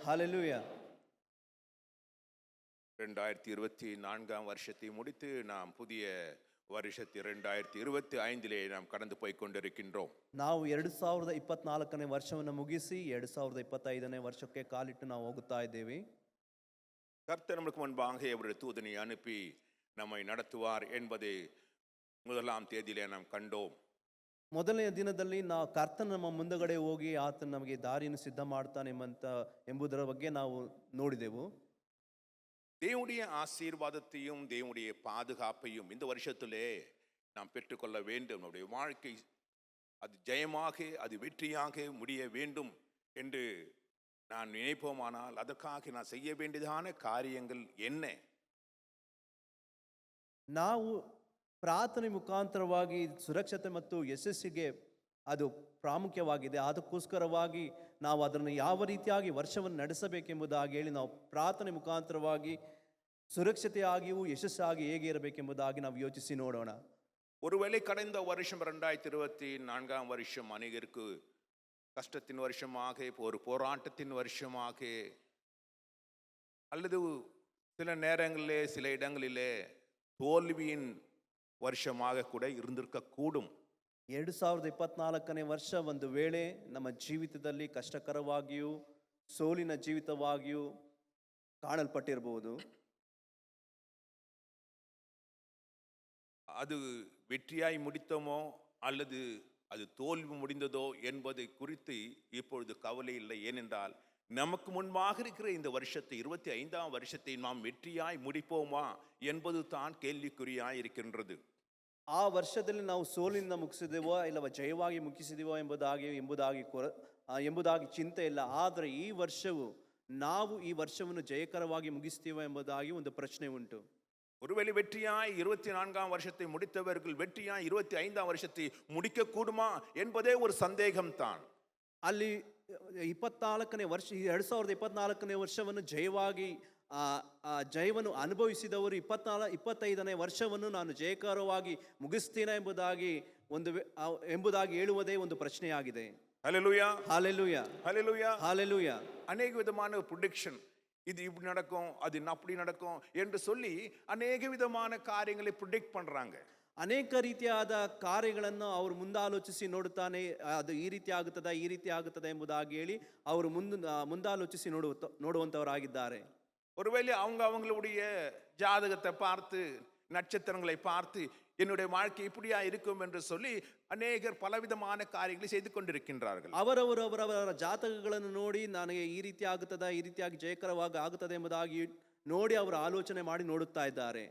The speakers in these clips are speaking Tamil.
ஹalleluya. 2024 வருஷத்தை முடித்து நாம் புதிய வருஷத்தை 2025 நாம் கடந்து போய் கொண்டிருக்கின்றோம். ನಾವು 2024ನೇ ವರ್ಷವನ್ನು ಮುಗಿಸಿ 2025ನೇ ವರ್ಷಕ್ಕೆ ಕಾಲಿಟ್ಟು ನಾವು ಹೋಗುತ್ತಾ ಇದ್ದೇವೆ. கர்த்தர் நமக்கு முன்பாக அவருடைய தூதனை அனுப்பி நம்மை நடத்துவார் என்பதை முதலாம் தேதியிலே நாம் கண்டோம். ಮೊದಲನೆಯ ದಿನದಲ್ಲಿ ನಾವು ಕರ್ತನ ನಮ್ಮ ಮುಂದಗಡೆ ಹೋಗಿ ಆತನ ನಮಗೆ ದಾರಿಯನ್ನು ಸಿದ್ಧ ಮಾಡ್ತಾನೆ ಎಂಬುದರ ಬಗ್ಗೆ ನಾವು ನೋಡಿದೆವು. தேவனுடைய ஆசீர்வாதத்தையும் தேவனுடைய பாதுகாப்பையும் இந்த வருஷத்திலே நாம் பெற்றுக்கொள்ள வேண்டும். நம்முடைய வாழ்க்கை அது ஜெயமாக அது வெற்றியாக முடிய வேண்டும் என்று நான் நினைப்போமானால் அதற்காக நான் செய்ய வேண்டியதான காரியங்கள் என்ன? ನಾವು ಪ್ರಾರ್ಥನೆ ಮುಖಾಂತರವಾಗಿ ಸುರಕ್ಷತೆ ಮತ್ತು ಯಶಸ್ಸಿಗೆ ಅದು ಪ್ರಾಮುಖ್ಯವಾಗಿದೆ. ಅದಕ್ಕೋಸ್ಕರವಾಗಿ ನಾವು ಅದನ್ನು ಯಾವ ರೀತಿಯಾಗಿ ವರ್ಷವನ್ನು ನಡೆಸಬೇಕೆಂಬುದಾಗಿ ಹೇಳಿ ನಾವು ಪ್ರಾರ್ಥನೆ ಮುಖಾಂತರವಾಗಿ ಸುರಕ್ಷತೆಯಾಗಿಯೂ ಯಶಸ್ಸಾಗಿ ಹೇಗೆ ಇರಬೇಕೆಂಬುದಾಗಿ ನಾವು ಯೋಚಿಸಿ ನೋಡೋಣ. ஒருவேளை கடந்த வருஷம் 2024 வருஷம் அநேகருக்கு கஷ்டத்தின் வருஷமாக ஒரு போராட்டத்தின் வருஷமாக அல்லது சில நேரங்களிலே சில இடங்களிலே தோல்வியின் வருஷமாக கூட இருந்திருக்க கூடும். 2024ನೇ ವರ್ಷ ಒಂದು ವೇಳೆ ನಮ್ಮ ಜೀವಿತದಲ್ಲಿ ಕಷ್ಟಕರವಾಗಿಯೂ ಸೋಲಿನ ಜೀವಿತವಾಗಿಯೂ ಕಾಣಲ್ಪಟ್ಟಿರಬಹುದು. அது வெற்றியாய் முடித்தோமோ அல்லது அது தோல்வி முடிந்ததோ என்பதை குறித்து இப்பொழுது கவலை இல்லை. ஏனென்றால் நமக்கு முன்பாக இருக்கிற இந்த வருஷத்தை 25ஆம் வருஷத்தை நாம் வெற்றியாய் முடிப்போமா என்பது தான் கேள்விக்குறியாய் இருக்கின்றது. ಆ ವರ್ಷದಲ್ಲಿ ನಾವು ಸೋಲಿನಿಂದ ಮುಗಿಸಿದೆವೋ ಇಲ್ಲವ ಜಯವಾಗಿ ಮುಗಿಸಿದೆವೋ ಎಂಬುದಾಗಿ ಚಿಂತೆ ಇಲ್ಲ. ಆದರೆ ಈ ವರ್ಷವು ನಾವು ಈ ವರ್ಷವನ್ನು ಜಯಕರವಾಗಿ ಮುಗಿಸ್ತೀವೋ ಎಂಬುದಾಗಿ ಒಂದು ಪ್ರಶ್ನೆ ಉಂಟು. ஒருவேளை வெற்றியாய் 24ஆம் வருஷத்தை முடித்தவர்கள் வெற்றியாய் 25ஆம் வருஷத்தை முடிக்க கூடுமா என்பதே ஒரு சந்தேகம்தான். ಅಲ್ಲಿ 24ನೇ ವರ್ಷ 2024ನೇ ವರ್ಷವನ್ನು ಜಯವಾಗಿ ಜಯವನ್ನು ಅನುಭವಿಸಿದವರು 25ನೇ ವರ್ಷವನ್ನು ನಾನು ಜಯಕರವಾಗಿ ಮುಗಿಸ್ತೀನ ಎಂಬುದಾಗಿ ಹೇಳುವುದೇ ಒಂದು ಪ್ರಶ್ನೆಯಾಗಿದೆ. ஹல்லேலூயா ஹalleluya ஹல்லேலூயா ஹalleluya. அநேக விதமான ப்ரெடிக்ஷன், இது இப்படி நடக்கும் அது அப்படி நடக்கும் என்று சொல்லி அநேக விதமான காரியங்களை ப்ரெடிக்ட் பண்றாங்க. ಅನೇಕ ರೀತಿಯಾದ ಕಾರ್ಯಗಳನ್ನು ಅವರು ಮುಂದಾಲೋಚಿಸಿ ನೋಡುತ್ತಾನೆ. ಅದು ಈ ರೀತಿ ಆಗುತ್ತದೆ ಎಂಬುದಾಗಿ ಹೇಳಿ ಅವರು ಮುಂದಾಲೋಚಿಸಿ ನೋಡುವಂತವರಾಗಿದ್ದಾರೆ. ஒருவேளை அவங்களுடைய ஜாதகத்தை பார்த்து நட்சத்திரங்களை பார்த்து என்னுடைய வாழ்க்கை இப்படியா இருக்கும் என்று சொல்லி அநேகர் பலவிதமான காரியங்களை செய்து கொண்டிருக்கின்றார்கள். ಅವರವರ ಜಾತಕಗಳನ್ನು ನೋಡಿ ನನಗೆ ಈ ರೀತಿ ಈ ರೀತಿಯಾಗಿ ಜಯಕರವಾಗಿ ಆಗುತ್ತದೆ ಎಂಬುದಾಗಿ ನೋಡಿ ಅವರು ಆಲೋಚನೆ ಮಾಡಿ ನೋಡುತ್ತಾ ಇದ್ದಾರೆ.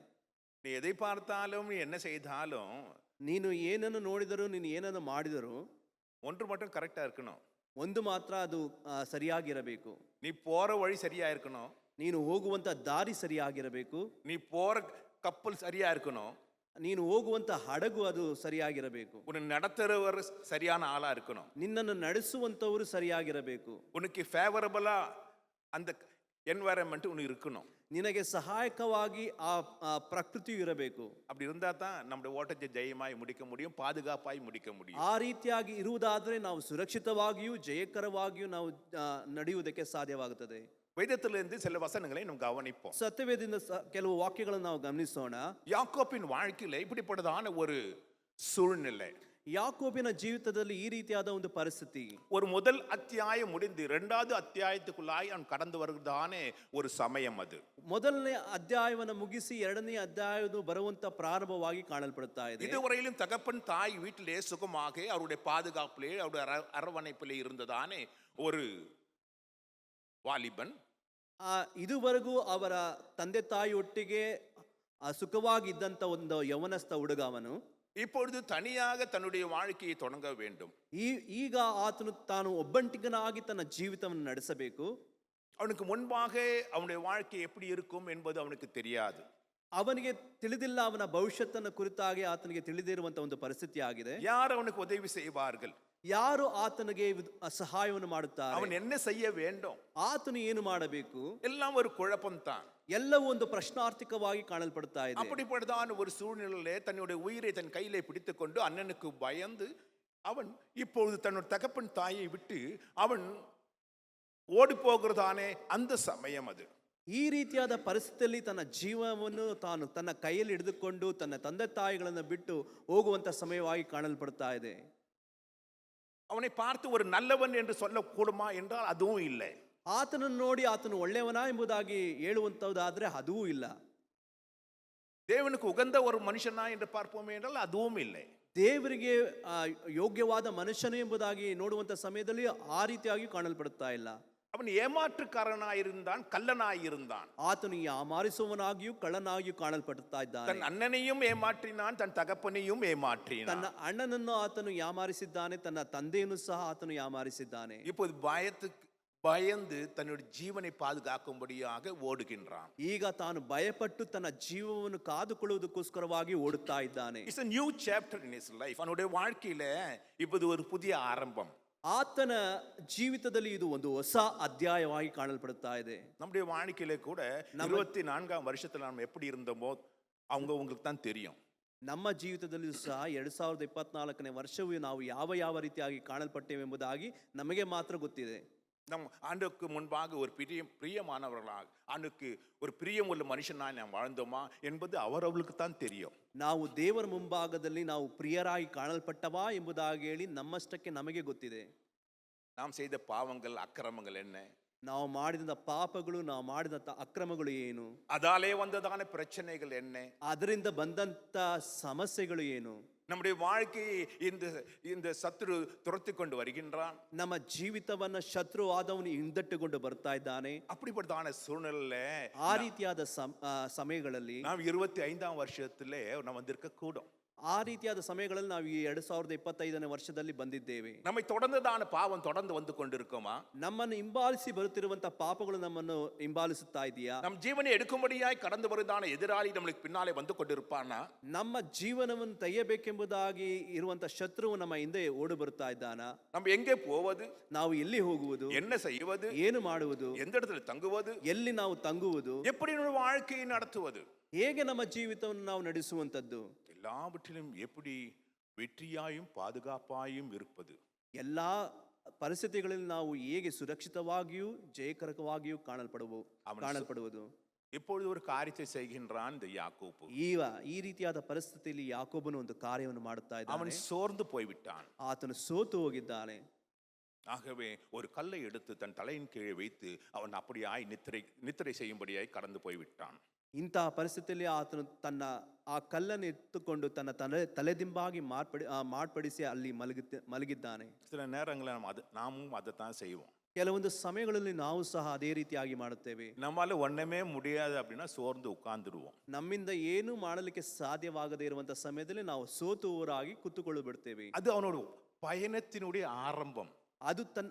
நீ எதை பார்த்தாலும் நீ என்ன செய்தாலும் ನೀನು ಏನನ್ನು ನೋಡಿದರೂ ನೀನು ಏನನ್ನು ಮಾಡಿದರೂ ஒன்று மட்டும் கரெக்டா இருக்கணும். ಒಂದು ಮಾತ್ರ ಅದು ಸರಿಯಾಗಿರಬೇಕು. நீ போற வழி சரியா இருக்கணும். ನೀನು ಹೋಗುವಂತ ದಾರಿ ಸರಿಯಾಗಿರಬೇಕು. நீ போற கப்பல் சரியா இருக்கணும். ನೀನು ಹೋಗುವಂತ ಹಡಗು ಅದು ಸರಿಯಾಗಿರಬೇಕು. உன்னை நடத்துறவர் சரியான ஆளா இருக்கணும். ನಿನ್ನನ್ನು ನಡೆಸುವಂತವರು ಸರಿಯಾಗಿರಬೇಕು. உனக்கு ஃபேவரபிளா அந்த என்வாயரன்மெண்ட் உனக்கு இருக்கணும். ನಿನಗೆ ಸಹಾಯಕವಾಗಿ ಆ ಪ್ರಕೃತಿಯು ಇರಬೇಕು. அப்படி இருந்தா தான் நம்முடைய ஓட்டத்தை ஜெயமாய் முடிக்க முடியும், பாதுகாப்பாய் முடிக்க முடியும். ಆ ರೀತಿಯಾಗಿ ಇರುವುದಾದರೆ ನಾವು ಸುರಕ್ಷಿತವಾಗಿಯೂ ಜಯಕರವಾಗಿಯೂ ನಾವು ನಡೆಯುವುದಕ್ಕೆ ಸಾಧ್ಯವಾಗುತ್ತದೆ. வேதத்திலிருந்து சில வசனங்களை நாம் கவனிப்போம். ಸತ್ಯವೇದದಿಂದ ಕೆಲವು ವಾಕ್ಯಗಳನ್ನು ನಾವು ಗಮನಿಸೋಣ. யாக்கோபின் வாழ்க்கையில இப்படிப்பட்டதான ஒரு சூழ்நிலை. ಯಾಕೋಬಿನ ಜೀವಿತದಲ್ಲಿ ಈ ರೀತಿಯಾದ ಒಂದು ಪರಿಸ್ಥಿತಿ. ஒரு முதல் அத்தியாயம் முடிந்து 2வது அத்தியாயத்துக்குள்ளாய் அவன் கடந்து வருகிறதான ஒரு சமயம் அது. ಮೊದಲನೇ ಅಧ್ಯಾಯವನ್ನು ಮುಗಿಸಿ 2ನೇ ಅಧ್ಯಾಯವು ಬರುವಂತ ಪ್ರಾರಂಭವಾಗಿ ಕಾಣಲ್ಪಡುತ್ತಾ ಇದೆ. இதுவரையிலும் தகப்பன் தாய் வீட்டிலே சுகமாக அவருடைய பாதுகாப்பிலே அவருடைய அரவணைப்பிலே இருந்ததானே ஒரு வாலிபன், ಇದುವರೆಗೂ ಅವರ ತಂದೆ ತಾಯಿ ಒಟ್ಟಿಗೆ ಸುಖವಾಗಿದ್ದಂತ ಒಂದು ಯವನಸ್ಥ ಹುಡುಗ ಅವನು இப்பொழுது தனியாக தன்னுடைய வாழ்க்கையை தொடங்க வேண்டும். ಈಗ ಆತನು ತಾನು ಒಬ್ಬಂಟಿಗನಾಗಿ ತನ್ನ ಜೀವಿತವನ್ನು ನಡೆಸಬೇಕು. அவனுக்கு முன்பாக அவனுடைய வாழ்க்கை எப்படி இருக்கும் என்பது அவனுக்கு தெரியாது. ಅವನಿಗೆ ತಿಳಿದಿಲ್ಲ, ಅವನ ಭವಿಷ್ಯತ್ತನ್ನು ಕುರಿತಾಗಿ ಆತನಿಗೆ ತಿಳಿದಿರುವಂತ ಒಂದು ಪರಿಸ್ಥಿತಿ ಆಗಿದೆ. யார் அவனுக்கு உதவி செய்வார்கள்? ಯಾರು ಆತನಿಗೆ ಸಹಾಯವನ್ನು ಮಾಡುತ್ತಾರೆ? அவன் என்ன செய்ய வேண்டும்? ಆತನು ಏನು ಮಾಡಬೇಕು? எல்லாம் ஒரு குழப்பம் தான். ಎಲ್ಲವೂ ಒಂದು ಪ್ರಶ್ನಾರ್ಥಕವಾಗಿ ಕಾಣಲ್ಪಡುತ್ತಾ ಇದೆ. அப்படிப்பட்டதான ஒரு சூழ்நிலையிலே தன்னுடைய உயிரை தன் கையிலே பிடித்துக்கொண்டு அண்ணனுக்கு பயந்து அவன் இப்பொழுது தன்னுடைய தகப்பன் தாயை விட்டு அவன் ஓடி போகிறதானே அந்த சமயம் அது. ಈ ರೀತಿಯಾದ ಪರಿಸ್ಥಿತಿಯಲ್ಲಿ ತನ್ನ ಜೀವವನ್ನು ತಾನು ತನ್ನ ಕೈಯಲ್ಲಿ ಹಿಡಿದುಕೊಂಡು ತನ್ನ ತಂದೆ ತಾಯಿಗಳನ್ನು ಬಿಟ್ಟು ಹೋಗುವಂತ ಸಮಯವಾಗಿ ಕಾಣಲ್ಪಡ್ತಾ ಇದೆ. அவனை பார்த்து ஒரு நல்லவன் என்று சொல்லக்கூடுமா என்றால் அதுவும் இல்லை. ಆತನನ್ನು ನೋಡಿ ಆತನು ಒಳ್ಳೆಯವನ ಎಂಬುದಾಗಿ ಹೇಳುವಂತದ್ದಾದ್ರೆ ಅದೂ ಇಲ್ಲ. தேவனுக்கு உகந்த ஒரு மனுஷனா என்று பார்ப்போமே என்றால் அதுவும் இல்லை. ದೇವರಿಗೆ ಯೋಗ್ಯವಾದ ಮನುಷ್ಯನು ಎಂಬುದಾಗಿ ನೋಡುವಂತ ಸಮಯದಲ್ಲಿ ಆ ರೀತಿಯಾಗಿ ಕಾಣಲ್ಪಡುತ್ತಾ ಇಲ್ಲ. அவன் ஏமாற்றுக்காரனாயிருந்தான், கள்ளனாயிருந்தான். ಆತನು ಯಾಮಾರಿಸುವವನಾಗಿಯೂ ಕಳ್ಳನಾಗಿಯೂ ಕಾಣಲ್ಪಡುತ್ತಾ ಇದ್ದಾನೆ. தன் அண்ணனையும் ஏமாற்றினான், தன் தகப்பனையும் ஏமாற்றினான். ತನ್ನ ಅಣ್ಣನನ್ನು ಆತನು ಯಾಮಾರಿಸಿದ್ದಾನೆ, ತನ್ನ ತಂದೆಯನ್ನು ಸಹ ಆತನು ಯಾಮಾರಿಸಿದ್ದಾನೆ. இப்போது பயந்து தன்னுடைய ஜீவனை பாதுகாக்கும்படியாக ஓடுகின்றான். ಈಗ ತಾನು ಭಯಪಟ್ಟು ತನ್ನ ಜೀವವನ್ನು ಕಾದುಕೊಳ್ಳುವುದಕ್ಕೋಸ್ಕರವಾಗಿ ಓಡುತ್ತಾ ಇದ್ದಾನೆ. It's a new chapter in his life. அவனுடைய வாழ்க்கையில இப்போது ஒரு புதிய ஆரம்பம். ಆತನ ಜೀವಿತದಲ್ಲಿ ಇದು ಒಂದು ಹೊಸ ಅಧ್ಯಾಯವಾಗಿ ಕಾಣಲ್ಪಡುತ್ತಾ ಇದೆ. நம்முடைய வாழ்க்கையில கூட 24ஆம் வருஷத்துல நாம் எப்படி இருந்தோமோ உங்களுக்கு தான் தெரியும். ನಮ್ಮ ಜೀವಿತದಲ್ಲಿ ಸಹ 2024ನೇ ವರ್ಷವೂ ನಾವು ಯಾವ ರೀತಿಯಾಗಿ ಕಾಣಲ್ಪಟ್ಟೆವೆಂಬುದಾಗಿ ನಮಗೆ ಮಾತ್ರ ಗೊತ್ತಿದೆ. நம் ஆண்டுக்கு முன்பாக ஒரு பிரியமானவர்களாக ஆண்டுக்கு ஒரு பிரியமுள்ள மனுஷனாய் நாம் வாழ்ந்தோமா என்பது அவர்களுக்கு தான் தெரியும். ನಾವು ದೇವರ ಮುಂಭಾಗದಲ್ಲಿ ನಾವು ಪ್ರಿಯರಾಗಿ ಕಾಣಲ್ಪಟ್ಟವಾ ಎಂಬುದಾಗಿ ಹೇಳಿ ನಮ್ಮಷ್ಟಕ್ಕೆ ನಮಗೆ ಗೊತ್ತಿದೆ. நாம் செய்த பாவங்கள் அக்கிரமங்கள் என்ன, ನಾವು ಮಾಡಿದ ಪಾಪಗಳು, ನಾವು ಮಾಡಿದ ಅಕ್ರಮಗಳು ಏನು, அதாலே வந்ததான பிரச்சனைகள் என்ன, ಅದರಿಂದ ಬಂದಂತ ಸಮಸ್ಯೆಗಳು ಏನು, நம்முடைய வாழ்க்கையை இந்த சத்துரு துரத்தி கொண்டு வருகின்றான். ನಮ್ಮ ಜೀವಿತವನ್ನ ಶತ್ರು ಆದವನು ಹಿಂದಟ್ಟುಕೊಂಡು ಬರ್ತಾ ಇದ್ದಾನೆ. அப்படிப்பட்டதான சூழ்நிலையில ಆ ರೀತಿಯಾದ ಸಮಯಗಳಲ್ಲಿ நாம் 25ஆம் வருஷத்திலே நாம் வந்திருக்க கூடும். ಆ ರೀತಿಯಾದ ಸಮಯಗಳಲ್ಲಿ ನಾವು ಈ 2025ನೇ ವರ್ಷದಲ್ಲಿ ಬಂದಿದ್ದೇವೆ. நம்மை தொடர்ந்ததான பாவம் தொடர்ந்து வந்து கொண்டிருக்குமா? ನಮ್ಮನ್ನು ಹಿಂಬಾಲಿಸಿ ಬರುತ್ತಿರುವಂತಹ ಪಾಪಗಳು ನಮ್ಮನ್ನು ಹಿಂಬಾಲಿಸುತ್ತಾ ಇದೆಯಾ? நம் ஜீவனை எடுக்கும்படியாய் கடந்து வருதான எதிராளி நம்மளுக்கு பின்னாலே வந்து கொண்டிருப்பானா? ನಮ್ಮ ಜೀವನವನ್ನು ತೆಗೆಯಬೇಕೆಂಬುದಾಗಿ ಇರುವಂತ ಶತ್ರುವು ನಮ್ಮ ಹಿಂದೆ ಓಡಿ ಬರ್ತಾ ಇದ್ದಾನಾ? நம்ம எங்கே போவது, ನಾವು ಎಲ್ಲಿ ಹೋಗುವುದು, என்ன செய்வது, ಏನು ಮಾಡುವುದು, எந்த இடத்துல தங்குவது, ಎಲ್ಲಿ ನಾವು ತಂಗುವುದು, எப்படி நம்ம வாழ்க்கையை நடத்துவது, ಹೇಗೆ ನಮ್ಮ ಜೀವಿತವನ್ನು ನಾವು ನಡೆಸುವಂತದ್ದು, எல்லாவற்றிலும் எப்படி வெற்றியாயும் பாதுகாப்பாயும் இருப்பது, ಎಲ್ಲಾ ಪರಿಸ್ಥಿತಿಗಳಲ್ಲಿ ನಾವು ಹೇಗೆ ಸುರಕ್ಷಿತವಾಗಿಯೂ ಜಯಕರವಾಗಿಯೂ ಕಾಣಲ್ಪಡುವುದು. இப்பொழுது ஒரு காரியத்தை செய்கின்றான் இந்த யாக்கோபு. ಈ ರೀತಿಯಾದ ಪರಿಸ್ಥಿತಿಯಲ್ಲಿ ಯಾಕೋಬನು ಒಂದು ಕಾರ್ಯವನ್ನು ಮಾಡುತ್ತಾ ಇದ್ದಾನೆ. அவன் சோர்ந்து போய்விட்டான். ಆತನು ಸೋತು ಹೋಗಿದ್ದಾನೆ. ஆகவே ஒரு கல்லை எடுத்து தன் தலையின் கீழே வைத்து அவன் அப்படியாய் நித்திரை செய்யும்படியாய் கடந்து போய்விட்டான். ಇಂತಹ ಪರಿಸ್ಥಿತಿಯಲ್ಲಿ ಆತನು ತನ್ನ ಆ ಕಲ್ಲನ್ನು ಎತ್ತುಕೊಂಡು ತನ್ನ ತಲೆದಿಂಬಾಗಿ ಮಾರ್ಪಡಿಸಿ ಅಲ್ಲಿ ಮಲಗಿದ್ದಾನೆ. சில நேரங்களில் நாமும் அதைத்தான் செய்வோம். ಕೆಲವೊಂದು ಸಮಯಗಳಲ್ಲಿ ನಾವು ಸಹ ಅದೇ ರೀತಿಯಾಗಿ ಮಾಡುತ್ತೇವೆ. நம்மால ஒண்ணுமே முடியாது அப்படின்னா சோர்ந்து ಉட்கார்ந்துடுவோம். ನಮ್ಮಿಂದ ಏನು ಮಾಡಲಿಕ್ಕೆ ಸಾಧ್ಯವಾಗದೇ ಇರುವಂತಹ ಸಮಯದಲ್ಲಿ ನಾವು ಸೋತುವರಾಗಿ ಕೂತುಕೊಂಡು ಬಿಡ್ತೇವೆ. அது அவனோட பயணத்தினுடைய ஆரம்பம். ಅದು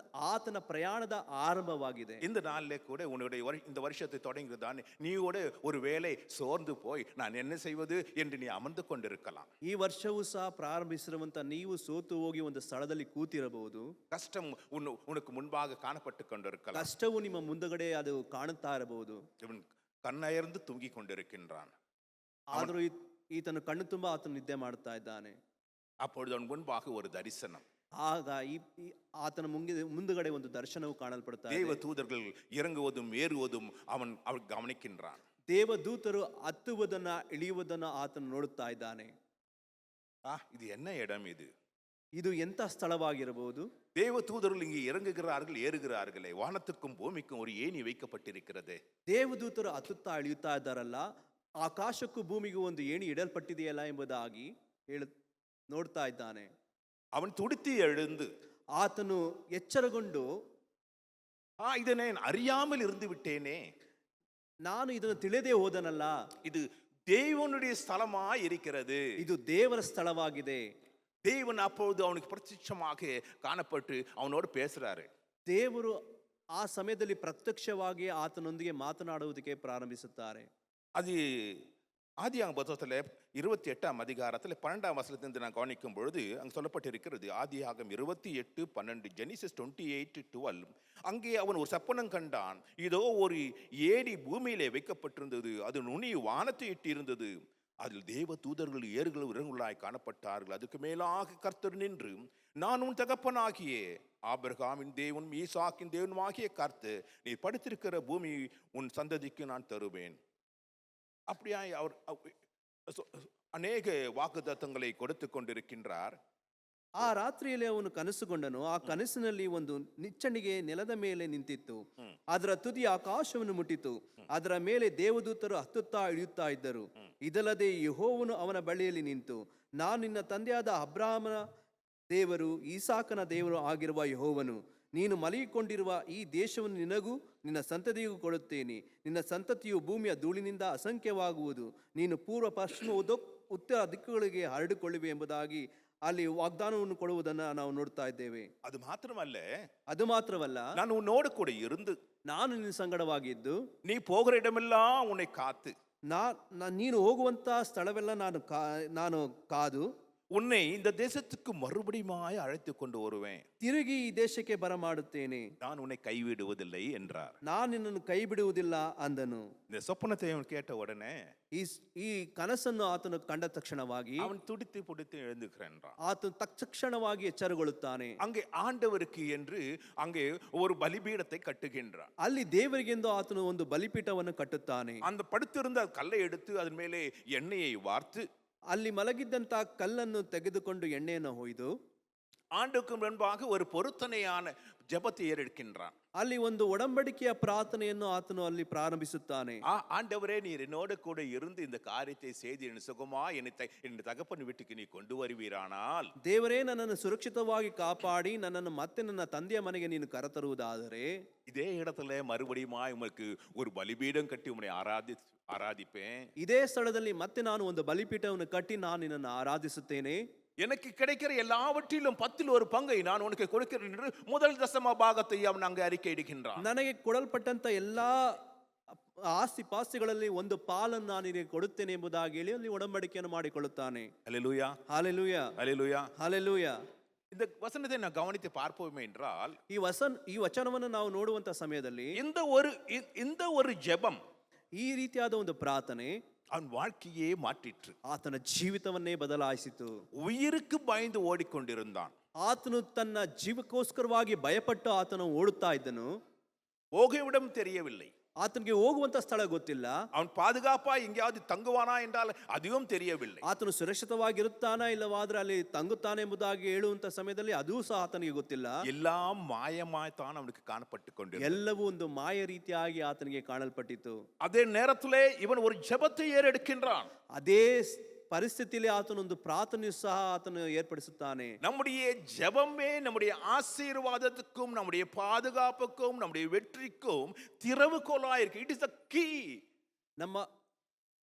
ಆತನ ಪ್ರಯಾಣದ ಆರಂಭವಾಗಿದೆ. இந்த நாளிலே கூட உன்னுடைய இந்த வருஷத்தை தொடங்குதான் நீயோட ஒரு வேளை சோர்ந்து போய் நான் என்ன செய்வது என்று நீ அமர்ந்து கொண்டிருக்கலாம். ಈ ವರ್ಷವೂ ಸಹ ಪ್ರಾರಂಭಿಸಿರುವಂತ ನೀವು ಸೋತು ಹೋಗಿ ಒಂದು ಸ್ಥಳದಲ್ಲಿ ಕೂತಿರಬಹುದು. கஷ்டம் உனக்கு முன்பாக காணப்பட்டு கொண்டிருக்கலாம். ಕಷ್ಟವು ನಿಮ್ಮ ಮುಂದಗಡೆ ಅದು ಕಾಣುತ್ತಾ ಇರಬಹುದು. இவன் கண்ணயர்ந்து தூங்கிக் கொண்டிருக்கின்றான். ಆದರೂ ಈತನು ಕಣ್ಣು ತುಂಬಾ ಆತನು ನಿದ್ದೆ ಮಾಡ್ತಾ ಇದ್ದಾನೆ. அப்பொழுது அவன் முன்பாக ஒரு தரிசனம். ಆಗ ಆತನ ಮುಂದುಗಡೆ ಒಂದು ದರ್ಶನವು ಕಾಣಲ್ಪಡುತ್ತಾ ಇದೆ. தேவ தூதர்கள் இறங்குவதும் ஏறுவதும் அவன் கவனிக்கின்றான். ದೇವದೂತರು ಹತ್ತುವುದನ್ನ ಇಳಿಯುವುದನ್ನ ಆತನು ನೋಡುತ್ತಾ ಇದ್ದಾನೆ. இது என்ன இடம் இது? ಇದು ಎಂತ ಸ್ಥಳವಾಗಿರಬಹುದು? தேவ தூதர்கள் இங்கே இறங்குகிறார்கள், ஏறுகிறார்களே, வானத்துக்கும் பூமிக்கும் ஒரு ஏணி வைக்கப்பட்டிருக்கிறது. ದೇವದೂತರು ಹತ್ತುತ್ತಾ ಇಳಿಯುತ್ತಾ ಇದ್ದಾರಲ್ಲ, ಆಕಾಶಕ್ಕೂ ಭೂಮಿಗೂ ಒಂದು ಏಣಿ ಇಡಲ್ಪಟ್ಟಿದೆಯಲ್ಲ ಎಂಬುದಾಗಿ ನೋಡ್ತಾ ಇದ್ದಾನೆ. அவன் துடித்து எழுந்து ಆತನು ಎಚ್ಚರಗೊಂಡು இதனை அறியாமல் இருந்து விட்டேனே, ನಾನು ಇದನ್ನು ತಿಳಿದೇ ಹೋದನಲ್ಲ, இது தேவனுடைய ஸ்தலமா இருக்கிறது, ಇದು ದೇವರ ಸ್ಥಳವಾಗಿದೆ. தேவன் அப்பொழுது அவனுக்கு பிரத்யட்சமாக காணப்பட்டு அவனோடு பேசுறாரு. ದೇವರು ಆ ಸಮಯದಲ್ಲಿ ಪ್ರತ್ಯಕ್ಷವಾಗಿ ಆತನೊಂದಿಗೆ ಮಾತನಾಡುವುದಕ್ಕೆ ಪ್ರಾರಂಭಿಸುತ್ತಾರೆ. அது ஆதியாகம புத்தகத்துல 28ஆம் அதிகாரத்தில் 12ஆம் வசனத்திலிருந்து நான் கவனிக்கும் பொழுது அங்கு சொல்லப்பட்டிருக்கிறது. ஆதியாகமம் 28:12, ஜெனிசிஸ் 28:12. அங்கே அவன் ஒரு சொப்பனம் கண்டான். இதோ ஒரு ஏடி பூமியிலே வைக்கப்பட்டிருந்தது, அது நுனி வானத்தை எட்டி இருந்தது, அதில் தேவ தூதர்கள் ஏறுகளும் இறங்குள்ளாய் காணப்பட்டார்கள். அதுக்கு மேலாக கர்த்தர் நின்று, நான் உன் தகப்பனாகிய ஆபிரகாமின் தேவனும் ஈசாக்கின் தேவனும் ஆகிய கர்த்தர், நீ படுத்திருக்கிற பூமி உன் சந்ததிக்கு நான் தருவேன். அப்படியாய் அவர் ಅನೇಕ ವಾಗ್ದತ್ತங்களை கொடுத்து கொண்டிருக்கின்றார். ಆ ರಾತ್ರಿಯಲ್ಲಿ ಅವನು ಕನಸುಗೊಂಡನು. ಆ ಕನಸಿನಲ್ಲಿ ಒಂದು ನಿಚ್ಚಣಿಗೆ ನೆಲದ ಮೇಲೆ ನಿಂತಿತ್ತು. ಅದರ ತುದಿ ಆಕಾಶವನ್ನು ಮುಟ್ಟಿತು. ಅದರ ಮೇಲೆ ದೇವದೂತರು ಹತ್ತುತ್ತಾ ಇಳಿಯುತ್ತಾ ಇದ್ದರು. ಇದಲ್ಲದೆ ಯೆಹೋವನು ಅವನ ಬಳಿಯಲ್ಲಿ ನಿಂತು, ನಾನು ನಿನ್ನ ತಂದೆಯಾದ ಅಬ್ರಹಾಮನ ದೇವರು, ಈಸಾಕನ ದೇವರು ಆಗಿರುವ ಯೆಹೋವನು. ನೀನು ಮಲಗಿಕೊಂಡಿರುವ ಈ ದೇಶವನ್ನು ನಿನಗೂ ನಿನ್ನ ಸಂತತಿಗೂ ಕೊಡುತ್ತೇನೆ. ನಿನ್ನ ಸಂತತಿಯು ಭೂಮಿಯ ಧೂಳಿನಿಂದ ಅಸಂಖ್ಯವಾಗುವುದು. ನೀನು ಪೂರ್ವ ಪಶ್ಚಿಮ ಉತ್ತರ ದಿಕ್ಕುಗಳಿಗೆ ಹರಡಿಕೊಳ್ಳುವೆ ಎಂಬುದಾಗಿ ಅಲ್ಲಿ ವಾಗ್ದಾನವನ್ನು ಕೊಡುವುದನ್ನ ನಾವು ನೋಡ್ತಾ ಇದ್ದೇವೆ. ಅದು ಮಾತ್ರವಲ್ಲ, ನಾನು ಉನ್ನೋಡು ಕೂಡ ಇருந்து, ನಾನು ನಿನ್ನ ಸಂಗಡವಾಗಿದ್ದು, ನೀ ಹೋಗುವ இடமெல்லாம் ಉನ್னை ಕಾತು, ನೀನು ಹೋಗುವಂತ ಸ್ಥಳವೆಲ್ಲ ನಾನು ಕಾದು உன்னை இந்த தேசத்துக்கு மறுபடியுமாய் அழைத்து கொண்டு வருவேன், ತಿರುಗಿ ಈ ದೇಶಕ್ಕೆ ಬರಮಾಡುತ್ತೇನೆ, நான் உன்னை கைவிடுவதில்லை என்றார். ನಾನು ನಿನ್ನನ್ನು ಕೈ ಬಿಡುವುದಿಲ್ಲ ಅಂದನು. இந்த சொப்பனத்தை அவன் கேட்ட உடனே, ಈ ಕನಸನ್ನು ಆತನು ಕಂಡ ತಕ್ಷಣವಾಗಿ அவன் துடித்து புடித்து எழுந்துகிறான். ಆತನು ತಕ್ಷಣವಾಗಿ ಎಚ್ಚರಗೊಳ್ಳುತ್ತಾನೆ. அங்கே ஆண்டவருக்கு என்று அங்கே ஒரு பலிபீடத்தை கட்டுகின்றான். ಅಲ್ಲಿ ದೇವರಿಗೆಂದು ಆತನು ಒಂದು ಬಲಿಪೀಠವನ್ನು ಕಟ್ಟುತ್ತಾನೆ. அந்த படுத்திருந்த கல்லை எடுத்து அதன் மேலே எண்ணெயை வார்த்து, ಅಲ್ಲಿ ಮಲಗಿದ್ದಂತ ಕಲ್ಲನ್ನು ತೆಗೆದುಕೊಂಡು ಎಣ್ಣೆಯನ್ನು ಹೊಯ್ದು ஆண்டுக்கு முன்பாக ஒரு பொருத்தனையான ஜெபத்தை ஏறெடுக்கின்றான். ಅಲ್ಲಿ ಒಂದು ಒಡಂಬಡಿಕೆಯ ಪ್ರಾರ್ಥನೆಯನ್ನು ಆತನು ಅಲ್ಲಿ ಪ್ರಾರಂಭಿಸುತ್ತಾನೆ. ஆண்டவரே, நீர் என்னோடு கூட இருந்து இந்த காரியத்தை செய்து என் சுகமா என் தகப்பன் வீட்டுக்கு நீ கொண்டு வருவீரானால், ದೇವರೇ, ನನ್ನನ್ನು ಸುರಕ್ಷಿತವಾಗಿ ಕಾಪಾಡಿ ನನ್ನನ್ನು ಮತ್ತೆ ನನ್ನ ತಂದೆಯ ಮನೆಗೆ ನೀನು ಕರೆತರುವುದಾದರೆ, இதே இடத்துல மறுபடியும் உமக்கு ஒரு பலிபீடம் கட்டி உம்மை ஆராதிப்பேன். ಇದೇ ಸ್ಥಳದಲ್ಲಿ ಮತ್ತೆ ನಾನು ಒಂದು ಬಲಿಪೀಠವನ್ನು ಕಟ್ಟಿ ನಾನು ನಿನ್ನನ್ನು ಆರಾಧಿಸುತ್ತೇನೆ. எனக்கு கிடைக்கிற எல்லாவற்றிலும் 10ல் 1 பங்கை நான் உனக்கு கொடுக்கிறேன் என்று முதல் தசம பாகத்தை அவன் அங்கே அறிக்கை இடுகின்றான். ನನಗೆ ಕೊಡಲ್ಪಟ್ಟಂತ ಎಲ್ಲಾ ಆಸ್ತಿ ಪಾಸ್ತಿಗಳಲ್ಲಿ ಒಂದು ಪಾಲನ್ನು ನಾನು ನಿನಗೆ ಕೊಡುತ್ತೇನೆ ಎಂಬುದಾಗಿ ಹೇಳಿ ಅಲ್ಲಿ ಒಡಂಬಡಿಕೆಯನ್ನು ಮಾಡಿಕೊಳ್ಳುತ್ತಾನೆ. ஹல்லேலூயா, ஹல்லேலೂಯಾ, ஹல்லேலூயா, ஹல்லேலೂಯಾ. இந்த வசனத்தை நான் கவனித்து பார்ப்போமே என்றால், ಈ ವಚನವನ್ನು ನಾವು ನೋಡುವಂತ ಸಮಯದಲ್ಲಿ இந்த ஒரு ஜெபம், ಈ ರೀತಿಯಾದ ಒಂದು ಪ್ರಾರ್ಥನೆ அவன் வாழ்க்கையே மாற்றிற்று. ಆತನ ಜೀವಿತವನ್ನೇ ಬದಲಾಯಿಸಿತು. உயிருக்கு பயந்து ஓடிக்கொண்டிருந்தான். ಆತನು ತನ್ನ ಜೀವಕ್ಕೋಸ್ಕರವಾಗಿ ಭಯಪಟ್ಟು ಆತನು ಓಡುತ್ತಾ ಇದ್ದನು. போகவிடம் தெரியவில்லை. ಆತನಿಗೆ ಹೋಗುವಂತ ಸ್ಥಳ ಗೊತ್ತಿಲ್ಲ. அவன் பாதுகாப்பா எங்கேயாவது தங்குவானா என்றால் அதுவும் தெரியவில்லை. ಆತನು ಸುರಕ್ಷಿತವಾಗಿರುತ್ತಾನಾ ಇಲ್ಲವಾದ್ರೆ ಅಲ್ಲಿ ತಂಗುತ್ತಾನೆ ಎಂಬುದಾಗಿ ಹೇಳುವಂತ ಸಮಯದಲ್ಲಿ ಅದೂ ಸಹ ಆತನಿಗೆ ಗೊತ್ತಿಲ್ಲ. எல்லாம் மாயமாய்த்தான் அவனுக்கு காணப்பட்டு கொண்டிருந்தது. ಎಲ್ಲವೂ ಒಂದು ಮಾಯ ರೀತಿಯಾಗಿ ಆತನಿಗೆ ಕಾಣಲ್ಪಟ್ಟಿತು. அதே நேரத்திலே இவன் ஒரு ஜெபத்தை ஏறெடுக்கின்றான். ಅದೇ ಪರಿಸ್ಥಿತಿಯಲ್ಲಿ ಆತನೊಂದು ಪ್ರಾರ್ಥನೆ ಸಹ ಆತನು ಏರ್ಪಡಿಸುತ್ತಾನೆ. நம்முடைய ஜெபமே நம்முடைய ஆசீர்வாதத்துக்கும் நம்முடைய பாதுகாப்புக்கும் நம்முடைய வெற்றிக்கும் திறவுகோலாய் இருக்கு. It is the key. ನಮ್ಮ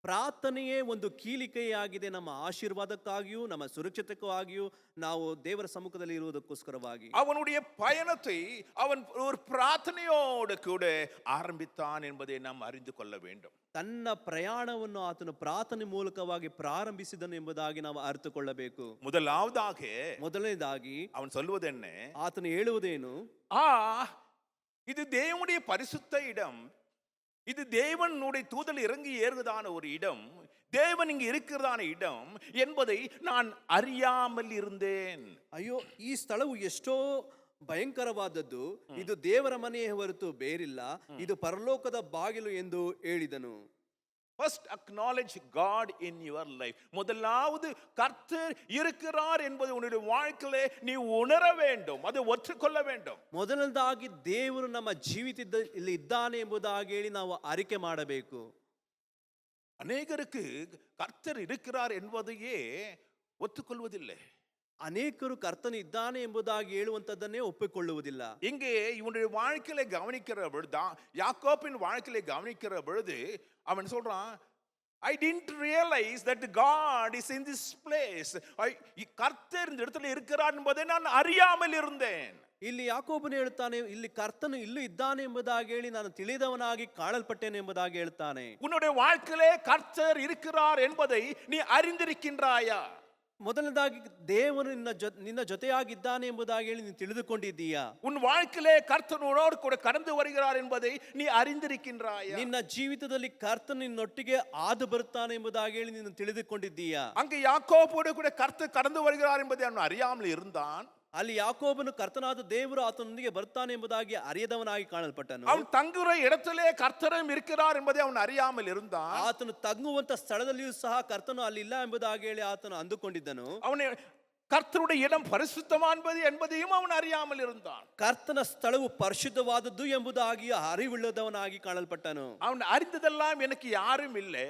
ಪ್ರಾರ್ಥನೆಯೇ ಒಂದು ಕೀಲಿಕೆಯಾಗಿದೆ, ನಮ್ಮ ಆಶೀರ್ವಾದಕ್ಕಾಗಿಯೂ ನಮ್ಮ ಸುರಕ್ಷತೆಗಾಗಿಯೂ ನಾವು ದೇವರ ಸಮ್ಮುಖದಲ್ಲಿ ಇರುವುದಕ್ಕೋಸ್ಕರವಾಗಿ. அவனுடைய பயணத்தை அவன் ஒரு பிரார்த்தனையோடு கூட ஆரம்பித்தான் என்பதை நாம் அறிந்து கொள்ள வேண்டும். ತನ್ನ ಪ್ರಯಾಣವನ್ನು ಆತನು ಪ್ರಾರ್ಥನೆ ಮೂಲಕವಾಗಿ ಪ್ರಾರಂಭಿಸಿದನು ಎಂಬುದಾಗಿ ನಾವು ಅರ್ಥಕೊಳ್ಳಬೇಕು. ಮೊದಲನೇದಾಗಿ அவன் சொல்வது என்ன? ಆತನು ಹೇಳುವುದೇನು? இது தேவனுடைய பரிசுத்த இடம், இது தேவனுடைய தூதல் இறங்கி ஏறுவதான ஒரு இடம், தேவன் இங்கு இருக்கிறதான இடம் என்பதை நான் அறியாமல் இருந்தேன். ಅಯ್ಯೋ, ಈ ಸ್ಥಳವು ಎಷ್ಟೋ ಭಯಂಕರವಾದದ್ದು, ಇದು ದೇವರ ಮನೆಯೇ ಹೊರತು ಬೇರಿಲ್ಲ, ಇದು ಪರಲೋಕದ ಬಾಗಿಲು ಎಂದು ಹೇಳಿದನು. First acknowledge God in your life. முதலாவது கர்த்தர் இருக்கிறார் என்பதை உன்னுடைய வாழ்க்கையிலே நீ உணர வேண்டும், அதை ஒற்றுக்கொள்ள வேண்டும். ಮೊದಲನೇದಾಗಿ ದೇವರು ನಮ್ಮ ಜೀವಿತದಲ್ಲಿ ಇದ್ದಾನೆ ಎಂಬುದಾಗಿ ಹೇಳಿ ನಾವು ಅರಿಕೆ ಮಾಡಬೇಕು. ಅನೇಕருக்கு கர்த்தர் இருக்கிறார் என்பதையே ஒத்துக்கொள்வதில்லை. ಅನೇಕರು ಕರ್ತನು ಇದ್ದಾನೆ ಎಂಬುದಾಗಿ ಹೇಳುವಂತದ್ದನ್ನೇ ಒಪ್ಪಿಕೊಳ್ಳುವುದಿಲ್ಲ. இங்கே இவனுடைய வாழ்க்கையில கவனிக்கிற பொழுது, யாக்கோபின் வாழ்க்கையில கவனிக்கிற பொழுது அவன் சொல்றான், I didn't realize that God is in this place. கர்த்தர் இந்த இடத்துல இருக்கிறார் என்பதை நான் அறியாமல் இருந்தேன். ಇಲ್ಲಿ ಯಾಕೋಬನು ಹೇಳ್ತಾನೆ, ಇಲ್ಲಿ ಕರ್ತನು ಇಲ್ಲೂ ಇದ್ದಾನೆ ಎಂಬುದಾಗಿ ಹೇಳಿ ನಾನು ತಿಳಿದವನಾಗಿ ಕಾಣಲ್ಪಟ್ಟೇನೆ ಎಂಬುದಾಗಿ ಹೇಳ್ತಾನೆ. உன்னுடைய வாழ்க்கையிலே கர்த்தர் இருக்கிறார் என்பதை நீ அறிந்திருக்கின்றாயா? ಮೊದಲನೇದಾಗಿ ದೇವರು ನಿನ್ನ ಜೊತೆಯಾಗಿದ್ದಾನೆ ಎಂಬುದಾಗಿ ಹೇಳಿ ನೀನು ತಿಳಿದುಕೊಂಡಿದ್ದೀಯಾ? உன் வாழ்க்கையிலே கர்த்தர் உன்னோடு கூட கடந்து வருகிறார் என்பதை நீ அறிந்திருக்கின்றாயா? ನಿನ್ನ ಜೀವಿತದಲ್ಲಿ ಕರ್ತನು ನಿನ್ನೊಟ್ಟಿಗೆ ಹಾದು ಬರುತ್ತಾನೆ ಎಂಬುದಾಗಿ ಹೇಳಿ ನೀನು ತಿಳಿದುಕೊಂಡಿದ್ದೀಯಾ? அங்கே யாக்கோபோடு கூட கர்த்தர் கடந்து வருகிறார் என்பதை அவன் அறியாமல் இருந்தான். ಅಲ್ಲಿ ಯಾಕೋಬನು ಕರ್ತನಾದ ದೇವರು ಆತನೊಂದಿಗೆ ಬರ್ತಾನೆ ಎಂಬುದಾಗಿ ಅರಿಯದವನಾಗಿ ಕಾಣಲ್ಪಟ್ಟನು. அவன் தங்குற இடத்திலே கர்த்தரும் இருக்கிறார் என்பதை அவன் அறியாமல் இருந்தான். ಆತನು ತಂಗುವಂತ ಸ್ಥಳದಲ್ಲಿಯೂ ಸಹ ಕರ್ತನು ಅಲ್ಲಿಲ್ಲ ಎಂಬುದಾಗಿ ಹೇಳಿ ಆತನು ಅಂದುಕೊಂಡಿದ್ದನು. அவனை கர்த்தருடைய இடம் பரிசுத்தமானது என்பதையும் அவன் அறியாமல் இருந்தான். ಕರ್ತನ ಸ್ಥಳವು ಪರಿಶುದ್ಧವಾದದ್ದು ಎಂಬುದಾಗಿ ಅರಿವಿಲ್ಲದವನಾಗಿ ಕಾಣಲ್ಪಟ್ಟನು. அவன் அறிந்ததெல்லாம் எனக்கு யாரும் இல்லை,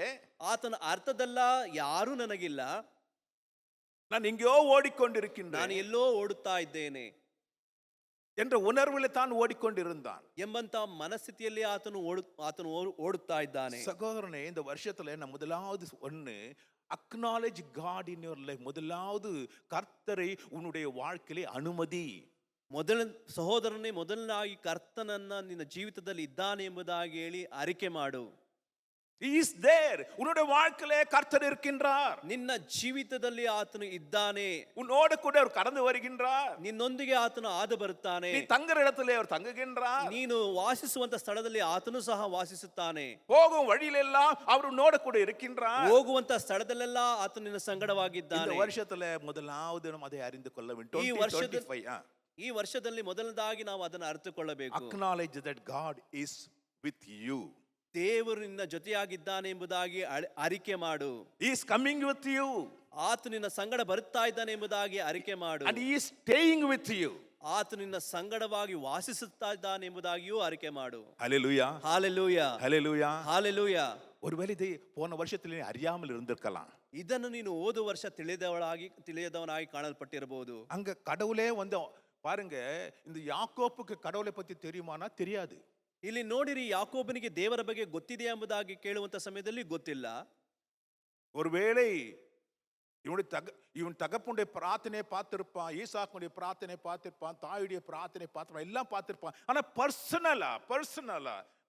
ಆತನ ಅರ್ಥದಲ್ಲ ಯಾರೂ ನನಗಿಲ್ಲ, நான் எங்கேயோ ஓடிக்கொண்டிருக்கின்றேன் ನಾನು ಎಲ್ಲೋ ಓಡುತ್ತಾ ಇದ್ದೇನೆ என்ற உணர்வில் தான் ஓடிக்கொண்டிருந்தான். ಎಂಬಂತ ಮನಸ್ಥಿತಿಯಲ್ಲಿ ಆತನು ಓಡುತ್ತಾ ಇದ್ದಾನೆ. சகோதரனே, இந்த வருஷத்துல நான் முதலாவது ஒண்ணு acknowledge God in your life. முதலாவது கர்த்தரை உன்னுடைய வாழ்க்கையிலே அனுமதி. ಸಹೋದರನೇ, ಮೊದಲನಾಗಿ ಕರ್ತನನ್ನ ನಿನ್ನ ಜೀವಿತದಲ್ಲಿ ಇದ್ದಾನೆ ಎಂಬುದಾಗಿ ಹೇಳಿ ಅರಿಕೆ ಮಾಡು. He is there. உன்னுடைய வாழ்க்கையிலே கர்த்தர் இருக்கின்றார். ನಿನ್ನ ಜೀವಿತದಲ್ಲಿ ಆತನು ಇದ್ದಾನೆ. உன்னோடு கூட அவர் கடந்து வருகின்றார். ನಿನ್ನೊಂದಿಗೆ ಆತನು ಹಾದು ಬರುತ್ತಾನೆ. நீ தங்குற இடத்திலே அவர் தங்குகின்றார். ನೀನು ವಾಸಿಸುವಂತ ಸ್ಥಳದಲ್ಲಿ ಆತನು ಸಹ ವಾಸಿಸುತ್ತಾನೆ. போகும் வழியிலெல்லாம் அவர் உன்னோடு கூட இருக்கின்றார். ಹೋಗುವಂತ ಸ್ಥಳದಲ್ಲೆಲ್ಲ ಆತನು ನಿನ್ನ ಸಂಗಡವಾಗಿದ್ದಾನೆ. இந்த வருஷத்துல முதலாவது நாம் அதை அறிந்து கொள்ள வேண்டும். ಈ ವರ್ಷದಲ್ಲಿ ಮೊದಲದಾಗಿ ನಾವು ಅದನ್ನು ಅರಿತುಕೊಳ್ಳಬೇಕು. Acknowledge that God is with you. ದೇವರು ನಿನ್ನ ಜೊತೆಯಾಗಿದ್ದಾನೆ ಎಂಬುದಾಗಿ ಅರಿಕೆ ಮಾಡು. He is coming with you. ಆತ ನಿನ್ನ ಸಂಗಡ ಬರುತ್ತಾ ಇದ್ದಾನೆ ಎಂಬುದಾಗಿ ಅರಿಕೆ ಮಾಡು. And he is staying with you. ಆತ ನಿನ್ನ ಸಂಗಡವಾಗಿ ವಾಸಿಸುತ್ತಾ ಇದ್ದಾನೆ ಎಂಬುದಾಗಿಯೂ ಅರಿಕೆ ಮಾಡು. Hallelujah. Hallelujah. Hallelujah. Hallelujah. ஒருவேளை இதை போன வருஷத்துல நீ அறியாமல் இருந்திருக்கலாம். ಇದನ್ನು ನೀನು ಹೋದ ವರ್ಷ ತಿಳಿಯದವನಾಗಿ ಕಾಣಲ್ಪಟ್ಟಿರಬಹುದು. அங்க கடவுளே வந்து பாருங்க, இந்த யாக்கோப்புக்கு கடவுளை பத்தி தெரியுமானா தெரியாது. ಇಲ್ಲಿ ನೋಡಿರಿ, ಯಾಕೋಬನಿಗೆ ದೇವರ ಬಗ್ಗೆ ಗೊತ್ತಿದೆ ಎಂಬುದಾಗಿ ಕೇಳುವಂತ ಸಮಯದಲ್ಲಿ ಗೊತ್ತಿಲ್ಲ. ஒருவேளை இவன் தகப்பனுடைய பிரார்த்தனை பார்த்திருப்பான், ஈசாக்குடைய பிரார்த்தனை பார்த்திருப்பான், தாயுடைய பிரார்த்தனை பார்த்திருப்பான், எல்லாம் பார்த்திருப்பான். ஆனா பர்சனலா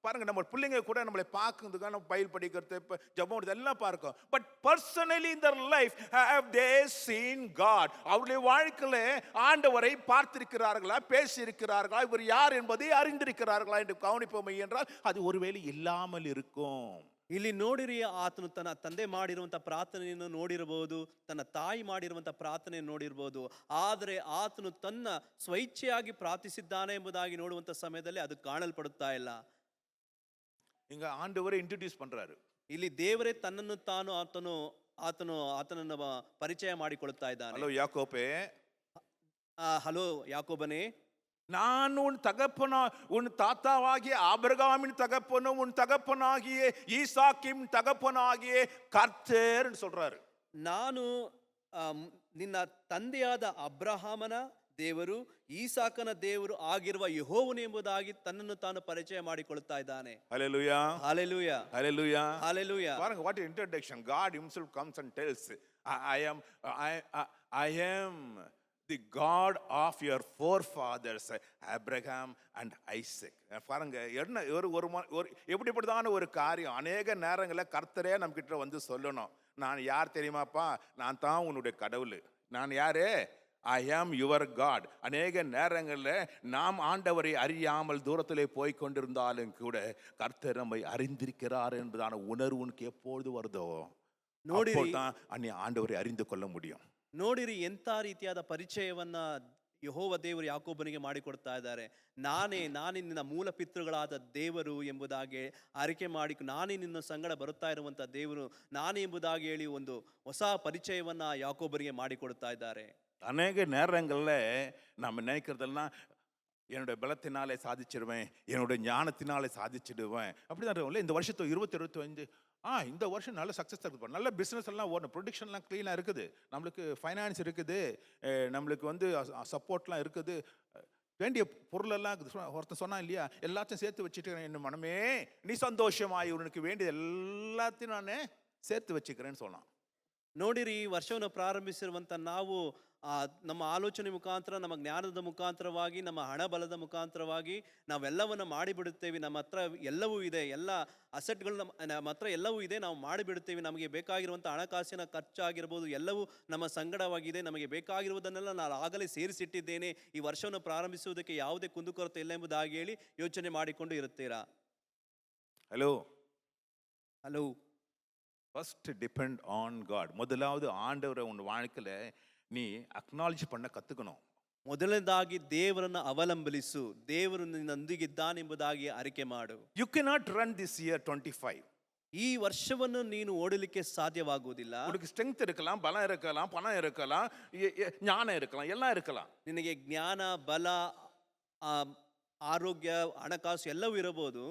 பாருங்க, நம்ம பிள்ளைங்க கூட நம்மளை பார்க்கிறதுக்காக நம்ம பைபிள் படிக்கிறது, ஜெபம் எல்லாம் பார்க்கும். But personally in their life have they seen God? அவருடைய வாழ்க்கையில ஆண்டவரை பார்த்திருக்கிறார்களா, பேசியிருக்கிறார்களா, இவர் யார் என்பதை அறிந்திருக்கிறார்களா என்று கவனிப்போம் என்றால் அது ஒருவேளை இல்லாமல் இருக்கும். ಇಲ್ಲಿ ನೋಡಿರಿ, ಆತನು ತನ್ನ ತಂದೆ ಮಾಡಿರುವಂತ ಪ್ರಾರ್ಥನೆಯನ್ನು ನೋಡಿರಬಹುದು, ತನ್ನ ತಾಯಿ ಮಾಡಿರುವಂತ ಪ್ರಾರ್ಥನೆಯನ್ನು ನೋಡಿರಬಹುದು. ಆದರೆ ಆತನು ತನ್ನ ಸ್ವಇಚ್ಛೆಯಾಗಿ ಪ್ರಾರ್ಥಿಸಿದ್ದಾನೆ ಎಂಬುದಾಗಿ ನೋಡುವಂತ ಸಮಯದಲ್ಲಿ ಅದು ಕಾಣಲ್ಪಡುತ್ತಾ ಇಲ್ಲ. இங்க ஆண்டவரை இன்ட்ரோடியூஸ் பண்றாரு. ಇಲ್ಲಿ ದೇವರೇ ತನ್ನನ್ನು ತಾನು ಆತನನ್ನು ಪರಿಚಯ ಮಾಡಿಕೊಳ್ಳುತ್ತಾ ಇದ್ದಾನೆ. ஹலோ யாக்கோபே. ಹಲೋ ಯಾಕೋಬನೇ, நான் உன் தாத்தாவாகிய ஆபிரகாமின் தகப்பனும் உன் தகப்பனாகிய ஈசாக்கின் தகப்பனாகிய கர்த்தர் சொல்றாரு. ನಾನು ನಿನ್ನ ತಂದೆಯಾದ ಅಬ್ರಹಾಮನ ದೇವರು, ಈಸಾಕನ ದೇವರು ಆಗಿರುವ ಯೆಹೋವನು ಎಂಬುದಾಗಿ ತನ್ನನ್ನು ತಾನು ಪರಿಚಯ ಮಾಡಿಕೊಳ್ಳುತ್ತಾ ಇದ್ದಾನೆ. Hallelujah. Hallelujah. Hallelujah. Hallelujah. பாருங்க, what an introduction. God himself comes and tells, I am the God of your forefathers Abraham and Isaac. பாருங்க, என்ன ஒரு எப்படிப்பட்டதான ஒரு காரியம். அநேக நேரங்களில் கர்த்தரே நம்ம கிட்ட வந்து சொல்லணும், நான் யார் தெரியுமாப்பா, நான் தான் உன்னுடைய கடவுள், நான் யாரு, ஐ ஆம் யுவர் காட். அநேக நேரங்களில் நாம் ஆண்டவரை அறியாமல் தூரத்திலே போய் கொண்டிருந்தாலும் கூட கர்த்தர் நம்மை அறிந்திருக்கிறார் என்பதான உணர்வு உனக்கு எப்பொழுது வருதோ அப்போதான் நீ ஆண்டவரை அறிந்து கொள்ள முடியும். ನೋಡಿರಿ, ಎಂಥ ರೀತಿಯಾದ ಪರಿಚಯವನ್ನ ಯೆಹೋವ ದೇವರು ಯಾಕೋಬನಿಗೆ ಮಾಡಿಕೊಡ್ತಾ ಇದ್ದಾರೆ. ನಾನೇ ನಿನ್ನ ಮೂಲ ಪಿತೃಗಳಾದ ದೇವರು ಎಂಬುದಾಗಿ ಅರಿಕೆ ಮಾಡಿ, ನಾನೇ ನಿನ್ನ ಸಂಗಡ ಬರುತ್ತಾ ಇರುವಂತ ದೇವರು ನಾನೇ ಎಂಬುದಾಗಿ ಹೇಳಿ ಒಂದು ಹೊಸ ಪರಿಚಯವನ್ನ ಯಾಕೋಬನಿಗೆ ಮಾಡಿಕೊಡ್ತಾ ಇದ್ದಾರೆ. அநேக நேரங்களில் நம்ம நினைக்கிறதெல்லாம் என்னுடைய பலத்தினாலே சாதிச்சிடுவேன், என்னுடைய ஞானத்தினாலே சாதிச்சிடுவேன் அப்படிதான் இல்லை. இந்த வருஷத்து 2025 இந்த வருஷம் நல்ல சக்ஸஸ் இருக்குது, நல்ல பிஸ்னஸ் எல்லாம் ஓடணும், ப்ரொடக்ஷன்லாம் க்ளீனாக இருக்குது, நம்மளுக்கு ஃபைனான்ஸ் இருக்குது, நம்மளுக்கு வந்து சப்போர்ட்லாம் இருக்குது, வேண்டிய பொருளெல்லாம் ஒருத்தன் சொன்னான் இல்லையா, எல்லாத்தையும் சேர்த்து வச்சுட்டு என் மனமே நீ சந்தோஷமாய் உனக்கு வேண்டியது எல்லாத்தையும் நான் சேர்த்து வச்சுக்கிறேன்னு சொன்னான். ನೋಡಿರಿ, ಈ ವರ್ಷವನ್ನು ಪ್ರಾರಂಭಿಸಿರುವಂತ ನಾವು ನಮ್ಮ ಆಲೋಚನೆ ಮುಖಾಂತರ, ನಮ್ಮ ಜ್ಞಾನದ ಮುಖಾಂತರವಾಗಿ, ನಮ್ಮ ಹಣ ಬಲದ ಮುಖಾಂತರವಾಗಿ ನಾವೆಲ್ಲವನ್ನ ಮಾಡಿಬಿಡುತ್ತೇವೆ. ನಮ್ಮ ಹತ್ರ ಎಲ್ಲವೂ ಇದೆ, ಎಲ್ಲ ಅಸೆಟ್ಗಳು ನಮ್ಮ ಹತ್ರ ಎಲ್ಲವೂ ಇದೆ, ನಾವು ಮಾಡಿಬಿಡುತ್ತೇವೆ. ನಮಗೆ ಬೇಕಾಗಿರುವಂಥ ಹಣಕಾಸಿನ ಖರ್ಚಾಗಿರ್ಬೋದು, ಎಲ್ಲವೂ ನಮ್ಮ ಸಂಗಡವಾಗಿದೆ. ನಮಗೆ ಬೇಕಾಗಿರುವುದನ್ನೆಲ್ಲ ನಾನು ಆಗಲೇ ಸೇರಿಸಿಟ್ಟಿದ್ದೇನೆ, ಈ ವರ್ಷವನ್ನು ಪ್ರಾರಂಭಿಸುವುದಕ್ಕೆ ಯಾವುದೇ ಕುಂದುಕೊರತೆ ಇಲ್ಲ ಎಂಬುದಾಗಿ ಹೇಳಿ ಯೋಚನೆ ಮಾಡಿಕೊಂಡು ಇರುತ್ತೀರಾ? Hello, hello. First depend on God. முதலாவது ஆண்டவரை உன் வாழ்க்கையில நீ அக்னாலஜ் பண்ண கத்துக்கணும். ಮೊದಲನೇದಾಗಿ ದೇವರನ್ನು ಅವಲಂಬಿಸು. ದೇವರು ನಿನ್ನೊಂದಿಗಿದ್ದಾನೆಂಬುದಾಗಿ ಅರಿಕೆ ಮಾಡು. You cannot run this year 25. ಈ ವರ್ಷವನ್ನು ನೀನು ಓಡಲಿಕ್ಕೆ ಸಾಧ್ಯವಾಗುವುದಿಲ್ಲ. உனக்கு ஸ்ட்ரெngth இருக்கலாம், பலம் இருக்கலாம், பணம் இருக்கலாம், ஞானம் இருக்கலாம், எல்லாம் இருக்கலாம். ನಿನಗೆ ಜ್ಞಾನ, ಬಲ, ಆ, ಆರೋಗ್ಯ, ಹಣಕಾಸು ಎಲ್ಲವೂ ಇರಬಹುದು.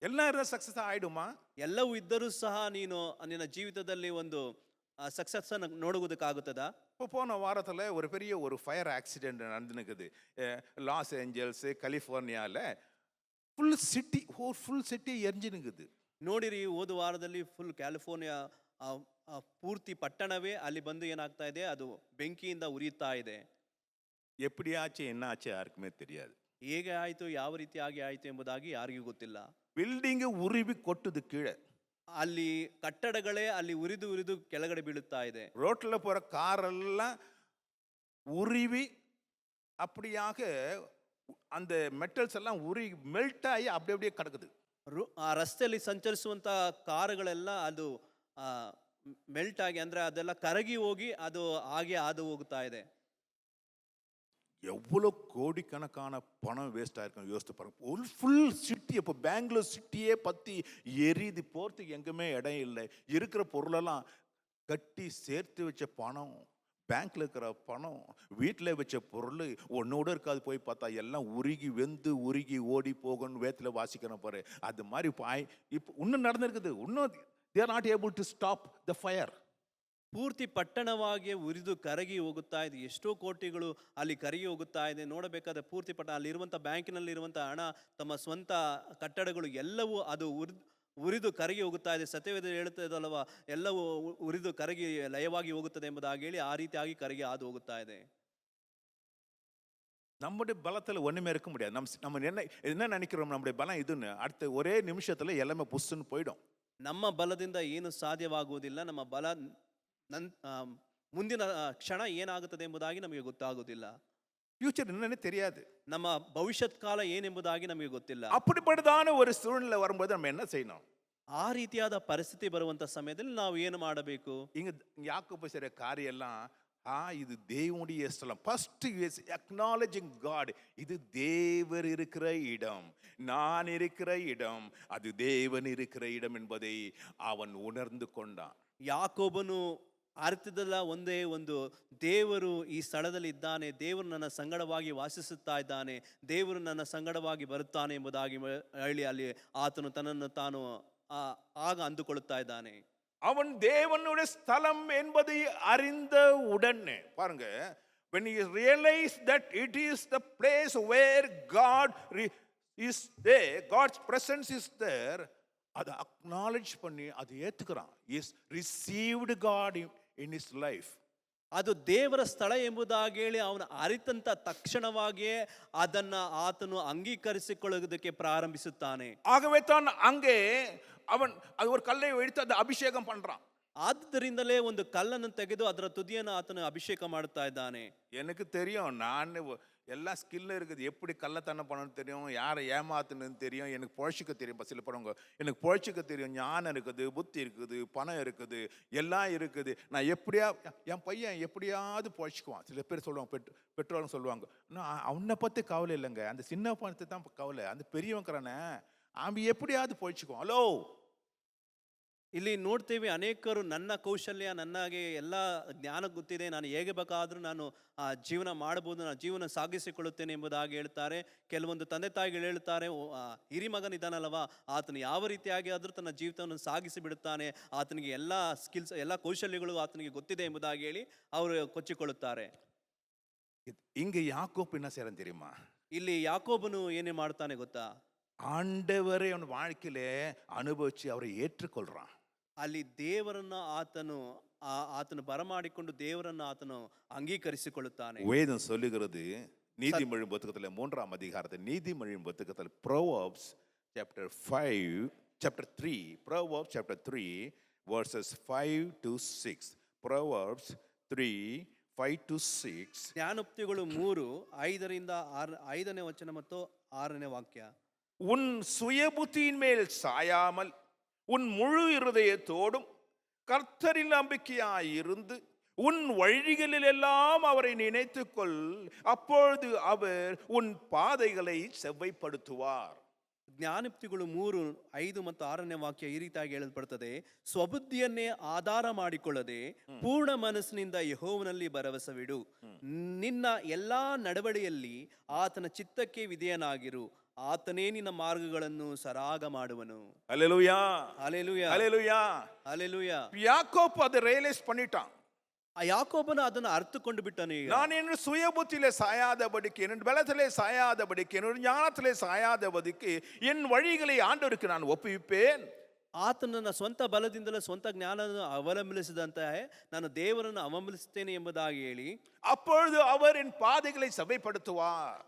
எல்லாம் இருந்தா சக்சஸ் ஆயிடுமா? ಎಲ್ಲವೂ ಇದ್ದರೂ ಸಹ ನೀನು ನಿನ್ನ ಜೀವಿತದಲ್ಲಿ ಒಂದು ಸಕ್ಸಸ್ ಅನ್ನು ನೋಡುವುದಕ್ಕಾಗುತ್ತದಾ? இப்போ போன வாரத்தில் ஒரு பெரிய ஒரு ஃபயர் ஆக்சிடென்ட் நடந்துனுக்குது. லாஸ் ஏஞ்சல்ஸ், கலிஃபோர்னியாவில் ஃபுல் சிட்டி எரிஞ்சுனுக்குது. ನೋಡಿರಿ, ಹೋದ ವಾರದಲ್ಲಿ ಫುಲ್ ಕ್ಯಾಲಿಫೋರ್ನಿಯಾ ಪೂರ್ತಿ ಪಟ್ಟಣವೇ ಅಲ್ಲಿ ಬಂದು ಏನಾಗ್ತಾ ಇದೆ, ಅದು ಬೆಂಕಿಯಿಂದ ಉರಿಯುತ್ತಾ ಇದೆ. எப்படியாச்சு என்ன ஆச்சு யாருக்குமே தெரியாது. ಹೇಗೆ ಆಯಿತು, ಯಾವ ರೀತಿಯಾಗಿ ಆಯಿತು ಎಂಬುದಾಗಿ ಯಾರಿಗೂ ಗೊತ್ತಿಲ್ಲ. ಬಿಲ್ಡಿಂಗ್ ಉರಿವಿ ಕೊಟ್ಟದು ಕೀழே. ಅಲ್ಲಿ ಕಟ್ಟಡಗಳೇ ಅಲ್ಲಿ ಉರಿದು ಉರಿದು ಕೆಳಗಡೆ ಬೀಳುತ್ತಾ ಇದೆ. ரோட்ல போற காரெல்லாம் உருவி அப்படியாக அந்த மெட்டல்ஸ் எல்லாம் உருகி மெல்ட் ஆகி அப்படி அப்படியே கிடக்குது. ಆ ರಸ್ತೆಯಲ್ಲಿ ಸಂಚರಿಸುವಂತ ಕಾರುಗಳೆಲ್ಲ ಅದು ಮೆಲ್ಟ್ ಆಗಿ, ಅಂದ್ರೆ ಅದೆಲ್ಲ ಕರಗಿ ಹೋಗಿ ಅದು ಹಾಗೆ ಹಾದು ಹೋಗ್ತಾ ಇದೆ. எவ்வளோ கோடிக்கணக்கான பணம் வேஸ்ட் ஆயிருக்கும் யோசித்து பாருங்க. ஒரு ஃபுல் சிட்டி, இப்போ பெங்களூர் சிட்டியே பற்றி எரியுது, போகிறதுக்கு எங்கேயுமே இடம் இல்லை. இருக்கிற பொருளெல்லாம் கட்டி சேர்த்து வச்ச பணம், பேங்க்ல இருக்கிற பணம், வீட்டில் வச்ச பொருள் ஒன்னோட இருக்காது. போய் பார்த்தா எல்லாம் உருகி வெந்து உருகி ஓடி போகணும்னு வேத்தில் வாசிக்கணும் பாரு. அது மாதிரி இப்போ இன்னும் நடந்திருக்குது. இன்னும் they are not able to stop the fire. ಪೂರ್ತಿ ಪಟ್ಟಣವಾಗಿ ಉರಿದು ಕರಗಿ ಹೋಗುತ್ತಾ ಇದೆ. ಎಷ್ಟೋ ಕೋಟಿಗಳು ಅಲ್ಲಿ ಕರಗಿ ಹೋಗುತ್ತಾ ಇದೆ. ನೋಡಬೇಕಾದ ಪೂರ್ತಿ ಅಲ್ಲಿರುವಂಥ ಬ್ಯಾಂಕಿನಲ್ಲಿ ಇರುವಂಥ ಹಣ, ತಮ್ಮ ಸ್ವಂತ ಕಟ್ಟಡಗಳು ಎಲ್ಲವೂ ಅದು ಉರಿದು ಕರಗಿ ಹೋಗುತ್ತಾ ಇದೆ. ಸತ್ಯವೇದ ಹೇಳುತ್ತದಲ್ವಾ, ಎಲ್ಲವೂ ಉರಿದು ಕರಗಿ ಲಯವಾಗಿ ಹೋಗುತ್ತದೆ ಎಂಬುದಾಗಿ ಹೇಳಿ ಆ ರೀತಿಯಾಗಿ ಕರಗಿ ಹಾದು ಹೋಗುತ್ತಾ ಇದೆ. நம்முடைய பலத்தில் ஒன்றுமே இருக்க முடியாது. நம்ம என்ன நினைக்கிறோம் நம்முடைய பலம் இதுன்னு, அடுத்த ஒரே நிமிஷத்தில் எல்லாமே புஷ்ஷுன்னு போயிடும். ನಮ್ಮ ಬಲದಿಂದ ಏನು ಸಾಧ್ಯವಾಗುವುದಿಲ್ಲ. ನಮ್ಮ ಬಲ ಮುಂದಿನ ಕ್ಷಣ ಏನಾಗುತ್ತದೆ ಎಂಬುದಾಗಿ ನಮಗೆ ಗೊತ್ತಾಗುವುದಿಲ್ಲ. ಫ್ಯೂಚರ್ என்னன்னு தெரியாது. ನಮ್ಮ ಭವಿಷ್ಯತ್ ಕಾಲ ಏನೆಂಬುದಾಗಿ ನಮಗೆ ಗೊತ್ತಿಲ್ಲ. அப்படிப்பட்டதான ஒரு சூழ்நிலை வரும்போது நம்ம என்ன செய்யணும்? ಆ ರೀತಿಯಾದ ಪರಿಸ್ಥಿತಿ ಬರುವಂತ ಸಮಯದಲ್ಲಿ ನಾವು ಏನು ಮಾಡಬೇಕು? இங்க யாக்கோபு செய்ற காரியம் எல்லாம் இது தேவனுடைய ஸ்தலம். First is acknowledging God. இது தேவர் இருக்கிற இடம், நான் இருக்கிற இடம், அது தேவன் இருக்கிற இடம் என்பதை அவன் உணர்ந்து கொண்டான். ಯಾಕೋಬನು ಅರ್ಥದಲ್ಲ ಒಂದೇ ಒಂದು, ದೇವರು ಈ ಸ್ಥಳದಲ್ಲಿ ಇದ್ದಾನೆ, ದೇವರು ನನ್ನ ಸಂಗಡವಾಗಿ ವಾಸಿಸುತ್ತಾ ಇದ್ದಾನೆ, ದೇವರು ನನ್ನ ಸಂಗಡವಾಗಿ ಬರುತ್ತಾನೆ ಎಂಬುದಾಗಿ ಹೇಳಿ ಅಲ್ಲಿ ಆತನು ತನ್ನನ್ನು ತಾನು ಆಗ ಅಂದುಕೊಳ್ಳುತ್ತಾ ಇದ್ದಾನೆ. அவன் தேவனுடைய ஸ்தலம் என்பதை அறிந்த உடனே பாருங்க, when he realized that it is the place where God is there, God's presence is there, அதை அக்னாலஜ் பண்ணி அதை ஏத்துக்கிறான். Is received God in his life. ಅದು ದೇವರ ಸ್ಥಳ ಎಂಬುದಾಗಿ ಹೇಳಿ ಅವನು ಅರಿತಂತ ತಕ್ಷಣವಾಗಿಯೇ ಅದನ್ನ ಆತನು ಅಂಗೀಕರಿಸಿಕೊಳ್ಳುವುದಕ್ಕೆ ಪ್ರಾರಂಭಿಸುತ್ತಾನೆ. ஆகவே தான் அங்கே அவன் அது ஒரு கல்லை எடுத்து அதை அபிஷேகம் பண்றான். ಆದ್ದರಿಂದಲೇ ಒಂದು ಕಲ್ಲನ್ನು ತೆಗೆದು ಅದರ ತುದಿಯನ್ನು ಆತನು ಅಭಿಷೇಕ ಮಾಡುತ್ತಾ ಇದ್ದಾನೆ. எனக்கு தெரியும், நான் எல்லா ஸ்கில்லும் இருக்குது. எப்படி கள்ளத்தனம் பண்ணணும்னு தெரியும், யாரை ஏமாத்தணும்னு தெரியும், எனக்கு பொழைச்சிக்க தெரியும். சில படங்க எனக்கு பொழைச்சிக்க தெரியும். ஞானம் இருக்குது, புத்தி இருக்குது, பணம் இருக்குது, எல்லாம் இருக்குது. நான் எப்படியா என் பையன் எப்படியாவது பொழைச்சிக்குவான். சில பேர் சொல்லுவாங்க, பெற்றோரும் சொல்லுவாங்க, நான் அவனை பற்றி கவலை இல்லைங்க, அந்த சின்ன பணத்தை தான் கவலை, அந்த பெரியவங்கிறானே அவன் எப்படியாவது பொழைச்சிக்குவான். ஹலோ, ಇಲ್ಲಿ ನೋಡ್ತೇವೆ ಅನೇಕರು ನನ್ನ ಕೌಶಲ್ಯ, ನನಗೆ ಎಲ್ಲ ಜ್ಞಾನ ಗೊತ್ತಿದೆ, ನಾನು ಹೇಗೆ ಬೇಕಾದರೂ ನಾನು ಜೀವನ ಮಾಡಬಹುದು, ನಾನು ಜೀವನ ಸಾಗಿಸಿಕೊಳ್ಳುತ್ತೇನೆ ಎಂಬುದಾಗಿ ಹೇಳ್ತಾರೆ. ಕೆಲವೊಂದು ತಂದೆ ತಾಯಿಗಳು ಹೇಳ್ತಾರೆ, ಹಿರಿಮಗನಿದ್ದಾನಲ್ವಾ, ಆತನು ಯಾವ ರೀತಿಯಾಗಿ ಆದರೂ ತನ್ನ ಜೀವಿತವನ್ನು ಸಾಗಿಸಿ ಬಿಡುತ್ತಾನೆ, ಆತನಿಗೆ ಎಲ್ಲ ಸ್ಕಿಲ್ಸ್, ಎಲ್ಲ ಕೌಶಲ್ಯಗಳು ಆತನಿಗೆ ಗೊತ್ತಿದೆ ಎಂಬುದಾಗಿ ಹೇಳಿ ಅವರು ಕೊಚ್ಚಿಕೊಳ್ಳುತ್ತಾರೆ. இங்க யாக்கோபு என்ன செய்யறான் தெரியுமா? ಇಲ್ಲಿ ಯಾಕೋಬನು ಏನೇ ಮಾಡ್ತಾನೆ ಗೊತ್ತಾ? ஆண்டவரை அவன் வாழ்க்கையில அனுபவிச்சு அவரை ஏற்றுக்கொள்றான். ಅಲ್ಲಿ ದೇವರನ್ನ ಆತನು ಬರಮಾಡಿಕೊಂಡು ದೇವರನ್ನ ಆತನು ಅಂಗೀಕರಿಸಿಕೊಳ್ಳುತ್ತಾನೆ. வேதம் சொல்லுகிறது நீதிமொழியின் புத்தகத்தில் 3ஆம் அதிகாரத்தில் நீதிமொழியின் புத்தகத்தில் Proverbs chapter 3 Proverbs chapter 3 verses 5 to 6 Proverbs 3 5 to 6 ಜ್ಞಾನೋಕ್ತಿಗಳು 3 5ರಿಂದ 5ನೇ ವಚನ ಮತ್ತು 6ನೇ ವಾಕ್ಯ. உன் சுயபுத்தியின் மேல் சாயாமல் உன் முழு இருதயத்தோடும் கர்த்தரில் நம்பிக்கையாயிருந்து உன் வழிகளில் எல்லாம் அவரை நினைத்துக்கொள், அப்பொழுது அவர் உன் பாதைகளை செவ்வைப்படுத்துவார். ಜ್ಞಾನೋಕ್ತಿಗಳು 3 5 ಮತ್ತು 6ನೇ ವಾಕ್ಯ ಈ ರೀತಿಯಾಗಿ ಹೇಳಲ್ಪಡುತ್ತದೆ. ಸ್ವಬುದ್ಧಿಯನ್ನೇ ಆಧಾರ ಮಾಡಿಕೊಳ್ಳದೆ ಪೂರ್ಣ ಮನಸ್ಸಿನಿಂದ ಯೆಹೋವನಲ್ಲಿ ಭರವಸವಿಡು, ನಿನ್ನ ಎಲ್ಲಾ ನಡವಳಿಯಲ್ಲಿ ಆತನ ಚಿತ್ತಕ್ಕೆ ವಿಧೇಯನಾಗಿರು, ಆತನೇ ನಿನ್ನ ಮಾರ್ಗಗಳನ್ನು ಸರಾಗ ಮಾಡುವನು. அல்லேலூயா ಹಲ್ಲೆಲೂಯಾ, அல்லேலூயா. ಹಲ್ಲೆಲೂಯಾ. யாக்கோப்பு அதை ரியலைஸ் பண்ணிட்டான். ಆ ಯಾಕೋಬನು ಅದನ್ನು ಅರ್ಥಕೊಂಡು ಬಿಟ್ಟನು. ಈಗ நான் என் சுயபுத்தியிலே சாயாதபடிக்கு, என் பலத்திலே சாயாதபடிக்கு, என் ஞானத்திலே சாயாதபடிக்கு என் வழிகளை ஆண்டவருக்கு நான் ஒப்புவிப்பேன். ಆತನನ್ನ ಸ್ವಂತ ಬಲದಿಂದಲೇ ಸ್ವಂತ ಜ್ಞಾನವನ್ನು ಅವಲಂಬಿಸಿದಂತೆ ನಾನು ದೇವರನ್ನು ಅವಲಂಬಿಸುತ್ತೇನೆ ಎಂಬುದಾಗಿ ಹೇಳಿ, அப்பொழுது அவர் என் பாதைகளை செவ்வைப்படுத்துவார்.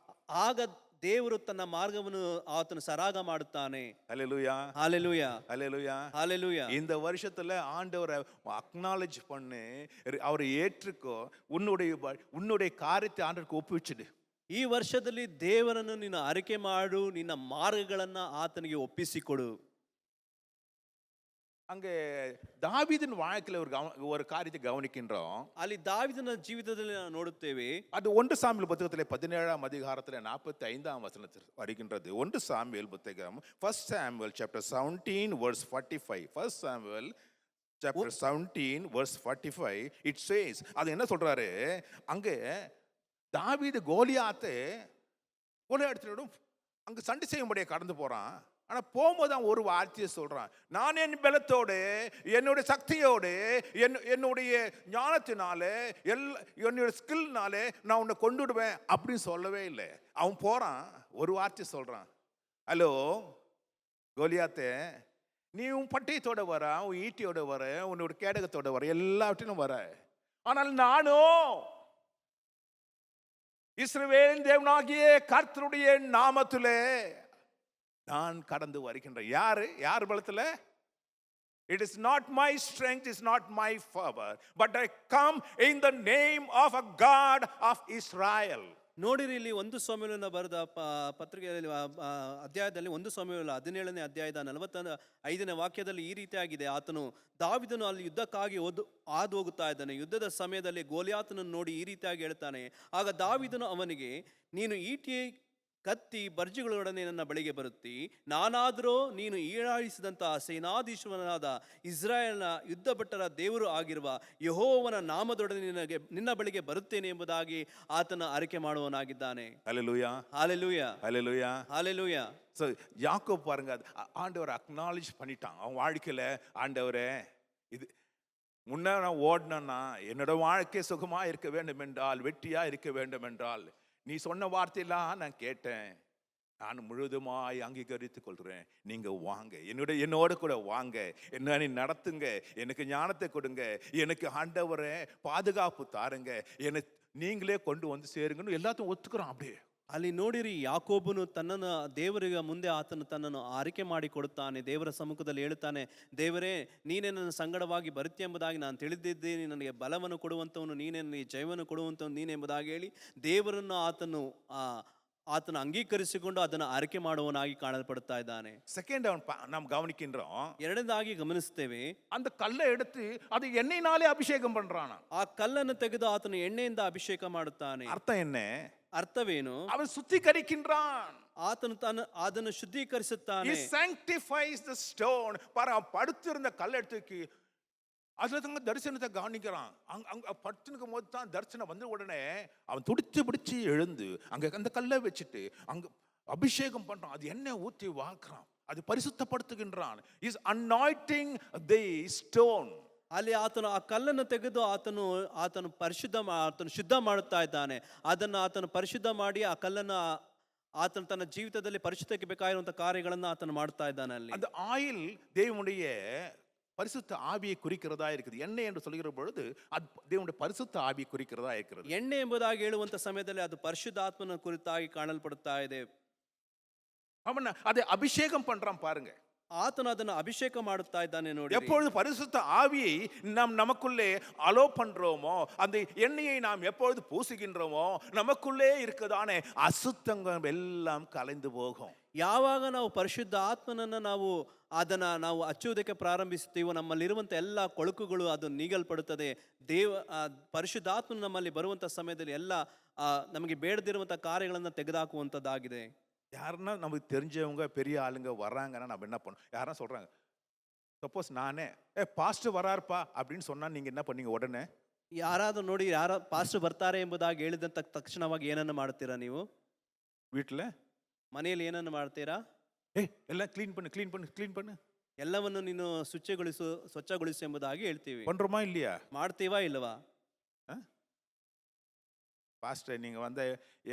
ಆಗ ದೇವರು ತನ್ನ ಮಾರ್ಗವನ್ನು ಆತನು ಸರಾಗ ಮಾಡುತ್ತಾನೆ. அல்லேலூயா ಹಲ್ಲೆಲೂಯಾ, அல்லேலூயா. ಹಲ್ಲೆಲೂಯಾ. இந்த வருஷத்துல ஆண்டவரை அக்னாலேஜ் பண்ணு, அவரை ஏற்றுக்கோ, உன்னுடைய காரியத்தை ஆண்டவருக்கு ஒப்புவிச்சிடு. ಈ ವರ್ಷದಲ್ಲಿ ದೇವರನ್ನು ನೀನು ಅರಿಕೆ ಮಾಡು, ನಿನ್ನ ಮಾರ್ಗಗಳನ್ನ ಆತನಿಗೆ ಒಪ್ಪಿಸಿಕೊಡು. அங்கே தாவீதின் வாழ்க்கையில ஒரு காரியத்தை கவனிக்கின்றோம். ಅಲ್ಲಿ ದಾವೀದನ ಜೀವಿತದಲ್ಲಿ ನಾವು ನೋಡುತ್ತೇವೆ. அது 1 சாமுவேல் புத்தகத்திலே 17ஆம் அதிகாரத்திலே 45ஆம் வசனத்தில் வருகின்றது. 1 சாமுவேல் புத்தகம் 1 Samuel chapter 17 verse 45. 1 Samuel chapter 17 verse 45 it says, அது என்ன சொல்றாரு, அங்கே தாவீது கோலியாத்தை அங்க சண்டை செய்யும்படியே கடந்து போறான். ஆனா போகும்போது அவன் ஒரு வார்த்தையை சொல்றான், நான் என் பலத்தோடு, என்னுடைய சக்தியோடு, என்னுடைய ஞானத்தினாலே, என்னுடைய ஸ்கில்னாலே நான் உன்னை கொண்டுடுவேன் அப்படின்னு சொல்லவே இல்லை. அவன் போறான், ஒரு வார்த்தை சொல்றான், ஹலோ கோலியாத்தே, நீ உன் பட்டயத்தோட வர, உன் ஈட்டியோட வர, உன்னோட கேடகத்தோட வர, எல்லாவற்றிலும் வர, ஆனால் நானும் இஸ்ரவேலின் தேவனாகிய கர்த்தருடைய நாமத்திலே நான் கடந்து வருகின்றேன். யார் பலத்துல? It is not my strength, it is not my power, but I come in the name of a God of Israel. ನೋಡಿರಿ, ಇಲ್ಲಿ 1 ಸಮುವೇಲನ ಬರೆದ ಪತ್ರಿಕೆಯಲ್ಲಿ ಅಧ್ಯಾಯದಲ್ಲಿ 1 ಸಮುವೇಲ 17ನೇ ಅಧ್ಯಾಯದ 45ನೇ ವಾಕ್ಯದಲ್ಲಿ ಈ ರೀತಿಯಾಗಿದೆ, ಆತನು ದಾವೀದನು ಅಲ್ಲಿ ಯುದ್ಧಕ್ಕಾಗಿ ಹಾದು ಹೋಗುತ್ತಾ ಇದ್ದಾನೆ. ಯುದ್ಧದ ಸಮಯದಲ್ಲಿ ಗೋಲಿಯಾತನನ್ನು ನೋಡಿ ಈ ರೀತಿಯಾಗಿ ಹೇಳ್ತಾನೆ. ಆಗ ದಾವೀದನು ಅವನಿಗೆ, ನೀನು ಈಟಿ ಕತ್ತಿ ಬರ್ಜಿಗಳೊಡನೆ ನನ್ನ ಬಳಿಗೆ ಬರುತ್ತಿ, ನಾನಾದರೂ ನೀನು ಈಡಾಡಿಸಿದಂತಹ ಸೇನಾಧೀಶ್ವರನಾದ ಇಸ್ರಾಯೇಲ್ನ ಯುದ್ಧ ಭಟ್ಟರ ದೇವರು ಆಗಿರುವ ಯೆಹೋವನ ನಾಮದೊಡನೆ ನಿನ್ನ ಬಳಿಗೆ ಬರುತ್ತೇನೆ ಎಂಬುದಾಗಿ ಆತನ ಅರಿಕೆ ಮಾಡುವನಾಗಿದ್ದಾನೆ. ஹல்லேலூயா, ஹல்லேலூயா, ஹல்லேலூயா, ஹல்லேலூயா. ஸோ யாக்கோப் பாருங்க, ஆண்டவரை அக்னாலேஜ் பண்ணிட்டான். அவன் வாழ்க்கையில, ஆண்டவரே, இது முன்ன நான் ஓடினா என்னோட வாழ்க்கை சுகமா இருக்க வேண்டும் என்றால், வெற்றியா இருக்க வேண்டும் என்றால், நீ சொன்ன வார்த்தையெல்லாம் நான் கேட்டேன், நான் முழுதுமாய் அங்கீகரித்துக் கொள்கிறேன். நீங்க வாங்க, என்னோட கூட வாங்க, என்ன நீ நடத்துங்க, எனக்கு ஞானத்தை கொடுங்க, எனக்கு ஆண்டவரே பாதுகாப்பு தாருங்க, என்னை நீங்களே கொண்டு வந்து சேருங்கன்னு எல்லாத்தையும் ஒத்துக்கிறோம். அப்படியே ಅಲ್ಲಿ ನೋಡಿರಿ, ಯಾಕೋಬನು ತನ್ನನ್ನು ದೇವರಿಗೆ ಮುಂದೆ ಆತನು ತನ್ನನ್ನು ಆರಿಕೆ ಮಾಡಿ ಕೊಡುತ್ತಾನೆ. ದೇವರ ಸಮ್ಮುಖದಲ್ಲಿ ಹೇಳುತ್ತಾನೆ, ದೇವರೇ, ನೀನೇ ನನ್ನ ಸಂಗಡವಾಗಿ ಬರುತ್ತಿ ಎಂಬುದಾಗಿ ನಾನು ತಿಳಿದಿದ್ದೇನೆ, ನನಗೆ ಬಲವನ್ನು ಕೊಡುವಂಥವನು ನೀನೇ, ನನಗೆ ಜಯವನ್ನು ಕೊಡುವಂಥವನು ನೀನೇ ಎಂಬುದಾಗಿ ಹೇಳಿ ದೇವರನ್ನು ಆತನು ಅಂಗೀಕರಿಸಿಕೊಂಡು ಅದನ್ನು ಆರಿಕೆ ಮಾಡುವನಾಗಿ ಕಾಣಲ್ಪಡುತ್ತಾ ಇದ್ದಾನೆ. செகண்ட் நாம் கவனிக்கின்றோம், ಎರಡನೇದಾಗಿ ಗಮನಿಸ್ತೇವೆ, அந்த கல்லை எடுத்து அது எண்ணெயினாலே அபிஷேகம் பண்றானா. ಆ ಕಲ್ಲನ್ನು ತೆಗೆದು ಆತನು ಎಣ್ಣೆಯಿಂದ ಅಭಿಷೇಕ ಮಾಡುತ್ತಾನೆ. அர்த்தம் என்ன? ಅರ್ಥವೇನು? அவன் சுத்திகரிக்கின்றான். ಆತನು ಅದನ್ನು ಶುದ್ಧೀಕರಿಸುತ್ತಾನೆ. He sanctifies the stone. படுத்திருந்த கல்லை எடுத்து அதுல தங்க தரிசனத்தை கவனிக்கிறான். அங்க படுத்துக்கும் போது தான் தரிசனம் வந்த உடனே அவன் துடிச்சு பிடிச்சு எழுந்து அங்க அந்த கல்லை வச்சுட்டு அங்க அபிஷேகம் பண்றான். அது என்ன ஊத்தி வாக்குறான், அது பரிசுத்தப்படுத்துகின்றான். Is anointing the stone. ಅಲ್ಲಿ ಆತನು ಆ ಕಲ್ಲನ್ನು ತೆಗೆದು ಆತನು ಶುದ್ಧ ಮಾಡುತ್ತಾ ಇದ್ದಾನೆ. ಆತನು ಪರಿಶುದ್ಧ ಮಾಡಿ ಆ ಕಲ್ಲನ್ನು ಆತನು ತನ್ನ ಜೀವಿತದಲ್ಲಿ ಪರಿಶುದ್ಧಕ್ಕೆ ಬೇಕಾಗಿರುವಂತಹ ಕಾರ್ಯಗಳನ್ನು ಆತನು ಮಾಡ್ತಾ ಇದ್ದಾನೆ. ಅಲ್ಲಿ அந்த ஆயில் தேவனுடைய பரிசுத்த ஆவியை குறிக்கிறதா இருக்குது. எண்ணெய் என்று சொல்கிற பொழுது அது தேவனுடைய பரிசுத்த ஆவியை குறிக்கிறதா இருக்கிறது. ಎಣ್ಣೆ ಎಂಬುದಾಗಿ ಹೇಳುವಂತ ಸಮಯದಲ್ಲಿ ಅದು ಪರಿಶುದ್ಧಾತ್ಮನ ಕುರಿತಾಗಿ ಕಾಣಲ್ಪಡುತ್ತಾ ಇದೆ. அவன் அதை அபிஷேகம் பண்றான் பாருங்க. ಆತನು ಅದನ್ನು ಅಭಿಷೇಕ ಮಾಡುತ್ತಾ ಇದ್ದಾನೆ ನೋಡಿ. எப்பொழுது பரிசுத்த ஆவியை நாம் நமக்குள்ளே அலோ பண்றோமோ, அந்த எண்ணெயை நாம் எப்பொழுது பூசுகின்றோமோ, நமக்குள்ளே இருக்கதான அசுத்தங்கள் எல்லாம் கலைந்து போகும். ಯಾವಾಗ ನಾವು ಪರಿಶುದ್ಧ ಆತ್ಮನನ್ನ ನಾವು ಹಚ್ಚುವುದಕ್ಕೆ ಪ್ರಾರಂಭಿಸುತ್ತೀವೋ, ನಮ್ಮಲ್ಲಿರುವಂಥ ಎಲ್ಲ ಕೊಳಕುಗಳು ಅದು ನೀಗಲ್ಪಡುತ್ತದೆ. ಪರಿಶುದ್ಧಾತ್ಮನು ನಮ್ಮಲ್ಲಿ ಬರುವಂಥ ಸಮಯದಲ್ಲಿ ಎಲ್ಲ ನಮಗೆ ಬೇಡದಿರುವಂಥ ಕಾರ್ಯಗಳನ್ನು ತೆಗೆದುಹಾಕುವಂಥದ್ದಾಗಿದೆ. யாருன்னா நமக்கு தெரிஞ்சவங்க பெரிய ஆளுங்க வர்றாங்கன்னா நம்ம என்ன பண்ணோம்? யாரா சொல்றாங்க, சப்போஸ் நானே பாஸ்டர் வராருப்பா அப்படின்னு சொன்னா நீங்க என்ன பண்ணீங்க? உடனே ಯಾರಾದ್ರೂ ನೋಡಿ ಯಾರ ಪಾಸ್ಟರ್ ಬರ್ತಾರೆ ಎಂಬುದಾಗಿ ಹೇಳಿದಂತ ತಕ್ಷಣವಾಗಿ ಏನನ್ನು ಮಾಡ್ತೀರಾ ನೀವು? வீட்டில் ಮನೆಯಲ್ಲಿ ಏನನ್ನು ಮಾಡ್ತೀರಾ? எல்லாம் க்ளீன் பண்ணு க்ளீன் பண்ணு க்ளீன் பண்ணு, ಎಲ್ಲವನ್ನು ನೀನು ಸ್ವಚ್ಛಗೊಳಿಸು ಎಂಬುದಾಗಿ ಹೇಳ್ತೀವಿ. பண்றோமா இல்லையா? ಮಾಡ್ತೀವಾ ಇಲ್ವಾ? பாஸ்டர் நீங்க வந்து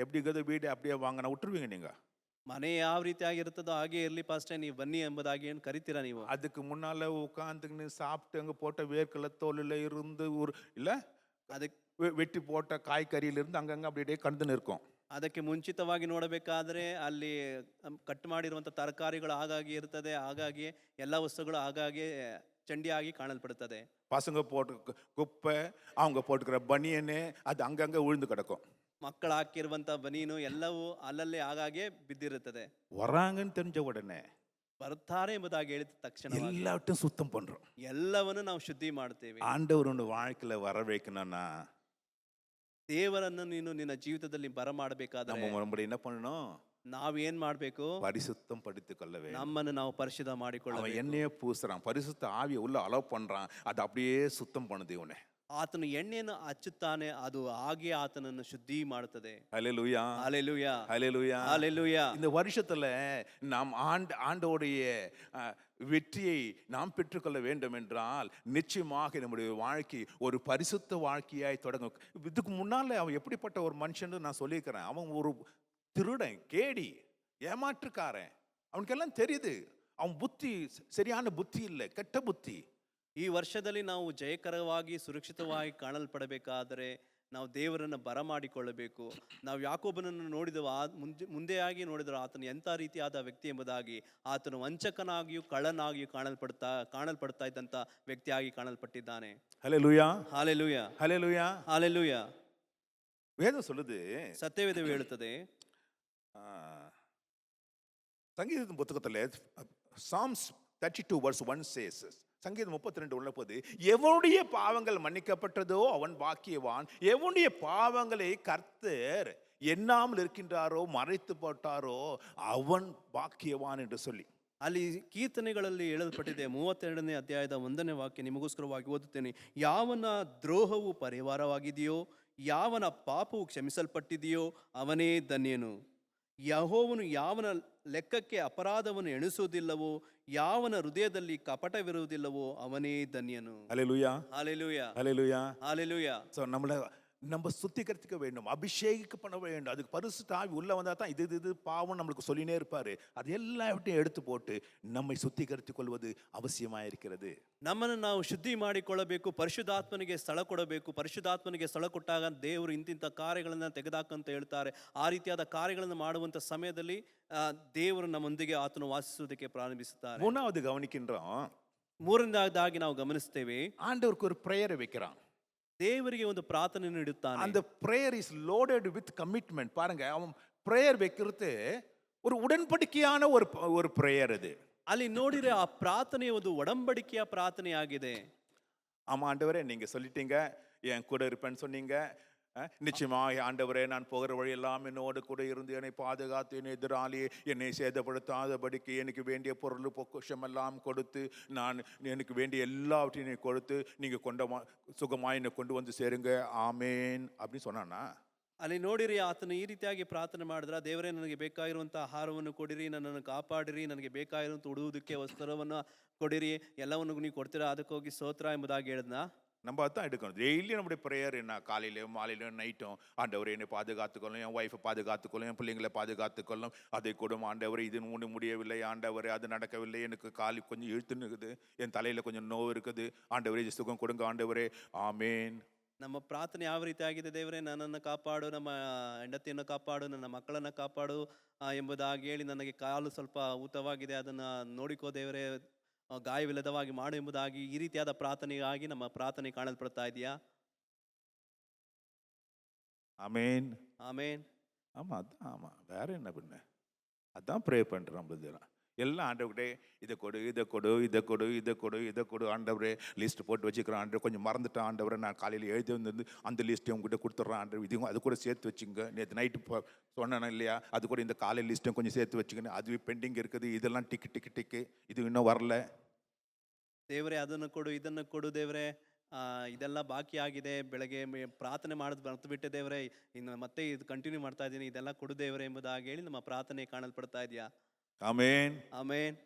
எப்படி இருக்கிறது வீடு அப்படியே வாங்கினா விட்டுருவீங்க நீங்க? ಮನೆ ಯಾವ ರೀತಿ ಆಗಿರುತ್ತದೋ ಹಾಗೆ ಇರ್ಲಿ ಪಾಸ್ಟೇ, ನೀವು ಬನ್ನಿ ಎಂಬುದಾಗಿ ಏನು ಕರಿತೀರಾ ನೀವು? அதுக்கு முன்னால உட்காந்துன்னு சாப்பிட்டு அங்கே போட்ட வேர்க்கடலை தோலில் இருந்து ஒரு இல்லை ಅದಕ್ಕೆ வெட்டி போட்ட காய்கறியிலிருந்து அங்கங்கே அப்படியே கண்டுன்னு இருக்கும். ಅದಕ್ಕೆ ಮುಂಚಿತವಾಗಿ ನೋಡಬೇಕಾದ್ರೆ ಅಲ್ಲಿ ಕಟ್ ಮಾಡಿರುವಂಥ ತರಕಾರಿಗಳು ಹಾಗಾಗಿ ಇರ್ತದೆ, ಹಾಗಾಗಿ ಎಲ್ಲ ವಸ್ತುಗಳು ಹಾಗಾಗಿ ಚಂಡಿಯಾಗಿ ಕಾಣಲ್ಪಡುತ್ತದೆ. பசங்க போட்டு குப்பை, அவங்க போட்டுக்கிற பனியனு அது அங்கங்கே உழுந்து கிடக்கும். ಮಕ್ಕಳು ಹಾಕಿರುವಂಥ ಬನೀನು ಎಲ್ಲವೂ ಅಲ್ಲಲ್ಲೇ ಆಗಾಗೆ ಬಿದ್ದಿರುತ್ತದೆ. வராங்கன்னு தெரிஞ்ச உடனே ಬರ್ತಾರೆ ಎಂಬುದಾಗಿ ಹೇಳಿದ ತಕ್ಷಣ எல்லாவற்றையும் சுத்தம் பண்றோம். ಎಲ್ಲವನ್ನು ನಾವು ಶುದ್ಧಿ ಮಾಡ್ತೇವೆ. ஆண்டவர் ஒன்று வாழ்க்கையில் வர வைக்கணும்னா ದೇವರನ್ನು ನೀನು ನಿನ್ನ ಜೀವಿತದಲ್ಲಿ ಬರಮಾಡಬೇಕಾದ್ರೆ நம்ம மறுபடியும் என்ன பண்ணணும்? ನಾವೇನ್ ಮಾಡ್ಬೇಕು? பரிசுத்தம் படுத்திக் கொள்ள வேண்டும். ನಮ್ಮನ್ನು ನಾವು ಪರಿಶುದ್ಧ அவன் ಮಾಡಿಕೊಳ್ಳಬೇಕು. எண்ணெயை பூசுறான், பரிசுத்த ஆவியை உள்ள அலோவ் பண்றான், அது அப்படியே சுத்தம் பண்ணுது இவனை. ಆತನು ಎಣ್ಣೆಯನ್ನು ಹಚ್ಚುತ್ತಾನೆ, ಅದು ಹಾಗೆ ಆತನನ್ನು ಶುದ್ಧಿ ಮಾಡುತ್ತದೆ. ஹல்லேலூயா ஹalleluya ஹல்லேலூயா ஹalleluya. இந்த வருஷத்துல நாம் ஆண்டோடைய வெற்றியை நாம் பெற்றுக்கொள்ள வேண்டும் என்றால் நிச்சயமாக நம்முடைய வாழ்க்கை ஒரு பரிசுத்த வாழ்க்கையாய் தொடங்கும். இதுக்கு முன்னால அவன் எப்படிப்பட்ட ஒரு மனுஷன் நான் சொல்லியிருக்கிறேன். அவன் ஒரு திருடன், கேடி, ஏமாற்றுக்காரன். அவனுக்கெல்லாம் தெரியுது அவன் புத்தி சரியான புத்தி இல்லை, கெட்ட புத்தி. ಈ ವರ್ಷದಲ್ಲಿ ನಾವು ಜಯಕರವಾಗಿ ಸುರಕ್ಷಿತವಾಗಿ ಕಾಣಲ್ಪಡಬೇಕಾದರೆ ನಾವು ದೇವರನ್ನು ಬರಮಾಡಿಕೊಳ್ಳಬೇಕು. ನಾವು ಯಾಕೋಬನನ್ನು ನೋಡಿದವ ಮುಂದೆಯಾಗಿ ನೋಡಿದರೆ ಆತನು ಎಂಥ ರೀತಿಯಾದ ವ್ಯಕ್ತಿ ಎಂಬುದಾಗಿ, ಆತನು ವಂಚಕನಾಗಿಯೂ ಕಳ್ಳನಾಗಿಯೂ ಕಾಣಲ್ಪಡ್ತಾ ಇದ್ದಂಥ ವ್ಯಕ್ತಿಯಾಗಿ ಕಾಣಲ್ಪಟ್ಟಿದ್ದಾನೆ. ஹல்லேலூயா ಹಾಲೆಲೂಯಾ ஹல்லேலூயா ಹಾಲೆಲೂಯಾ. வேதம் சொல்லுது, ಸತ್ಯವೇದವು ಹೇಳುತ್ತದೆ, சங்கீதத்தின் புத்தகத்தில் Psalms 32 verse 1 says, சங்கீதம் 32 உள்ள போது, எவனுடைய பாவங்கள் மன்னிக்கப்பட்டதோ அவன் பாக்கியவான், எவனுடைய பாவங்களை கர்த்தர் எண்ணாமல் இருக்கின்றாரோ மறைத்து போட்டாரோ அவன் பாக்கியவான் என்று சொல்லி. ಅಲ್ಲಿ ಕೀರ್ತನೆಗಳಲ್ಲಿ ಹೇಳಲ್ಪಟ್ಟಿದೆ. 32ನೇ ಅಧ್ಯಾಯದ 1ನೇ ವಾಕ್ಯ ನಿಮಗೋಸ್ಕರವಾಗಿ ಓದುತ್ತೇನೆ. ಯಾವನ ದ್ರೋಹವು ಪರಿಹಾರವಾಗಿದೆಯೋ, ಯಾವನ ಪಾಪವು ಕ್ಷಮಿಸಲ್ಪಟ್ಟಿದೆಯೋ ಅವನೇ ಧನ್ಯನು. ಯೆಹೋವನು ಯಾವನ ಲೆಕ್ಕಕ್ಕೆ ಅಪರಾಧವನ್ನು ಎಣಿಸುವುದಿಲ್ಲವೋ, ಯಾವನ ಹೃದಯದಲ್ಲಿ ಕಪಟವಿರುವುದಿಲ್ಲವೋ ಅವನೇ ಧನ್ಯನು. ஹல்லேலூயா ஹalleluya ஹல்லேலூயா. ஹalleluya. ஸோ நம்ம சுத்திகரிக்க வேண்டும், அபிஷேகிக்க பண்ண வேண்டும். அதுக்கு பரிசுத்த ஆவி உள்ள வந்தா தான் இது பாவம் நம்மளுக்கு சொல்லினே இருப்பாரு. அது எல்லாவற்றையும் எடுத்து போட்டு நம்மை சுத்திகரித்துக் கொள்வது அவசியமா இருக்கிறது. ನಮ್ಮನ್ನು ನಾವು ಶುದ್ಧಿ ಮಾಡಿಕೊಳ್ಳಬೇಕು, ಪರಿಶುದ್ಧಾತ್ಮನಿಗೆ ಸ್ಥಳ ಕೊಡಬೇಕು. ಪರಿಶುದ್ಧಾತ್ಮನಿಗೆ ಸ್ಥಳ ಕೊಟ್ಟಾಗ ದೇವರು ಇಂತಿಂಥ ಕಾರ್ಯಗಳನ್ನು ತೆಗೆದಾಕಂತ ಹೇಳ್ತಾರೆ. ಆ ರೀತಿಯಾದ ಕಾರ್ಯಗಳನ್ನು ಮಾಡುವಂಥ ಸಮಯದಲ್ಲಿ ದೇವರು ನಮ್ಮೊಂದಿಗೆ ಆತನು ವಾಸಿಸುವುದಕ್ಕೆ ಪ್ರಾರಂಭಿಸುತ್ತಾರೆ. மூணாவது கவனிக்கின்றோம், ಮೂರನೇದಾಗಿ ನಾವು ಗಮನಿಸ್ತೇವೆ, ஆண்டவருக்கு ஒரு பிரேயரை வைக்கிறான். ದೇವರಿಗೆ ಒಂದು ಪ್ರಾರ್ಥನೆಯನ್ನು ಇಡುತ್ತಾನೆ. அந்த prayer is loaded with commitment. பாருங்க, அவன் பிரேயர் வைக்கிறது ஒரு உடன்படிக்கையான ஒரு பிரேயர். அது ಅಲ್ಲಿ ನೋಡಿದ್ರೆ ಆ ಪ್ರಾರ್ಥನೆ ಒಂದು ಒಡಂಬಡಿಕೆಯ ಪ್ರಾರ್ಥನೆಯಾಗಿದೆ. ஆமா ஆண்டவரே, நீங்க சொல்லிட்டீங்க என் கூட இருப்பேன்னு சொன்னீங்க. நிச்சயமாக ஆண்டவரே, நான் போகிற வழியெல்லாம் என்னோடு கூட இருந்து என்னை பாதுகாத்து, என் எதிராளி என்னை சேதப்படுத்தாதபடிக்கு எனக்கு வேண்டிய பொருள் பொக்குஷம் எல்லாம் கொடுத்து, நான் எனக்கு வேண்டிய எல்லாவற்றையும் கொடுத்து நீங்கள் சுகமாய் என்னை கொண்டு வந்து சேருங்க, ஆமேன் அப்படின்னு சொன்னானா? ಅಲ್ಲಿ ನೋಡಿರಿ, ಆತನು ಈ ರೀತಿಯಾಗಿ ಪ್ರಾರ್ಥನೆ ಮಾಡಿದ್ರ, ದೇವರೇ ನನಗೆ ಬೇಕಾಗಿರುವಂಥ ಆಹಾರವನ್ನು ಕೊಡಿರಿ, ನನ್ನನ್ನು ಕಾಪಾಡಿರಿ, ನನಗೆ ಬೇಕಾಗಿರುವಂಥ ಉಡುವುದಕ್ಕೆ ವಸ್ತ್ರವನ್ನು ಕೊಡಿರಿ, ಎಲ್ಲವನ್ನು ನೀವು ಕೊಡ್ತೀರಾ, ಅದಕ್ಕೋಗಿ ಸ್ತೋತ್ರ ಎಂಬುದಾಗಿ ಹೇಳಿದ್ನ. நம்ம அதான் எடுக்கணும். டெய்லி நம்முடைய ப்ரேயர் என்ன, காலையிலையும் மாலையிலையும் நைட்டும், ஆண்டவரே என்னை பாதுகாத்துக்கொள்ளும், என் ஒய்ஃபை பாதுகாத்துக்கொள்ளும், என் பிள்ளைங்களை பாதுகாத்துக்கொள்ளும், அதை கூட ஆண்டவரே இது ஒன்று முடியவில்லை, ஆண்டவரே அது நடக்கவில்லை, எனக்கு காலி கொஞ்சம் இழுத்துன்னு இருக்குது, என் தலையில் கொஞ்சம் நோவு இருக்குது, ஆண்டவரே சுகம் கொடுங்க ஆண்டவரே, ஆமேன். ನಮ್ಮ ಪ್ರಾರ್ಥನೆ ಯಾವ ರೀತಿ ಆಗಿದೆ, ದೇವರೇ ನನ್ನನ್ನು ಕಾಪಾಡು, ನಮ್ಮ ಹೆಂಡತಿಯನ್ನು ಕಾಪಾಡು, ನನ್ನ ಮಕ್ಕಳನ್ನು ಕಾಪಾಡು ಎಂಬುದಾಗಿ ಹೇಳಿ, ನನಗೆ ಕಾಲು ಸ್ವಲ್ಪ ಊತವಾಗಿದೆ, ಅದನ್ನು ನೋಡಿಕೋ ದೇವರೇ, ಗಾಯವಿಲ್ಲದವಾಗಿ ಮಾಡು ಎಂಬುದಾಗಿ ಈ ರೀತಿಯಾದ ಪ್ರಾರ್ಥನೆಗಾಗಿ ನಮ್ಮ ಪ್ರಾರ್ಥನೆ ಕಾಣಲ್ಪಡ್ತಾ ಇದೆಯಾ? ஆமேன். ಆಮೇನ್. ஆமாம், அதான் ஆமாம், வேற என்ன பண்ண, அதான் ப்ரே பண்ணுறோம் நம்மளது எல்லாம். ஆண்டவர்கிட்டே இதை கொடு, இதை கொடு, இதை கொடு, இதை கொடு, இதை கொடு ஆண்டவரே, லிஸ்ட் போட்டு வச்சுக்கிறேன் ஆண்டவர், கொஞ்சம் மறந்துட்டேன் ஆண்டவரை, நான் காலையில் எழுதி வந்து அந்த லிஸ்ட்டையும் உங்ககிட்ட கொடுத்துட்றேன் ஆண்டவர், இதையும் அது கூட சேர்த்து வச்சுங்க, நேற்று நைட்டு சொன்னேன் இல்லையா, அது கூட இந்த காலையில் லிஸ்ட்டையும் கொஞ்சம் சேர்த்து வச்சுக்கணும், அதுவே பெண்டிங் இருக்குது, இதெல்லாம் டிக்கு டிக்கு டிக்கு, இது இன்னும் வரல. ದೇವರೇ ಅದನ್ನು ಕೊಡು, ಇದನ್ನು ಕೊಡು ದೇವರೇ, ಇದೆಲ್ಲ ಬಾಕಿ ಆಗಿದೆ, ಬೆಳಗ್ಗೆ ಪ್ರಾರ್ಥನೆ ಮಾಡೋದು ಮರೆತು ಬಿಟ್ಟೆ ದೇವರೇ, ಇನ್ನು ಮತ್ತೆ ಇದು ಕಂಟಿನ್ಯೂ ಮಾಡ್ತಾ ಇದ್ದೀನಿ, ಇದೆಲ್ಲ ಕೊಡು ದೇವರೇ ಎಂಬುದಾಗಿ ಹೇಳಿ ನಮ್ಮ ಪ್ರಾರ್ಥನೆ ಕಾಣಲ್ಪಡ್ತಾ ಇದೆಯಾ? ஆமேன். ಆಮೇನ್.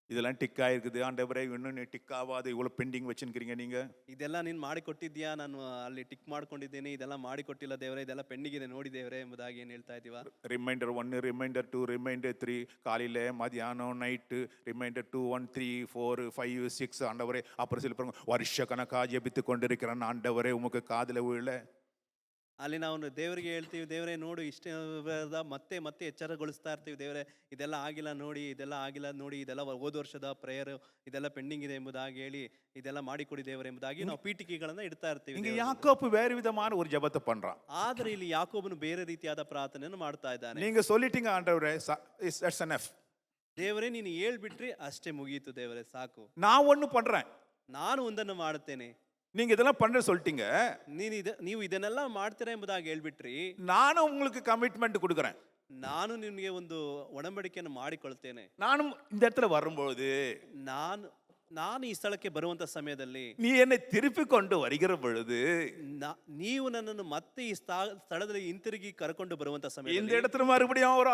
இதெல்லாம் டிக் ஆயிருக்குது ஆண்டவரே, இன்னும் டிக் ஆகாது, இவ்வளோ பெண்டிங் வச்சுருக்கிறீங்க நீங்கள், ಇದೆಲ್ಲ ನೀನು ಮಾಡಿಕೊಟ್ಟಿದ್ಯಾ, ನಾನು ಅಲ್ಲಿ ಟಿಕ್ ಮಾಡ್ಕೊಂಡಿದ್ದೀನಿ, ಇದೆಲ್ಲ ಮಾಡಿಕೊಟ್ಟಿಲ್ಲ ದೇವರೇ, ಇದೆಲ್ಲ ಪೆಂಡಿಂಗ್ ಇದೆ ನೋಡಿ ದೇವರೇ ಎಂಬುದಾಗಿ ಏನು ಹೇಳ್ತಾ ಇದೀವ? ரிமைண்டர் 1, ரிமைண்டர் 2, ரிமைண்டர் 3, காலையில் மதியானம் நைட்டு, ரிமைண்டர் 2, 1, 3, 4, 5, 6 ஆண்டவரே. அப்புறம் சில பேருங்க வருஷ கணக்காக ஜெபித்து கொண்டிருக்கிறேன் ஆண்டவரே, உமக்கு காதில் விழல. ಅಲ್ಲಿ ನಾವು ದೇವರಿಗೆ ಹೇಳ್ತೀವಿ, ದೇವರೇ ನೋಡು ಇಷ್ಟೇ, ಮತ್ತೆ ಮತ್ತೆ ಎಚ್ಚರಗೊಳಿಸ್ತಾ ಇರ್ತೀವಿ, ದೇವರೇ ಇದೆಲ್ಲ ಆಗಿಲ್ಲ ನೋಡಿ, ಇದೆಲ್ಲ ಆಗಿಲ್ಲ ನೋಡಿ, ಇದೆಲ್ಲ ಹೋದ ವರ್ಷದ ಪ್ರೇಯರ್, ಇದೆಲ್ಲ ಪೆಂಡಿಂಗ್ ಇದೆ ಎಂಬುದಾಗಿ ಹೇಳಿ, ಇದೆಲ್ಲ ಮಾಡಿಕೊಡಿ ದೇವರೇ ಎಂಬುದಾಗಿ ನಾವು ಪೀಠಿಕೆಗಳನ್ನ ಇಡ್ತಾ ಇರ್ತೀವಿ. இங்க யாக்கோப்பு வேறு விதமான ஒரு ஜெபத்தை பண்றான். ಆದರೆ ಇಲ್ಲಿ ಯಾಕೋಬನು ಬೇರೆ ರೀತಿಯಾದ ಪ್ರಾರ್ಥನೆಯನ್ನು ಮಾಡ್ತಾ ಇದ್ದಾನೆ. நீங்க சொல்லிட்டீங்க ஆண்டவரே, that's enough. ದೇವರೇ ನೀನು ಹೇಳ್ಬಿಟ್ರಿ ಅಷ್ಟೇ, ಮುಗೀತು ದೇವರೇ ಸಾಕು, நான் ஒண்ணு பண்றேன், ನಾನು ಒಂದನ್ನು ಮಾಡುತ್ತೇನೆ, நீங்க இதெல்லாம் பண்ற சொல்லிட்டீங்க, ನೀವು ಇದನ್ನೆಲ್ಲ ಮಾಡ್ತೀರಾ ಎಂಬುದಾಗಿ ಹೇಳ್ಬಿಟ್ರಿ, நானும் உங்களுக்கு கமிட்மெண்ட் கொடுக்குறேன், ನಾನು ನಿಮಗೆ ಒಂದು ಒಡಂಬಡಿಕೆಯನ್ನು ಮಾಡಿಕೊಳ್ತೇನೆ. நானும் இந்த இடத்துல வரும்பொழுது, ನಾನು ಈ ಸ್ಥಳಕ್ಕೆ ಬರುವಂತ ಸಮಯದಲ್ಲಿ நீ என்னை திருப்பி கொண்டு வருகிற பொழுது, ನೀವು ನನ್ನನ್ನು ಮತ್ತೆ ಈ ಸ್ಥಳದಲ್ಲಿ ಹಿಂತಿರುಗಿ ಕರ್ಕೊಂಡು ಬರುವಂತ இந்த ಸಮಯದಲ್ಲಿ இடத்துல மறுபடியும் ஒரு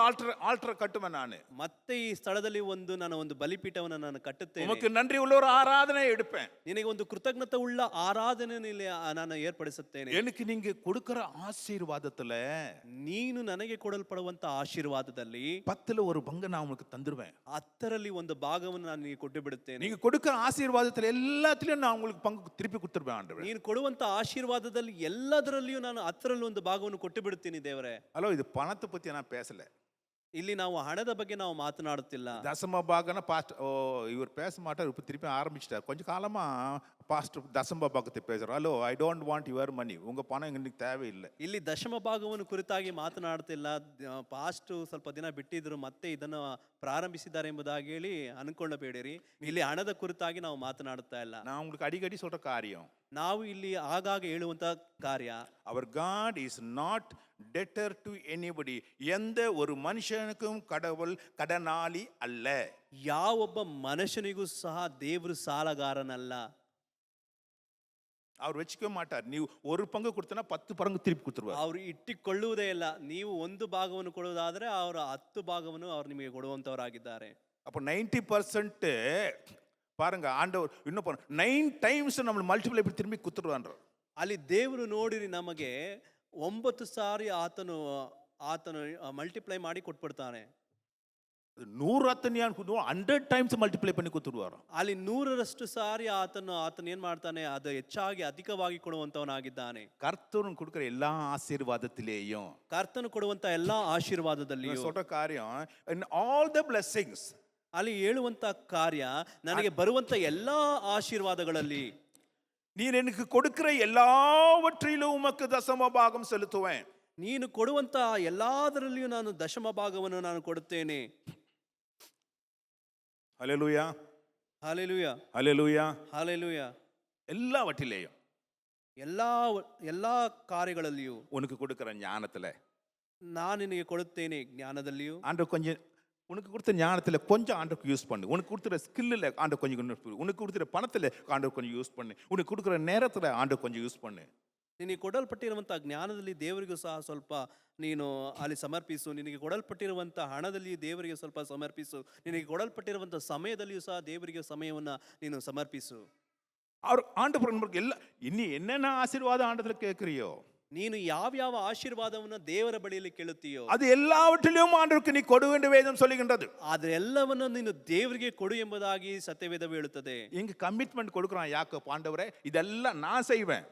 ஆல்டர் கட்டுவேன் நானு, ಮತ್ತೆ ಈ ಸ್ಥಳದಲ್ಲಿ ನಾನು ಒಂದು ಬಲಿಪೀಠವನ್ನು ನಾನು ಕಟ್ಟುತ್ತೇನೆ, உமக்கு நன்றி உள்ள ஒரு ஆராதனை எடுப்பேன், ನಿನಗೆ ಒಂದು ಕೃತಜ್ಞತೆ ಉಳ್ಳ ಆರಾಧನೆಯನ್ನು ನಾನು ಏರ್ಪಡಿಸುತ್ತೇನೆ. எனக்கு நீங்க கொடுக்கிற ஆசீர்வாதத்துல ನೀನು ನನಗೆ ಕೊಡಲ್ಪಡುವಂತ ಆಶೀರ್ವಾದದಲ್ಲಿ 10ல ஒரு பங்கு நான் உங்களுக்கு தந்துருவேன், 10ರಲ್ಲಿ ಒಂದು ಭಾಗವನ್ನು ನಾನು ನಿನಗೆ ಕೊಟ್ಟು ಬಿಡುತ್ತೇನೆ. நீங்க கொடுக்கிற ஆசீர்வாதத்துல எல்லாத்துலயும் நான் உங்களுக்கு பங்கு திருப்பி கொடுத்துருவேன் ஆண்டவரே. ನೀನು ಕೊಡುವಂತ ಆಶೀರ್ವಾದದಲ್ಲಿ ಎಲ್ಲದರಲ್ಲಿಯೂ ನಾನು 10ರಲ್ಲಿ ಒಂದು ಭಾಗವನ್ನು ಕೊಟ್ಟು ಬಿಡುತ್ತೀನಿ ದೇವರೇ. ஹலோ, இது பணத்தை பத்தி நான் பேசல, ಇಲ್ಲಿ ನಾವು ಹಣದ ಬಗ್ಗೆ ನಾವು ಮಾತನಾಡುತ್ತಿಲ್ಲ. தசம பாகம்னா பாஸ்ட் இவர் பேச மாட்டார், இப்போ திருப்பி ஆரம்பிச்சிட்டார், கொஞ்சம் காலமா பாஸ்டர் தசம பாகத்தை பேசுறார். Hello, I don't want your money, உங்க பணம் எங்களுக்கு தேவையில்லை. ಇಲ್ಲಿ ದಶಮ ಭಾಗವನ್ನು ಕುರಿತಾಗಿ ಮಾತನಾಡ್ತಿಲ್ಲ, ಪಾಸ್ಟ್ ಸ್ವಲ್ಪ ದಿನ ಬಿಟ್ಟಿದ್ರು, ಮತ್ತೆ ಇದನ್ನು ಪ್ರಾರಂಭಿಸಿದ್ದಾರೆ ಎಂಬುದಾಗಿ ಹೇಳಿ ಅನ್ಕೊಳ್ಳಬೇಡಿರಿ. ಇಲ್ಲಿ ಹಣದ ಕುರಿತಾಗಿ ನಾವು ಮಾತನಾಡುತ್ತಾ ಇಲ್ಲ. நான் உங்களுக்கு அடிக்கடி சொல்ற காரியம், ನಾವು ಇಲ್ಲಿ ಆಗಾಗ ಹೇಳುವಂತ ಕಾರ್ಯ, அவர் God is not debtor to anybody, எந்த ஒரு மனுஷனுக்கும் கடவுள் கடனாளி அல்ல. ಯಾವೊಬ್ಬ ಮನುಷ್ಯನಿಗೂ ಸಹ ದೇವರು ಸಾಲಗಾರನಲ್ಲ. அவர் வச்சுக்கவே மாட்டார், நீ ஒரு பங்கு கொடுத்தனா 10 பங்கு திருப்பி கொடுத்துருவார். ಅವರು ಇಟ್ಟಿಕೊಳ್ಳುವುದೇ ಇಲ್ಲ. ನೀವು ಒಂದು ಭಾಗವನ್ನು ಕೊಡುವುದಾದ್ರೆ ಅವರು 10 ಭಾಗವನ್ನು ಅವರು ನಿಮಗೆ ಕೊಡುವಂತವರಾಗಿದ್ದಾರೆ. அப்போ 90% பாருங்க, ஆண்டவர் இன்னும் 9 டைம்ஸ் நம்ம மல்டிப்ளை பண்ணி திரும்பி கொடுத்துருவான்ற. ಅಲ್ಲಿ ದೇವರು ನೋಡಿರಿ, ನಮಗೆ 9 ಸಾರಿ ಆತನು ಮಲ್ಟಿಪ್ಲೈ ಮಾಡಿ ಕೊಟ್ಬಿಡ್ತಾನೆ. 100 டைம்ஸ் மல்டிப்ளை பண்ணி கொடுத்துருவார். ಅಲ್ಲಿ 100ರಷ್ಟು ಸಾರಿ ಆತನು ಏನ್ ಮಾಡ್ತಾನೆ, ಅದು ಹೆಚ್ಚಾಗಿ ಅಧಿಕವಾಗಿ ಕೊಡುವಂತವನಾಗಿದ್ದಾನೆ. கர்த்தரும் கொடுக்கிற எல்லா ஆசீர்வாதத்திலேயும், ಕರ್ತನು ಕೊಡುವಂತ ಎಲ್ಲಾ ಆಶೀರ್ವಾದದಲ್ಲಿಯೂ சொல்ற காரியம், in all the blessings, ಅಲ್ಲಿ ಹೇಳುವಂತ ಕಾರ್ಯ, ನನಗೆ ಬರುವಂತ ಎಲ್ಲಾ ಆಶೀರ್ವಾದಗಳಲ್ಲಿ நீர் எனக்கு கொடுக்கிற எல்லாவற்றிலும் உமக்கு தசம பாகம் செலுத்துவேன். ನೀನು ಕೊಡುವಂತ ಎಲ್ಲದರಲ್ಲಿಯೂ ನಾನು ದಶಮ ಭಾಗವನ್ನು ನಾನು ಕೊಡುತ್ತೇನೆ. ஹல்லேலூயா, ஹல்லேலூயா, ஹல்லேலூயா, ஹல்லேலூயா. எல்லாவற்றிலேயும், ಎಲ್ಲಾ ಕಾರ್ಯಗಳಲ್ಲಿಯೂ உனக்கு கொடுக்கிற ஞானத்துல ನಾನು ನಿನಗೆ ಕೊಡುತ್ತೇನೆ. ಜ್ಞಾನದಲ್ಲಿಯೂ ஆண்டவர் கொஞ்சம் உனக்கு கொடுத்த ஞானத்துல கொஞ்சம் ஆண்டவருக்கு யூஸ் பண்ணு, உனக்கு கொடுத்துற ஸ்கில்ல ஆண்டவர் கொஞ்சம், உனக்கு கொடுத்துற பணத்துல ஆண்டவர் கொஞ்சம் யூஸ் பண்ணு, உனக்கு கொடுக்குற நேரத்துல ஆண்டவர் கொஞ்சம் யூஸ் பண்ணு. ನಿನಗೆ ಕೊಡಲ್ಪಟ್ಟಿರುವಂತಹ ಜ್ಞಾನದಲ್ಲಿ ದೇವರಿಗೂ ಸಹ ಸ್ವಲ್ಪ ನೀನು ಅಲ್ಲಿ ಸಮರ್ಪಿಸು. ನಿನಗೆ ಕೊಡಲ್ಪಟ್ಟಿರುವಂತಹ ಹಣದಲ್ಲಿ ದೇವರಿಗೆ ಸ್ವಲ್ಪ ಸಮರ್ಪಿಸು. ನಿನಗೆ ಕೊಡಲ್ಪಟ್ಟಿರುವಂತಹ ಸಮಯದಲ್ಲಿಯೂ ಸಹ ದೇವರಿಗೆ ಸಮಯವನ್ನು ನೀನು ಸಮರ್ಪಿಸು. அவர் ஆண்டவர் நமக்கு எல்லா இனி என்னென்ன ஆசீர்வாதம் ஆண்டத்துல கேட்கிறியோ ನೀನು ಯಾವ್ಯಾವ ಆಶೀರ್ವಾದವನ್ನು ದೇವರ ಬಳಿಯಲ್ಲಿ ಕೇಳುತ್ತೀಯೋ அது எல்லாவற்றிலும் ஆண்டவருக்கு நீ கொடு என்று வேதம் சொல்லுகின்றது. ಅದೆಲ್ಲವನ್ನು ನೀನು ದೇವರಿಗೆ ಕೊಡು ಎಂಬುದಾಗಿ ಸತ್ಯವೇದವು ಹೇಳುತ್ತದೆ. இங்க கமிட்மெண்ட் கொடுக்குறான் யாக்கோபு, ஆண்டவரே இதெல்லாம் நான் செய்வேன்.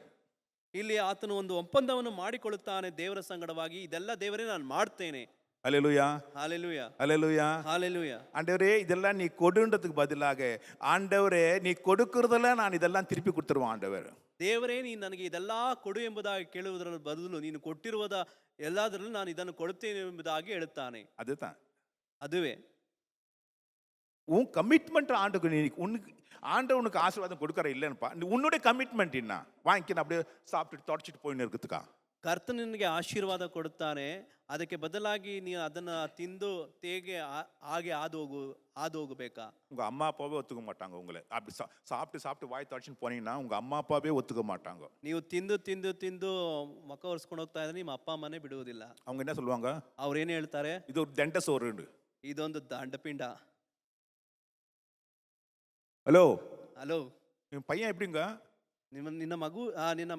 ಇಲ್ಲಿ ಆತನು ಒಂದು ಒಪ್ಪಂದವನ್ನು ಮಾಡಿಕೊಳ್ಳುತ್ತಾನೆ ದೇವರ ಸಂಗಡವಾಗಿ, ಇದೆಲ್ಲ ದೇವರೇ ನಾನು ಮಾಡ್ತೇನೆ. அல்லேலூயா, ಹಾಲೆಲೂಯ, அல்லேலூயா. ಹಾಲೆಲೂಯ. ஆண்டவரே இதெல்லாம் நீ கொடுன்றதுக்கு பதிலாக ஆண்டவரே நீ கொடுக்கறதெல்லாம் நான் இதெல்லாம் திருப்பி கொடுத்துருவேன் ஆண்டவர். ದೇವರೇ ನೀನು ನನಗೆ ಇದೆಲ್ಲ ಕೊಡು ಎಂಬುದಾಗಿ ಕೇಳುವುದರ ಬದಲು ನೀನು ಕೊಟ್ಟಿರುವುದ ಎಲ್ಲದರಲ್ಲೂ ನಾನು ಇದನ್ನು ಕೊಡುತ್ತೇನೆ ಎಂಬುದಾಗಿ ಹೇಳುತ್ತಾನೆ. அதுதான் ಅದುವೇ உன் கமிட்மெண்ட் ஆண்டுக்கு நீ உனக்கு ஆண்டவர் உனக்கு ஆசீர்வாதம் கொடுக்கற இல்லைன்னுப்பா, உன்னுடைய கமிட்மெண்ட் என்ன வாங்கிக்கணும் அப்படியே சாப்பிட்டு தொடச்சிட்டு போயின்னு இருக்கிறதுக்கா? ಕರ್ತನ ನಿನಗೆ ಆಶೀರ್ವಾದ ಕೊಡುತ್ತಾನೆ, ಅದಕ್ಕೆ ಬದಲಾಗಿ ನೀನು ಅದನ್ನ ತಿಂದು ತೇಗೆ ಹಾಗೆ ಹಾದು ಹೋಗಬೇಕಾ? உங்க அம்மா அப்பாவே ஒத்துக்க மாட்டாங்க உங்களை. அப்படி சாப்பிட்டு சாப்பிட்டு வாய் தொடச்சின்னு போனீங்கன்னா உங்க அம்மா அப்பாவே ஒத்துக்க மாட்டாங்க. ನೀವು ತಿಂದು ತಿಂದು ತಿಂದು ಮಕ್ಕ ಒರೆಸ್ಕೊಂಡು ಹೋಗ್ತಾ ಇದ್ರೆ ನಿಮ್ಮ ಅಪ್ಪ ಅಮ್ಮನೇ ಬಿಡುವುದಿಲ್ಲ. அவங்க என்ன சொல்லுவாங்க? ಅವ್ರೇನು ಹೇಳ್ತಾರೆ? இது ஒரு தண்ட சோறு. ಇದೊಂದು ದಂಡಪಿಂಡ. ஹலோ ಹಲೋ, என் பையன் எப்படிங்க? ನಿನ್ನ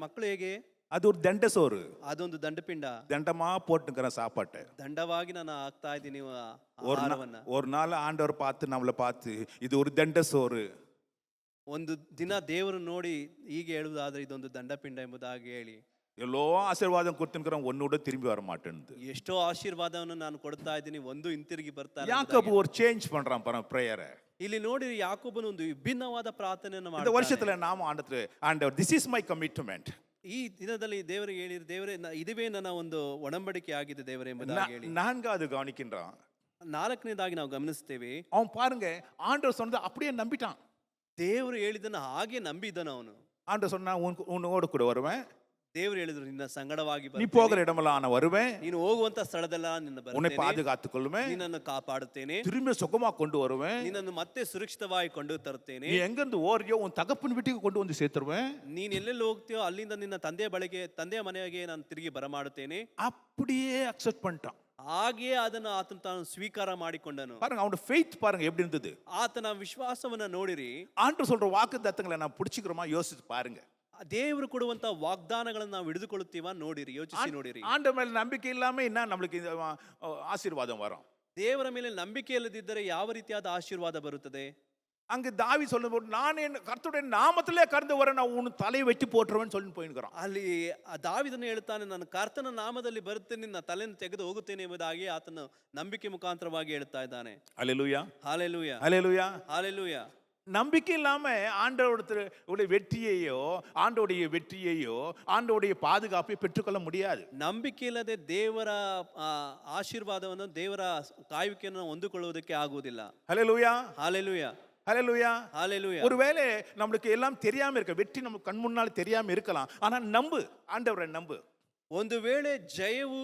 ಮಕ್ಕಳು ಹೇಗೆ? அது ஒரு தண்ட சோறு. ಅದೊಂದು ದಂಡಪಿಂಡ. தண்டமா போட்டுக்கிறேன் சாப்பாட்டை. ದಂಡವಾಗಿ ನಾನು ಹಾಕ್ತಾ ಇದ್ದೀನಿ ஒரு ஒரு நாள் ஆண்டவர் பார்த்து நம்மளை பார்த்து இது ஒரு தண்ட சோறு. ಒಂದು ದಿನ ದೇವರು ನೋಡಿ ಹೀಗೆ ಹೇಳುವುದಾದ್ರೆ ಇದೊಂದು ದಂಡಪಿಂಡ ಎಂಬುದಾಗಿ ಹೇಳಿ எவ்வளோ ஆசீர்வாதம் கொடுத்துக்கிறேன், ஒன்னோட திரும்பி வர மாட்டேன்னு. ಎಷ್ಟೋ ಆಶೀರ್ವಾದವನ್ನು ನಾನು ಕೊಡ್ತಾ ಇದ್ದೀನಿ, ಒಂದು ಹಿಂತಿರುಗಿ ಬರ್ತಾರೆ. யாக்கோபு ஒரு சேஞ்ச் பண்றான் பிரேயரை. ಇಲ್ಲಿ ನೋಡಿ ಯಾಕೋಬನು ಒಂದು ವಿಭಿನ್ನವಾದ ಪ್ರಾರ್ಥನೆಯನ್ನು இந்த ಮಾಡ್ತಾನೆ. வருஷத்துல நாம ஆண்டவர் திஸ் இஸ் மை கமிட்மெண்ட். ಈ ದಿನದಲ್ಲಿ ದೇವರಿಗೆ ಹೇಳಿರಿ, ದೇವರೇ ಇದುವೇ ನನ್ನ ಒಂದು ಒಡಂಬಡಿಕೆ ಆಗಿದೆ ದೇವರೇ ಎಂಬುದಾಗಿ ಹೇಳಿ. நான்காவது கவனிக்கின்றான். ನಾಲ್ಕನೇದಾಗಿ ನಾವು ಗಮನಿಸ್ತೇವೆ, அவன் பாருங்க ஆண்டவர் சொன்னதை அப்படியே நம்பிட்டான். ದೇವರು ಹೇಳಿದ್ದನ್ನು ಹಾಗೆ ನಂಬಿದ್ದನು ಅವನು. ஆண்டவர் சொன்னா உன்னோட கூட வருவேன், ದೇವರು ಹೇಳಿದ್ರು ನಿನ್ನ ಸಂಗಡವಾಗಿ நீ போகிற இடமெல்லாம் நான் வருவேன், ನೀನು ಹೋಗುವಂತ ಸ್ಥಳದಲ್ಲ ನಿನ್ನ உன்னை ಬರ್ತೇನೆ, பாதுகாத்துக் கொள்வேன், ನಿನ್ನನ್ನು ಕಾಪಾಡುತ್ತೇನೆ, திரும்ப சுகமா கொண்டு வருவேன், ನಿನ್ನನ್ನು ಮತ್ತೆ ಸುರಕ್ಷಿತವಾಗಿ ಕೊಂಡು ತರುತ್ತೇನೆ, நீ எங்கிருந்து ஓரியோ உன் தகப்பன் வீட்டுக்கு கொண்டு வந்து சேர்த்துருவேன், ನೀನ್ ಎಲ್ಲೆಲ್ಲಿ ಹೋಗ್ತೀಯೋ ಅಲ್ಲಿಂದ ನಿನ್ನ ತಂದೆಯ ಮನೆಗೆ ನಾನು ತಿರುಗಿ ಬರಮಾಡುತ್ತೇನೆ. அப்படியே அக்செப்ட் பண்ணிட்டான். ಹಾಗೆಯೇ ಅದನ್ನು ಆತನು ತಾನು ಸ್ವೀಕಾರ ಮಾಡಿಕೊಂಡನು. பாருங்க அவனோட ஃபெய்த் பாருங்க எப்படி இருந்தது. ಆತನ ವಿಶ್ವಾಸವನ್ನ ನೋಡಿರಿ. ஆண்டவர் சொல்ற வாக்குத்தத்தங்களை நான் பிடிச்சிக்கிறோமா யோசிச்சு பாருங்க. ದೇವರು ಕೊಡುವಂತ ವಾಗ್ದಾನಗಳನ್ನು ನಾವು ಹಿಡಿದುಕೊಳ್ಳುತ್ತೀವ ನೋಡಿರಿ, ಯೋಚಿಸಿ ನೋಡಿರಿ. ஆண்டவர் மேல நம்பிக்கை இல்லாம என்ன நம்மளுக்கு இந்த ஆசீர்வாதம் வரும்? ದೇವರ ಮೇಲೆ ನಂಬಿಕೆ ಇಲ್ಲದಿದ್ದರೆ ಯಾವ ರೀತಿಯಾದ ಆಶೀರ್ವಾದ ಬರುತ್ತದೆ? அங்க தாவி சொல்லும்போது நான் என் கர்த்தருடைய நாமத்திலே கடந்து வர நான் உன் தலையை வெட்டி போட்டுருவேன்னு சொல்லி போயிருக்கிறான். ಅಲ್ಲಿ ದಾವಿದನು ಹೇಳ್ತಾನೆ, ನಾನು ಕರ್ತನ ನಾಮದಲ್ಲಿ ಬರುತ್ತೇನೆ, ನಿನ್ನ ತಲೆಯನ್ನು ತೆಗೆದು ಹೋಗುತ್ತೇನೆ ಎಂಬುದಾಗಿ ಆತನು ನಂಬಿಕೆ ಮುಖಾಂತರವಾಗಿ ಹೇಳ್ತಾ ಇದ್ದಾನೆ. அல்லேலூயா, ಹಾಲೆಲೂಯ, அல்லேலூயா. ಹಾಲೆಲೂಯ. நம்பிக்கை இல்லாம ஆண்டவருடைய வெற்றியையோ ஆண்டவருடைய பாதுகாப்பை பெற்றுக்கொள்ள முடியாது. ನಂಬಿಕೆ ಇಲ್ಲದೆ ದೇವರ ಆಶೀರ್ವಾದವನ್ನು, ದೇವರ ಕಾಯುವಿಕೆಯನ್ನು ಹೊಂದಿಕೊಳ್ಳುವುದಕ್ಕೆ ಆಗುವುದಿಲ್ಲ. அல்லேலூயா, ಹಾಲೆಲೂಯ, அல்லேலூயா, ಹಾಲೆಲೂಯ. ஒருவேளை நம்மளுக்கு எல்லாம் தெரியாம இருக்க, வெற்றி நம்ம கண் முன்னால் தெரியாம இருக்கலாம், ஆனா நம்பு, ஆண்டவரை நம்பு. ಒಂದು ವೇಳೆ ಜಯವು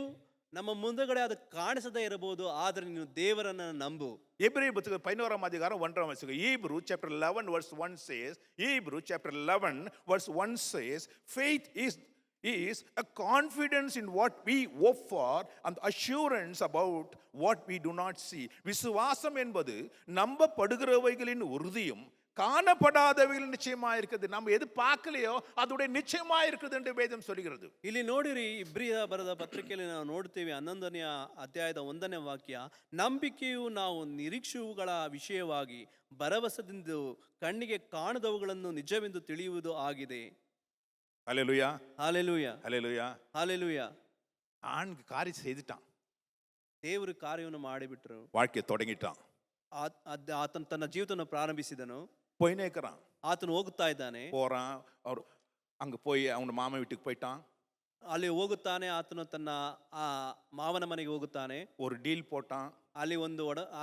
ನಮ್ಮ ಮುಂದಗಡೆ ಅದು ಕಾಣಿಸದೇ ಇರಬಹುದು, ಆದ್ರೆ ನೀನು ದೇವರನ್ನ ನಂಬು. எபிரேய புத்தகம் 11ஆம் அதிகாரம் 1ஆம் வசனம், Hebrew chapter 11 verse 1 says, Hebrew chapter 11 verse 1 says, faith is a confidence in what we hope for and assurance about what we do not see. விசுவாசம் என்பது நம்பப்படுகிறவைகளின் உறுதியும் காணப்படாதவைகள் நிச்சயமா இருக்குது. நம்ம எது பார்க்கலையோ அதோட நிச்சயமா இருக்குது என்று வேதம் சொல்கிறது. ಇಲ್ಲಿ ನೋಡಿರಿ, ಇಬ್ರಿಯ ಬರೆದ ಪತ್ರಿಕೆಯಲ್ಲಿ ನಾವು ನೋಡ್ತೇವೆ 11ನೇ ಅಧ್ಯಾಯದ 1ನೇ ವಾಕ್ಯ, ನಂಬಿಕೆಯು ನಾವು ನಿರೀಕ್ಷೆಯುಗಳ ವಿಷಯವಾಗಿ ಭರವಸೆದಿಂದ ಕಣ್ಣಿಗೆ ಕಾಣದವುಗಳನ್ನು ನಿಜವೆಂದು ತಿಳಿಯುವುದು ಆಗಿದೆ. அல்லேலூயா, ಹಾಲೆಲೂಯ, அல்லேலூயா. ಹಾಲೆಲೂಯ. ஆண்கு காரியம் செய்துட்டான், ದೇವರು ಕಾರ್ಯವನ್ನು ಮಾಡಿಬಿಟ್ರು, வாழ்க்கையை தொடங்கிட்டான், ಆತನು ತನ್ನ ಜೀವಿತವನ್ನು ಪ್ರಾರಂಭಿಸಿದನು, போயினே இருக்கிறான், ಆತನು ಹೋಗುತ್ತಾ ಇದ್ದಾನೆ, போறான். அவர் அங்க போய் அவனோட மாமா வீட்டுக்கு போயிட்டான், ಅಲ್ಲಿ ಹೋಗುತ್ತಾನೆ, ಆತನು ತನ್ನ ಮಾವನ ಮನೆಗೆ ಹೋಗುತ್ತಾನೆ, ஒரு டீல் போட்டான்,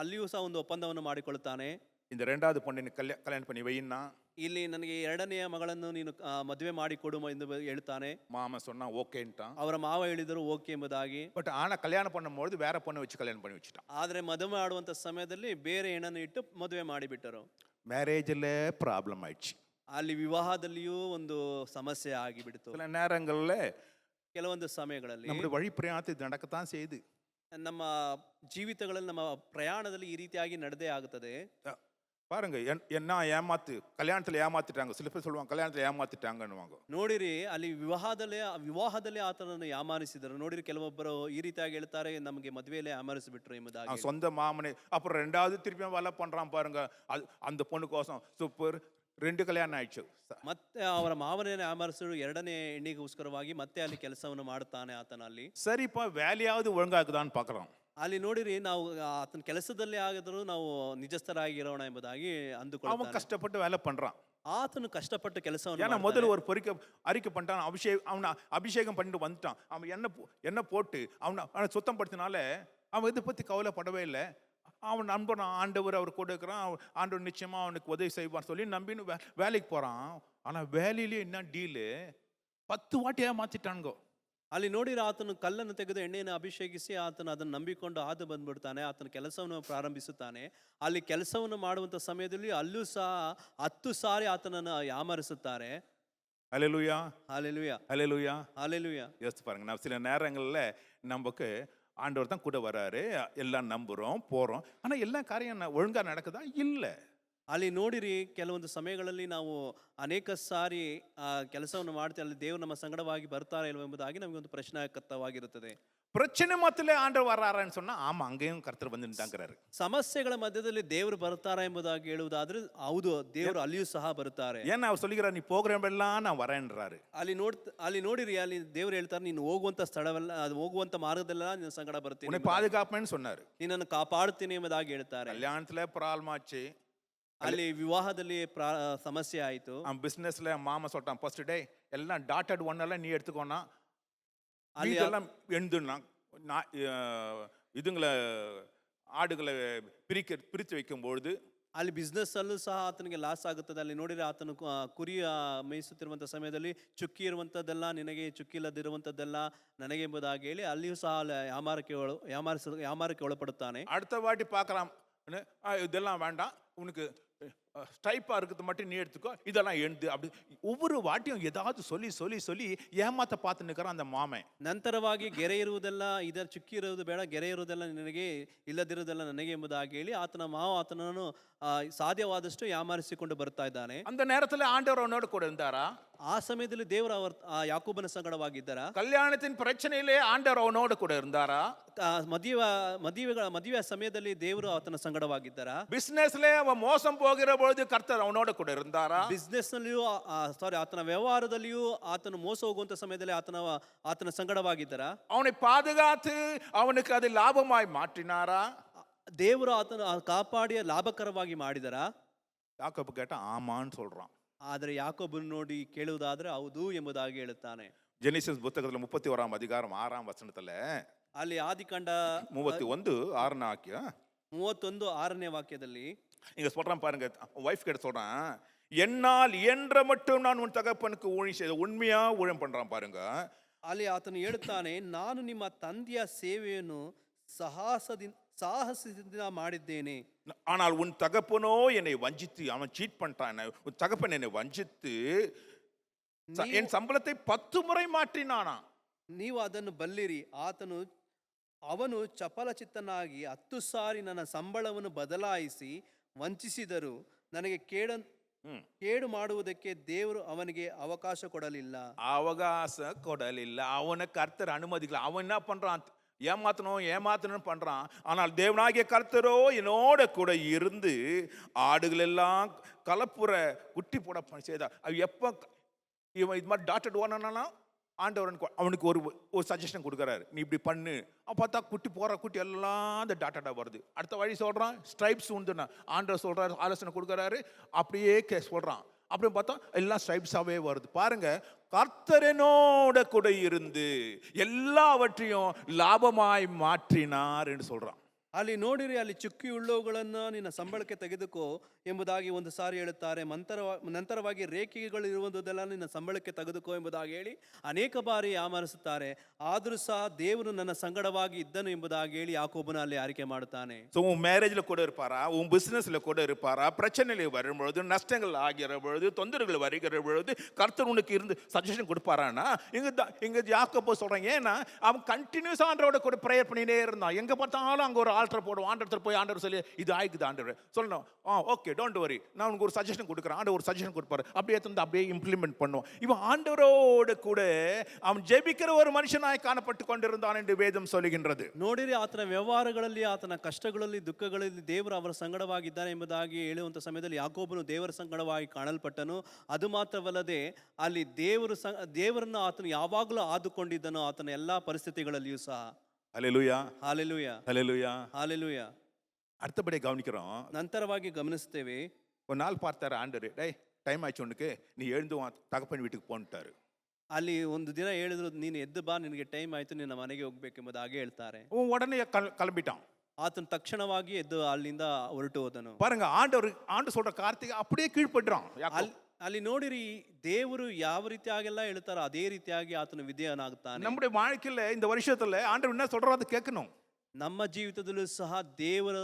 ಅಲ್ಲಿಯೂ ಸಹ ಒಂದು ಒಪ್ಪಂದವನ್ನು ಮಾಡಿಕೊಳ್ಳುತ್ತಾನೆ. இந்த ரெண்டாவது பொண்ணை கல்யாணம் பண்ணி வையின்னா, ಇಲ್ಲಿ ನನಗೆ ಎರಡನೆಯ ಮಗಳನ್ನು ನೀನು ಮದುವೆ ಮಾಡಿ ಕೊಡು ಎಂದು ಹೇಳ್ತಾನೆ. மாமா சொன்னா ஓகேன்ட்டான். ಅವರ ಮಾವ ಹೇಳಿದರು ಓಕೆ ಎಂಬುದಾಗಿ. பட் ஆனா கல்யாணம் பண்ணும்போது வேற பொண்ணை வச்சு கல்யாணம் பண்ணி வச்சுட்டான். ಆದ್ರೆ ಮದುವೆ ಮಾಡುವಂತ ಸಮಯದಲ್ಲಿ ಬೇರೆ ಹೆಣ್ಣನ್ನು ಇಟ್ಟು ಮದುವೆ ಮಾಡಿಬಿಟ್ಟರು. மேரேஜ்ல ப்ராப்ளம் ஆயிடுச்சு. ಅಲ್ಲಿ ವಿವಾಹದಲ್ಲಿಯೂ ಒಂದು ಸಮಸ್ಯೆ ಆಗಿಬಿಡ್ತು. சில நேரங்கள்ல ಕೆಲವೊಂದು ಸಮಯಗಳಲ್ಲಿ நம்முடைய வழி பிரயாணத்தை நடக்கத்தான் செய்யுது. ನಮ್ಮ ಜೀವಿತಗಳಲ್ಲಿ, ನಮ್ಮ ಪ್ರಯಾಣದಲ್ಲಿ ಈ ರೀತಿಯಾಗಿ ನಡೆದೇ ಆಗುತ್ತದೆ. பாருங்க என்ன கல்யாணத்துல ஏமாத்திட்டாங்க. சில பேர் சொல்லுவாங்க கல்யாணத்துல ஏமாத்திட்டாங்கன்னுவாங்க. ನೋಡಿರಿ ಅಲ್ಲಿ ವಿವಾಹದಲ್ಲಿ ಆತನನ್ನು ಯಾಮಾರಿಸಿದರು. ನೋಡಿರಿ ಕೆಲವೊಬ್ಬರು ಈ ರೀತಿಯಾಗಿ ಹೇಳ್ತಾರೆ, ನಮಗೆ ಮದುವೆಯಲ್ಲೇ ಯಾಮಾರಿಸಿಬಿಟ್ರು ಎಂಬುದಾಗಿ. அவன் சொந்த மாமனை அப்புறம் ரெண்டாவது திருப்பியும் வேலை பண்றான் பாருங்க. அந்த பொண்ணுக்கோசம் சூப்பர் 2 கல்யாணம் ஆயிடுச்சு. ಮತ್ತೆ ಅವರ ಮಾವನನ್ನೇ ಯಾಮಾರಿಸಿದ್ರು, ಎರಡನೇ ಹೆಣ್ಣಿಗೋಸ್ಕರವಾಗಿ ಮತ್ತೆ ಅಲ್ಲಿ ಕೆಲಸವನ್ನು ಮಾಡುತ್ತಾನೆ ಆತನ ಅಲ್ಲಿ. சரிப்பா வேலையாவது ஒழுங்கா இருக்குதான்னு பார்க்கறோம். ಅಲ್ಲಿ ನೋಡಿರಿ, ನಾವು ಆತನ ಕೆಲಸದಲ್ಲಿ ಆಗಿದ್ರು ನಾವು ನಿಜಸ್ಥರಾಗಿರೋಣ ಎಂಬುದಾಗಿ அவன் ಅಂದುಕೊಳ್ಳುತ್ತಾನೆ. கஷ்டப்பட்டு வேலை பண்றான். ಆತನು ಕಷ್ಟಪಟ್ಟು ಕೆಲಸವನ್ನು ஏன்னா ಮಾಡ್ತಾನೆ. முதல்ல ஒரு அறிக்கை பண்ணிட்டான். அவனை அபிஷேகம் பண்ணிட்டு வந்துட்டான். அவன் என்ன போட்டு அவனை சுத்தப்படுத்தினால அவன் இதை பத்தி கவலைப்படவே இல்லை. அவன் நண்பன் ஆண்டவர் அவர் கூட இருக்கிறான். ஆண்டவர் நிச்சயமா அவனுக்கு உதவி செய்வார் சொல்லி நம்பின்னு வேலைக்கு போறான். ஆனா வேலையிலேயே என்ன டீலு, 10 வாட்டி ஏமாத்திட்டானுங்க. ಅಲ್ಲಿ ನೋಡಿರ ಆತನು ಕಲ್ಲನ್ನು ತೆಗೆದು ಎಣ್ಣೆಯನ್ನು ಅಭಿಷೇಕಿಸಿ ಆತನು ಅದನ್ನು ನಂಬಿಕೊಂಡು ಹಾದು ಬಂದ್ಬಿಡ್ತಾನೆ. ಆತನ ಕೆಲಸವನ್ನು ಪ್ರಾರಂಭಿಸುತ್ತಾನೆ. ಅಲ್ಲಿ ಕೆಲಸವನ್ನು ಮಾಡುವಂತ ಸಮಯದಲ್ಲಿ ಅಲ್ಲೂ ಸಹ 10 ಸಾರಿ ಆತನನ್ನು ಯಾಮರಿಸುತ್ತಾರೆ. ஹல்லேலூயா, ಹಾಲೆಲೂಯಾ, ஹல்லேலூயா. ಹಾಲೆಲೂಯಾ. யோசிச்சு பாருங்க, நான் சில நேரங்கள்ல நமக்கு ஆண்டவர் தான் கூட வராரு, எல்லாம் நம்புறோம் போறோம். ஆனா எல்லா காரியம் ஒழுங்கா நடக்குதா? இல்லை. ಅಲ್ಲಿ ನೋಡಿರಿ, ಕೆಲವೊಂದು ಸಮಯಗಳಲ್ಲಿ ನಾವು ಅನೇಕ ಸಾರಿ ಕೆಲಸವನ್ನು ಮಾಡ್ತೀವಿ, ಅಲ್ಲಿ ದೇವರು ನಮ್ಮ ಸಂಗಡವಾಗಿ ಬರ್ತಾರೆ ಇಲ್ವ ಎಂಬುದಾಗಿ ನಮಗೆ ಒಂದು ಪ್ರಶ್ನಾರ್ಥಕವಾಗಿರುತ್ತದೆ. பிரச்சனை மத்தியில ஆண்டவர் வர்றாருன்னு சொன்னா ஆமா, அங்கேயும் கர்த்தர் வந்துட்டாங்கிறாரு. ಸಮಸ್ಯೆಗಳ ಮಧ್ಯದಲ್ಲಿ ದೇವರು ಬರ್ತಾರೆ ಎಂಬುದಾಗಿ ಹೇಳುವುದಾದ್ರೆ ಹೌದು, ದೇವರು ಅಲ್ಲಿಯೂ ಸಹ ಬರುತ್ತಾರೆ. ஏன்னா அவர் சொல்லுகிறார், நீ போகிற இடமெல்லாம் நான் வரேன்றாரு. ಅಲ್ಲಿ ನೋಡಿರಿ, ಅಲ್ಲಿ ದೇವರು ಹೇಳ್ತಾರೆ, ನೀನು ಹೋಗುವಂತ ಸ್ಥಳವೆಲ್ಲ, ಅದು ಹೋಗುವಂತ ಮಾರ್ಗದೆಲ್ಲ ನಿನ್ನ ಸಂಗಡ ಬರ್ತೀನಿ, உன்னை பாதுகாப்பேன்னு சொன்னாரு. ನಿನ್ನನ್ನು ಕಾಪಾಡುತ್ತೀನಿ ಎಂಬುದಾಗಿ ಹೇಳ್ತಾರೆ. கல்யாணத்துல ப்ராப்ளம் ஆச்சு. ಅಲ್ಲಿ ವಿವಾಹದಲ್ಲಿ ಸಮಸ್ಯೆ ಆಯಿತು. அவன் பிசினஸ்ல மாமா சொல்லிட்டான், ஃபர்ஸ்ட் டே எல்லாம் டாட்டட் ஒன் எல்லாம் நீ எடுத்துக்கோனா, ಅಲ್ಲಿ இதெல்லாம் எழுதுனா இதுங்களை ஆடுகளை பிரித்து வைக்கும்பொழுது ಅಲ್ಲಿ ಬಿಸ್ನೆಸ್ ಅಲ್ಲೂ ಸಹ ಆತನಿಗೆ ಲಾಸ್ ಆಗುತ್ತದೆ. ಅಲ್ಲಿ ನೋಡಿದ್ರೆ ಆತನು ಕುರಿ ಮೇಯಿಸುತ್ತಿರುವಂಥ ಸಮಯದಲ್ಲಿ ಚುಕ್ಕಿ ಇರುವಂಥದ್ದೆಲ್ಲ ನಿನಗೆ, ಚುಕ್ಕಿ ಇಲ್ಲದಿರುವಂಥದ್ದೆಲ್ಲ ನನಗೆ ಎಂಬುದಾಗಿ ಹೇಳಿ ಅಲ್ಲಿಯೂ ಸಹ ಯಾಮಾರಕ್ಕೆ ಒಳಪಡುತ್ತಾನೆ. அடுத்த வாட்டி பார்க்கலாம், இதெல்லாம் வேண்டாம், உனக்கு ஸ்டைப்பா இருக்கிறது மட்டும் நீ எடுத்துக்கோ, இதெல்லாம் எழுந்து. அப்படி ஒவ்வொரு வாட்டியும் ஏதாவது சொல்லி சொல்லி சொல்லி ஏமாத்த பார்த்து நிற்கிறான் அந்த மாமன். ನಂತರವಾಗಿ ಗೆರೆ ಇರುವುದೆಲ್ಲ ಇದರ ಚುಕ್ಕಿ ಇರುವುದು ಬೇಡ, ಗೆರೆ ಇರುವುದೆಲ್ಲ ನಿನಗೆ, ಇಲ್ಲದಿರುವುದೆಲ್ಲ ನನಗೆ ಎಂಬುದಾಗಿ ಹೇಳಿ ಆತನ ಮಾವ ಆತನನ್ನು ಸಾಧ್ಯವಾದಷ್ಟು ಯಾಮಾರಿಸಿಕೊಂಡು ಬರ್ತಾ ಇದ್ದಾನೆ. அந்த நேரத்துல ஆண்டவர் அவனோடு கூட இருந்தாரா? ಆ ಸಮಯದಲ್ಲಿ ದೇವರು ಯಾಕೋಬನ ಸಂಗಡವಾಗಿದ್ದಾರ? கல்யாணத்தின் பிரச்சனையிலே ஆண்டவர் அவனோடு கூட இருந்தாரா? ಮದುವೆಯ ಸಮಯದಲ್ಲಿ ದೇವರು ಆತನ ಸಂಗಡವಾಗಿದ್ದಾರ? பிசினஸ்ல அவன் மோசம் போகிற பொழுது கர்த்தர் ಅವನோடு கூட இருந்தாரா? ಬಿಸ್ನೆಸ್ ನಲ್ಲಿಯೂ ಆತನ ವ್ಯವಹಾರದಲ್ಲಿಯೂ ಆತನು ಮೋಸ ಹೋಗುವಂತ ಸಮಯದಲ್ಲಿ ಆತನ ಸಂಗಡವಾಗಿದ್ದಾರ? அவனை பாதுகாத்து அவனுக்கு அது லாபமாய் மாற்றினாரா? ದೇವರು ಆತನ ಕಾಪಾಡಿ ಲಾಭಕರವಾಗಿ ಮಾಡಿದರ? யாக்கோபு கேட்டா ஆமான்னு சொல்றான். ಆದರೆ ಯಾಕೋಬನು ನೋಡಿ ಕೇಳುವುದಾದ್ರೆ ಹೌದು ಎಂಬುದಾಗಿ ಹೇಳುತ್ತಾನೆ. ஜெனிசிஸ் புத்தகத்துல 31 அதிகாரம் 6 வசனத்துல, ಅಲ್ಲಿ ಆದಿಕಾಂಡ 31 6 வாக்கிய 31 6ನೇ ವಾಕ್ಯದಲ್ಲಿ இங்க சொல்றான் பாருங்க, வைஃப் கிட்ட சொல்றான், என்னால் இயன்ற மட்டும் நான் உன் தகப்பனுக்கு ஊழியம் செய்த, உண்மையா ஊழியம் பண்றான் பாருங்க. ಅಲ್ಲಿ ಆತನು ಹೇಳುತ್ತಾನೆ, ನಾನು ನಿಮ್ಮ ತಂದೆಯ ಸೇವೆಯನ್ನು ಸಾಹಸದಿಂದ ಮಾಡಿದ್ದೇನೆ. ஆனால் உன் தகப்பனோ என்னை வஞ்சித்து, அவன் சீட் பண்ணிட்டான், உன் தகப்பன் என்னை வஞ்சித்து என் சம்பளத்தை 10 முறை மாற்றினானா. ನೀವು ಅದನ್ನು ಬಲ್ಲಿರಿ, ಅವನು ಚಪಲಚಿತ್ತನಾಗಿ 10 ಸಾರಿ ನನ್ನ ಸಂಬಳವನ್ನು ಬದಲಾಯಿಸಿ ವಂಚಿಸಿದರು. ನನಗೆ ಕೇಡು ಮಾಡುವುದಕ್ಕೆ ದೇವರು ಅವನಿಗೆ ಅವಕಾಶ ಕೊಡಲಿಲ್ಲ. அவனை கர்த்தர் அனுமதிக்கல. அவன் என்ன பண்றான், ஏமாத்தணும் பண்றான். ஆனால் தேவனாகிய கர்த்தரோ என்னோட கூட இருந்து ஆடுகள் எல்லாம் கலப்புற குட்டி போட செய்தார். எப்ப இவன் இது மாதிரி டாட்டட் ஓனா, ஆண்டவர் அவனுக்கு ஒரு சஜஷன் கொடுக்குறாரு, நீ இப்படி பண்ணு. பார்த்தா குட்டி எல்லாம் அந்த டாட்டா வருது. அடுத்த வழி சொல்றான், ஸ்ட்ரைப்ஸ் உண்டு. ஆண்டவர் சொல்றாரு, ஆலோசனை கொடுக்குறாரு, அப்படியே சொல்றான். அப்படின்னு பார்த்தா எல்லாம் ஸ்ட்ரைப்ஸாவே வருது. பாருங்க, கர்த்தரனோட கூட இருந்து எல்லாவற்றையும் லாபமாய் மாற்றினார் என்று சொல்றான். ಅಲ್ಲಿ ನೋಡಿರಿ, ಅಲ್ಲಿ ಚುಕ್ಕಿ ಉಳ್ಳವುಗಳನ್ನು ನಿನ್ನ ಸಂಬಳಕ್ಕೆ ತೆಗೆದುಕೋ ಎಂಬುದಾಗಿ ಒಂದು ಸಾರಿ ಹೇಳುತ್ತಾರೆ. ನಂತರವಾಗಿ ರೇಖೆಗಳು ಇರುವುದೆಲ್ಲ ನಿನ್ನ ಸಂಬಳಕ್ಕೆ ತೆಗೆದುಕೋ ಎಂಬುದಾಗಿ ಹೇಳಿ ಅನೇಕ ಬಾರಿ ಯಾಮಾರಿಸುತ್ತಾರೆ. ಆದರೂ ಸಹ ದೇವರು ನನ್ನ ಸಂಗಡವಾಗಿ ಇದ್ದನು ಎಂಬುದಾಗಿ ಹೇಳಿ ಯಾಕೋಬನ ಅಲ್ಲಿ ಆರಿಕೆ ಮಾಡುತ್ತಾನೆ. உன் மேரேஜ்ல கூட இருப்பாரா, உன் பிசினஸ்ல கூட இருப்பாரா, பிரச்சனைகள் வரும் பொழுது, நஷ்டங்கள் ஆகிற பொழுது, தொந்தரவுகள் வருகிற பொழுது கர்த்தர் உனக்கு இருந்து சஜஷன் கொடுப்பாரானா? இங்க யாக்கோபு சொல்றாங்க. ஏன்னா அவன் கண்டினியூஸா ஆண்டவரோட கூட பிரேயர் பண்ணிட்டே இருந்தான். எங்க பார்த்தாலும் அங்க ஒரு ஆல்டர் போடுவோம், ஆண்டவர் போய் ஆண்டவர் சொல்லி இது ஆயிக்குது ஆண்டவர் சொல்லணும். ஓகே டோன்ட் வரி, நான் உனக்கு ஒரு சஜஷன் கொடுக்குறேன். ஆண்டவர் ஒரு சஜஷன் கொடுப்பாரு, அப்படியே தந்து அப்படியே இம்ப்ளிமெண்ட் பண்ணுவோம். இவன் ஆண்டவரோடு கூட அவன் ஜெபிக்கிற ஒரு மனுஷனாய் காணப்பட்டு கொண்டிருந்தான் என்று வேதம் சொல்லுகின்றது. ನೋಡಿರಿ, ಆತನ ವ್ಯವಹಾರಗಳಲ್ಲಿ, ಆತನ ಕಷ್ಟಗಳಲ್ಲಿ, ದುಃಖಗಳಲ್ಲಿ ದೇವರು ಅವರ ಸಂಗಡವಾಗಿದ್ದಾನೆ ಎಂಬುದಾಗಿ ಹೇಳುವಂಥ ಸಮಯದಲ್ಲಿ ಯಾಕೋಬನು ದೇವರ ಸಂಗಡವಾಗಿ ಕಾಣಲ್ಪಟ್ಟನು. ಅದು ಮಾತ್ರವಲ್ಲದೆ ಅಲ್ಲಿ ದೇವರನ್ನು ಆತನು ಯಾವಾಗಲೂ ಆದುಕೊಂಡಿದ್ದನು ಆತನ ಎಲ್ಲಾ ಪರಿಸ್ಥಿತಿಗಳಲ್ಲಿಯೂ ಸಹ. ஹல்லேலூயா, ಹಾಲೆಲೂಯ, ஹல்லேலூயா. ಹಾಲೆಲೂಯ. அடுத்தபடி கவனிக்கிறோம். ನಂತರವಾಗಿ ಗಮನಿಸ್ತೇವೆ, ஒரு நாள் பார்த்தாரு ஆண்டவர், டேய் டைம் ஆச்சு உனக்கு, நீ எழுந்து உன் தகப்பன் வீட்டுக்கு போன்ட்டாரு. ಅಲ್ಲಿ ಒಂದು ದಿನ ಹೇಳಿದ್ರು, ನೀನು ಎದ್ದು ಬಾ, ನಿನಗೆ ಟೈಮ್ ಆಯ್ತು, ನಿನ್ನ ಮನೆಗೆ ಹೋಗ್ಬೇಕೆಂಬುದಾಗಿ ಹೇಳ್ತಾರೆ. அவன் உடனே கிளம்பிட்டான். ಆತನು ತಕ್ಷಣವಾಗಿ ಎದ್ದು ಅಲ್ಲಿಂದ ಹೊರಟು ಹೋದನು. பாருங்க, ஆண்டு சொல்ற கார்த்திகை அப்படியே கீழ்ப்படுறான். ಅಲ್ಲಿ ನೋಡಿರಿ, ದೇವರು ಯಾವ ರೀತಿಯಾಗೆಲ್ಲ ಹೇಳ್ತಾರೋ ಅದೇ ರೀತಿಯಾಗಿ ಆತನು ವಿಧೇಯನಾಗುತ್ತಾನೆ. நம்முடைய வாழ்க்கையில இந்த வருஷத்துல ஆண்டவர் என்ன சொல்றாரு அதை கேட்கணும். ನಮ್ಮ ಜೀವಿತದಲ್ಲೂ ಸಹ ದೇವರು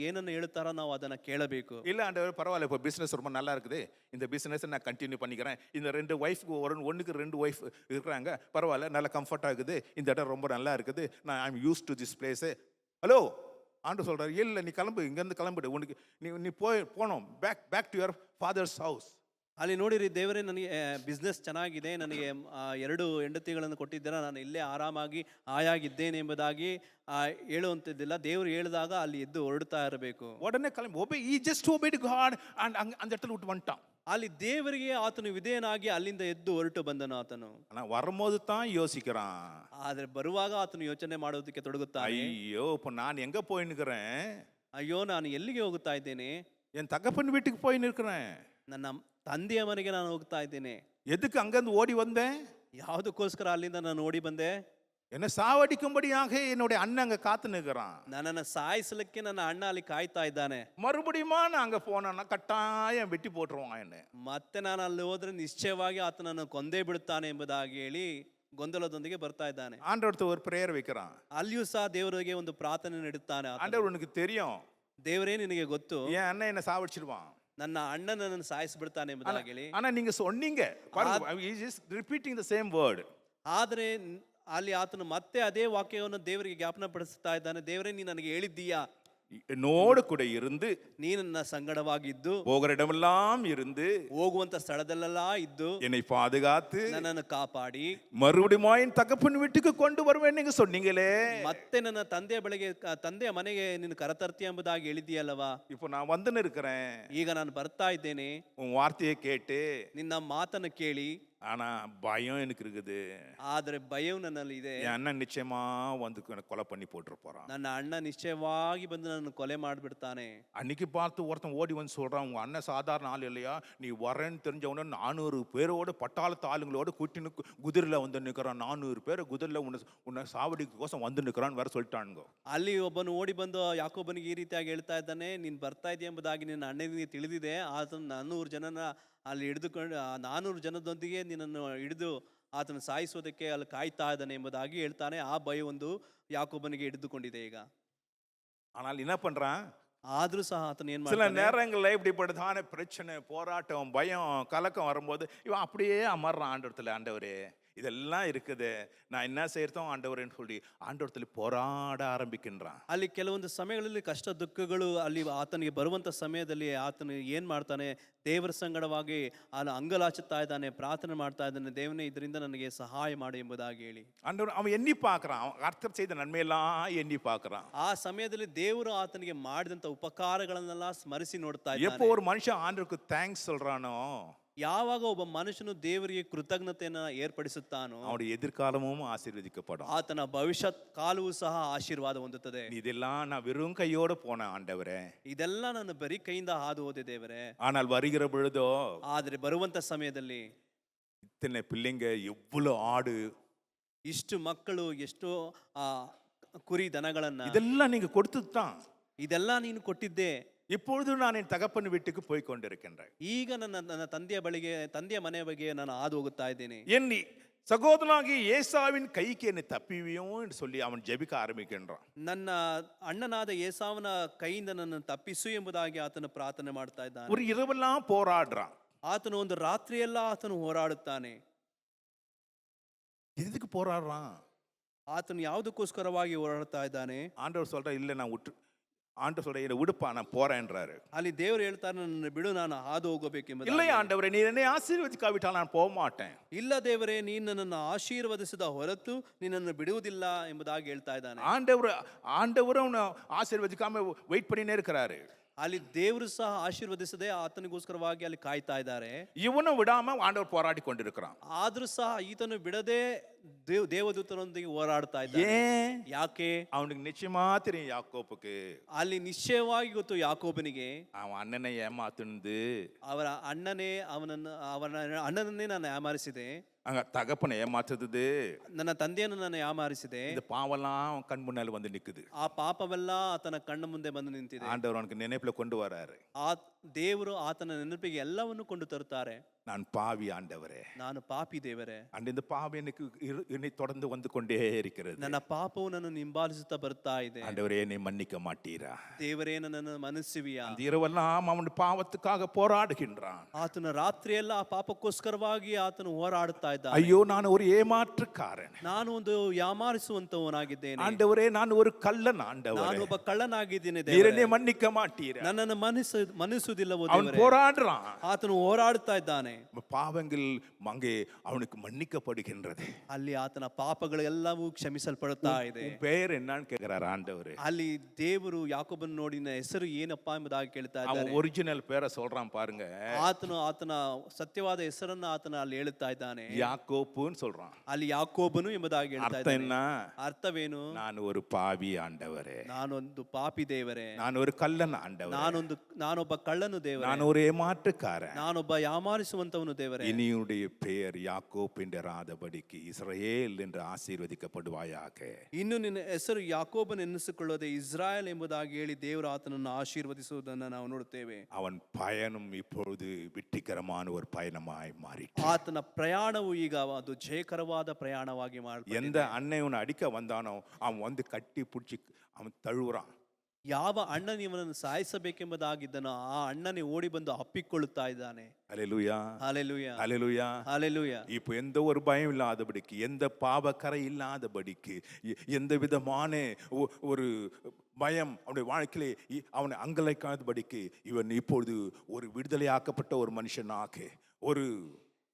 ಏನನ್ನು ಹೇಳ್ತಾರೋ ನಾವು ಅದನ್ನ ಕೇಳಬೇಕು. இல்ல ஆண்டவர் பரவாயில்ல, இப்போ பிசினஸ் ரொம்ப நல்லா இருக்குது, இந்த பிசினஸ் நான் கண்டினியூ பண்ணிக்கிறேன், இந்த 2 ஒய்ஃப்க்கு ஒன்றுக்கு 2 ஒய்ஃப் இருக்கிறாங்க, பரவாயில்ல, நல்ல கம்ஃபர்ட்டாக இருக்குது, இந்த இடம் ரொம்ப நல்லா இருக்குது, நான் I am use to this place. Hello, ஆண்டு சொல்றாரு, இல்லை நீ கிளம்பு, இங்கேருந்து கிளம்பிடு, உனக்கு நீ போகணும், back to your father's house. ಅಲ್ಲಿ ನೋಡಿರಿ, ದೇವರೇ ನನಗೆ ಬಿಸ್ನೆಸ್ ಚೆನ್ನಾಗಿದೆ, ನನಗೆ 2 ಹೆಂಡತಿಗಳನ್ನು ಕೊಟ್ಟಿದ್ದೀರಾ, ನಾನು ಇಲ್ಲೇ ಆರಾಮಾಗಿ ಆಯಾಗಿದ್ದೇನೆ ಎಂಬುದಾಗಿ ಹೇಳುವಂಥದ್ದಿಲ್ಲ. ದೇವರು ಹೇಳಿದಾಗ ಅಲ್ಲಿ ಎದ್ದು ಹೊರಡ್ತಾ ಇರಬೇಕು. உடனே கிளம்பி he just obeyed God and அந்த இடத்துல விட்டு வந்துட்டான். ಅಲ್ಲಿ ದೇವರಿಗೆ ಆತನು ವಿಧೇಯನಾಗಿ ಅಲ್ಲಿಂದ ಎದ್ದು ಹೊರಟು ಬಂದನು ಆತನು. ஆனா வரும்போது தான் யோசிக்கிறான். ಆದ್ರೆ ಬರುವಾಗ ಆತನು ಯೋಚನೆ ಮಾಡೋದಕ್ಕೆ ತೊಡಗುತ್ತಾನೆ. ஐயோ, இப்போ நான் எங்க போய் நிற்கிறேன், ಅಯ್ಯೋ, ನಾನು ಎಲ್ಲಿಗೆ ಹೋಗುತ್ತಾ ಇದ್ದೇನೆ, என் தகப்பன் வீட்டுக்கு போய் நிற்கிறேன், ನನ್ನ ತಂದೆಯ ಮನೆಗೆ ನಾನು ಹೋಗ್ತಾ ಇದ್ದೇನೆ. எதுக்கு அங்கேருந்து ஓடி வந்தேன், ಯಾವುದಕ್ಕೋಸ್ಕರ ಅಲ್ಲಿಂದ ನಾನು ಓಡಿ ಬಂದೆ, என்ன சாவடிக்கும்படியாக என்னுடைய அண்ணன் அங்க காத்து நிற்கிறான். ನನ್ನನ್ನು ಸಾಯಿಸಲಿಕ್ಕೆ ನನ್ನ ಅಣ್ಣ ಅಲ್ಲಿ ಕಾಯ್ತಾ ಇದ್ದಾನೆ. மறுபடியுமா நான் அங்க போனேன்னா கட்டாயம் வெட்டி போட்டுருவான் என்ன. ಮತ್ತೆ ನಾನು ಅಲ್ಲಿ ಹೋದ್ರೆ ನಿಶ್ಚಯವಾಗಿ ಆತನನ್ನು ಕೊಂದೇ ಬಿಡುತ್ತಾನೆ ಎಂಬುದಾಗಿ ಹೇಳಿ ಗೊಂದಲದೊಂದಿಗೆ ಬರ್ತಾ ಇದ್ದಾನೆ. ஆண்டவர்ட்ட ஒரு பிரேயர் வைக்கிறான். ಅಲ್ಲಿಯೂ ಸಹ ದೇವರಿಗೆ ಒಂದು ಪ್ರಾರ್ಥನೆ ನೀಡುತ್ತಾನೆ. ஆண்டவர் உனக்கு தெரியும், ದೇವರೇ ನಿನಗೆ ಗೊತ್ತು, என் அண்ணன் என்ன சாவடிச்சிடுவான், ನನ್ನ ಅಣ್ಣನನ್ನು ಸಾಯಿಸಿಬಿಡ್ತಾನೆ ಎಂಬುದಾಗಿ ಹೇಳಿ. ஆனா நீங்க சொன்னீங்க, he is just repeating the same word. ಆದರೆ ಅಲ್ಲಿ ಆತನು ಮತ್ತೆ ಅದೇ ವಾಕ್ಯವನ್ನು ದೇವರಿಗೆ ಜ್ಞಾಪನ ಪಡಿಸ್ತಾ ಇದ್ದಾನೆ. ದೇವರೇ, ನೀ ನನಗೆ ಹೇಳಿದ್ದೀಯಾ, என்னோடு கூட இருந்து, ನೀ ನನ್ನ ಸಂಗಡವಾಗಿದ್ದು, போகிற இடமெல்லாம் இருந்து, ಹೋಗುವಂತ ಸ್ಥಳದಲ್ಲೆಲ್ಲ ಇದ್ದು, என்னை பாதுகாத்து, ನನ್ನನ್ನು ಕಾಪಾಡಿ, மறுபடியும் என் தகப்பன் வீட்டுக்கு கொண்டு வருவேன் நீங்க சொன்னீங்களே, ಮತ್ತೆ ನನ್ನ ತಂದೆಯ ಮನೆಗೆ ನೀನು ಕರೆತರ್ತೀಯ ಎಂಬುದಾಗಿ ಹೇಳಿದ್ದೀಯಲ್ಲವಾ. இப்போ நான் வந்து இருக்கிறேன், ಈಗ ನಾನು ಬರ್ತಾ ಇದ್ದೇನೆ, உன் வார்த்தையை கேட்டு, ನಿನ್ನ ಮಾತನ್ನು ಕೇಳಿ. ஆனா பயம் எனக்கு இருக்குது, ಆದ್ರೆ ಭಯವು ನನ್ನಲ್ಲಿ ಇದೆ. என் அண்ணன் நிச்சயமா வந்து கொலை பண்ணி போட்டு போறான். ನನ್ನ ಅಣ್ಣ ನಿಶ್ಚಯವಾಗಿ ಬಂದು ನನ್ನ ಕೊಲೆ ಮಾಡಿಬಿಡ್ತಾನೆ. அன்னைக்கு பார்த்து ஒருத்தன் ஓடி வந்து சொல்றான், உங்க அண்ணன் சாதாரண ஆள் இல்லையா, நீ வரேன்னு தெரிஞ்சவன 400 பேரோட பட்டாளத்து ஆளுங்களோட கூட்டின்னு குதிரையில வந்து நிற்கிறான், 400 பேர் குதிரையில உன்னை சாவடிக்கோசம் வந்து நிற்கிறான்னு வேற சொல்லிட்டானுங்க. ಅಲ್ಲಿ ಒಬ್ಬನು ಓಡಿ ಬಂದು ಯಾಕೋಬನಿಗೆ ಈ ರೀತಿಯಾಗಿ ಹೇಳ್ತಾ ಇದ್ದಾನೆ, ನೀನು ಬರ್ತಾ ಇದೆಯಾ ಎಂಬುದಾಗಿ ನಿನ್ನ ಅಣ್ಣನಿಗೆ ತಿಳಿದಿದೆ, ಆತನ 400 ಜನನ ಅಲ್ಲಿ ಹಿಡಿದುಕೊಂಡು 400 ಜನದೊಂದಿಗೆ ನಿನ್ನನ್ನು ಹಿಡಿದು ಆತನ ಸಾಯಿಸೋದಕ್ಕೆ ಅಲ್ಲಿ ಕಾಯ್ತಾ ಇದ್ದಾನೆ ಎಂಬುದಾಗಿ ಹೇಳ್ತಾನೆ. ಆ ಭಯ ಒಂದು ಯಾಕೋಬನಿಗೆ ಹಿಡಿದುಕೊಂಡಿದೆ ಈಗ. ஆனால் என்ன பண்றான், ಆದ್ರೂ ಸಹ ಆತನ ಏನ್ சில ಮಾಡ್ತಾನೆ, நேரங்கள்ல இப்படிப்பட்டதான பிரச்சனை, போராட்டம், பயம், கலக்கம் வரும்போது இவன் அப்படியே அமர்றான் ஆண்டவரத்துல. ஆண்டவரே, இதெல்லாம் இருக்குது, நான் என்ன செய்யறதும் ஆண்டவரேன்னு சொல்லி ஆண்டவரத்துல போராட ஆரம்பிக்கின்றான். ಅಲ್ಲಿ ಕೆಲವೊಂದು ಸಮಯಗಳಲ್ಲಿ ಕಷ್ಟ ದುಃಖಗಳು ಅಲ್ಲಿ ಆತನಿಗೆ ಬರುವಂತ ಸಮಯದಲ್ಲಿ ಆತನು ಏನ್ ಮಾಡ್ತಾನೆ, ದೇವರ ಸಂಗಡವಾಗಿ ಅಂಗಲಾಚುತ್ತಾ ಇದ್ದಾನೆ, ಪ್ರಾರ್ಥನೆ ಮಾಡ್ತಾ ಇದ್ದಾನೆ, ದೇವನೇ ಇದರಿಂದ ನನಗೆ ಸಹಾಯ ಮಾಡು ಎಂಬುದಾಗಿ ಹೇಳಿ. ஆண்டவர் அவன் எண்ணி பார்க்கறான், அவன் கர்த்தர் செய்த நன்மையெல்லாம் எண்ணி பார்க்கறான். ಆ ಸಮಯದಲ್ಲಿ ದೇವರು ಆತನಿಗೆ ಮಾಡಿದಂತ ಉಪಕಾರಗಳನ್ನೆಲ್ಲ ಸ್ಮರಿಸಿ ನೋಡ್ತಾ எப்போ ಇದ್ದಾನೆ. ஒரு மனுஷன் ஆண்டவருக்கு தேங்க்ஸ் சொல்றானோ, ಯಾವಾಗ ಒಬ್ಬ ಮನುಷ್ಯನು ದೇವರಿಗೆ ಕೃತಜ್ಞತೆಯನ್ನು ಏರ್ಪಡಿಸುತ್ತಾನೋ, அவனுடைய எதிர்காலமும் ஆசீர்வதிக்கப்படும். ಆತನ ಭವಿಷ್ಯತ್ ಕಾಲವೂ ಸಹ ಆಶೀರ್ವಾದ ಹೊಂದುತ್ತದೆ. இதெல்லாம் நான் வெறும் கையோட போனேன் ஆண்டவரೇ, ಇದೆಲ್ಲ ನಾನು ಬರೀ ಕೈಯಿಂದ ಹಾದು ಹೋದೆ ದೇವರೇ. ஆனால் வருகிற பொழுதோ ಆದ್ರೆ ಬರುವಂತ ಸಮಯದಲ್ಲಿ இத்தனை பிள்ளைங்க, எவ்வளவு ஆடு, ಇಷ್ಟು ಮಕ್ಕಳು, ಎಷ್ಟೋ ಕುರಿ ದನಗಳನ್ನ, இதெல்லாம் நீங்க கொடுத்துதான், ಇದೆಲ್ಲ ನೀನು ಕೊಟ್ಟಿದ್ದೆ. இப்பொழுது நான் என் தகப்பன் வீட்டுக்கு போய் கொண்டிருக்கின்றேன். ಈಗ ನನ್ನ ತಂದೆಯ ಮನೆಯ ಬಗ್ಗೆ ನಾನು ಹಾದು ಹೋಗುತ್ತಾ ಇದ್ದೇನೆ. என் சகோதரனாகிய ஏசாவின் கைக்கு என்னை தப்பிவியும் என்று சொல்லி அவன் ஜெபிக்க ஆரம்பிக்கின்றான். ನನ್ನ ಅಣ್ಣನಾದ ಏಸಾವನ ಕೈಯಿಂದ ನನ್ನ ತಪ್ಪಿಸು ಎಂಬುದಾಗಿ ಆತನು ಪ್ರಾರ್ಥನೆ ಮಾಡ್ತಾ ಇದ್ದಾನೆ. ஒரு இரவெல்லாம் போராடுறான். ಆತನು ಒಂದು ರಾತ್ರಿಯೆಲ್ಲ ಆತನು ಹೋರಾಡುತ್ತಾನೆ. எதுக்கு போராடுறான்? ಆತನು ಯಾವುದಕ್ಕೋಸ್ಕರವಾಗಿ ಹೋರಾಡ್ತಾ ಇದ್ದಾನೆ? ஆண்டவர் சொல்ற இல்லை நான் விட்டு ஆண்டவர் சொல்ற என்னை விடுப்பா நான் போறேன்றாரு. ಅಲ್ಲಿ ದೇವರು ಹೇಳ್ತಾರೆ, ನನ್ನ ಬಿಡು, ನಾನು ಹಾದು ಹೋಗಬೇಕೆಂಬುದಾಗಿ. இல்லை ஆண்டவரே நீர் என்னை ஆசீர்வதிக்காவிட்டால் நான் போக மாட்டேன். ಇಲ್ಲ ದೇವರೇ, ನೀನು ನನ್ನನ್ನು ಆಶೀರ್ವದಿಸಿದ ಹೊರತು ನಿನ್ನನ್ನು ಬಿಡುವುದಿಲ್ಲ ಎಂಬುದಾಗಿ ಹೇಳ್ತಾ ಇದ್ದಾನೆ. ஆண்டவரும் அவனை ஆசீர்வதிக்காம வெயிட் பண்ணினே இருக்கிறாரு. ಅಲ್ಲಿ ದೇವರು ಸಹ ಆಶೀರ್ವದಿಸದೆ ಆತನಿಗೋಸ್ಕರವಾಗಿ ಅಲ್ಲಿ ಕಾಯ್ತಾ ಇದ್ದಾರೆ. இவனும் விடாம ஆண்டவர் போராடி கொண்டிருக்கிறான். ಆದ್ರೂ ಸಹ ಈತನು ಬಿಡದೆ ದೇವದೂತರೊಂದಿಗೆ ಹೋರಾಡ್ತಾ ಇದ್ದಾನೆ. ஏன்? ಯಾಕೆ? அவனுக்கு நிச்சயமா தெரியும் யாக்கோப்புக்கு ಅಲ್ಲಿ ನಿಶ್ಚಯವಾಗಿ ಗೊತ್ತು ಯಾಕೋಬನಿಗೆ, அவன் அண்ணனை ஏமாத்துனது, ಅವರ ಅಣ್ಣನನ್ನೇ ನಾನು ಯಾಮಾರಿಸಿದೆ, அங்க தகப்பனை ஏமாத்துறது, ನನ್ನ ತಂದೆಯನ್ನು ನಾನು ಯಾಮಾರಿಸಿದೆ. இந்த பாவெல்லாம் அவன் கண் முன்னால வந்து நிக்குது. ಆ ಪಾಪವೆಲ್ಲ ಆತನ ಕಣ್ಣ ಮುಂದೆ ಬಂದು ನಿಂತಿದೆ. ஆண்டவர் அவனுக்கு நினைப்புல கொண்டு வராரு. ಆ ದೇವರು ಆತನ ನೆನಪಿಗೆ ಎಲ್ಲವನ್ನು ಕೊಂಡು ತರುತ್ತಾರೆ. நான் பாவி ஆண்டவரே, ನಾನು ಪಾಪಿ ದೇವರೇ, அண்ட் இந்த பாவி எனக்கு என்னை தொடர்ந்து வந்து கொண்டே இருக்கிறது. ನನ್ನ ಪಾಪವು ನನ್ನನ್ನು ಹಿಂಬಾಲಿಸುತ್ತಾ ಬರ್ತಾ ಇದೆ. ஆண்டவரே என்னை மன்னிக்க மாட்டீரா? ದೇವರೇ, ನನ್ನನ್ನು ಮನಸ್ಸಿವಿಯಾ? அந்த இரவெல்லாம் அவன் பாவத்துக்காக போராடுகின்றான். ಆತನ ರಾತ್ರಿಯೆಲ್ಲ ಆ ಪಾಪಕ್ಕೋಸ್ಕರವಾಗಿ ಆತನು ಹೋರಾಡುತ್ತಾ ಇದ್ದ. ஐயோ நான் ஒரு ஏமாற்றுக்காரன், ನಾನು ಒಂದು ಯಾಮಾರಿಸುವಂತವನಾಗಿದ್ದೇನೆ. ஆண்டவரே நான் ஒரு கள்ளன், ஆண்டவரே ನಾನು ಒಬ್ಬ ಕಳ್ಳನಾಗಿದ್ದೇನೆ. நீர் என்னை மன்னிக்க மாட்டீரா? ನನ್ನನ್ನು ಮನಸ್ಸುವುದಿಲ್ಲವೋ அவன் ದೇವರೇ? போராடுறான். ಆತನು ಹೋರಾಡುತ್ತಾ ಇದ್ದಾನೆ. பாவங்கள் அங்கே அவனுக்கு மன்னிக்கப்படுகின்றது. ಅಲ್ಲಿ ಆತನ ಪಾಪಗಳೆಲ್ಲವೂ ಕ್ಷಮಿಸಲ್ಪಡುತ್ತಾ ಇದೆ. உன் பெயர் என்னன்னு கேக்குறாரு ஆண்டவரே. ಅಲ್ಲಿ ದೇವರು ಯಾಕೋಬನ ನೋಡಿ, ನಿನ್ನ ಹೆಸರು ಏನಪ್ಪಾ ಎಂಬುದಾಗಿ ಕೇಳ್ತಾ அவன் ಇದ್ದಾರೆ. ஒரிಜಿನಲ್ பேரை சொல்றான் பாருங்க. ಆತನು ಆತನ ಸತ್ಯವಾದ ಹೆಸರನ್ನ ಆತನ ಅಲ್ಲಿ ಹೇಳುತ್ತಾ ಇದ್ದಾನೆ. யாக்கோப்புன்னு சொல்றான். ಅಲ್ಲಿ ಯಾಕೋಬನು ಎಂಬುದಾಗಿ ಹೇಳ್ತಾ அர்த்தம் ಇದ್ದಾನೆ. என்ன? ಅರ್ಥವೇನು? நான் ஒரு பாவி ஆண்டவரே, ನಾನೊಂದು ಪಾಪಿ ದೇವರೇ, நான் ஒரு கள்ளன் ஆண்டவரே, ನಾನೊಬ್ಬ ಕಳ್ಳನು ದೇವರೇ, நான் ஒரு ஏமாற்றுக்காரன். ನಾನೊಬ್ಬ ಯಾಮಾರಿಸುವಂತವನು ದೇವರೇ. இனியுடைய பெயர் யாக்கோப் என்றாதபடிக்கு இஸ்ரவேல் என்று ஆசீர்வதிக்கப்படுவாயாக. ಇನ್ನು ನಿನ್ನ ಹೆಸರು ಯಾಕೋಬನ್ ಎನ್ನಿಸಿಕೊಳ್ಳದೆ ಇಸ್ರಾಯೇಲ್ ಎಂಬುದಾಗಿ ಹೇಳಿ ದೇವರು ಆತನನ್ನು ಆಶೀರ್ವದಿಸುವುದನ್ನು ನಾವು ನೋಡುತ್ತೇವೆ. அவன் பயணம் இப்பொழுது வெற்றிகரமான ஒரு பயணமாய் மாறி, ಆತನ ಪ್ರಯಾಣವು ಈಗ ಅದು ಜಯಕರವಾದ ಪ್ರಯಾಣವಾಗಿ ಮಾಡಿ, எந்த அன்னை உன்னை அடிக்க வந்தானோ அவன் வந்து கட்டி பிடிச்சி அவன் தழுவுறான். ಯಾವ ಅಣ್ಣನ ಇವನನ್ನು ಸಾಯಿಸಬೇಕೆಂಬುದಾಗಿದ್ದನೋ ಆ ಅಣ್ಣನೇ ಓಡಿ ಬಂದು ಅಪ್ಪಿಕೊಳ್ಳುತ್ತಾ ಇದ್ದಾನೆ. அல்லேலூயா, ಹಲ್ಲೆಲೂಯಾ, அல்லேலூயா. ಹಲ್ಲೆಲೂಯಾ. இப்போ எந்த ஒரு பயம் இல்லாதபடிக்கு, எந்த பாவக்கரை இல்லாதபடிக்கு, எந்த விதமான ஒரு பயம் அவனுடைய வாழ்க்கையிலே அவனை அங்கலாய்க்காதபடிக்கு இவன் இப்பொழுது ஒரு விடுதலையாக்கப்பட்ட ஒரு மனுஷனாக, ஒரு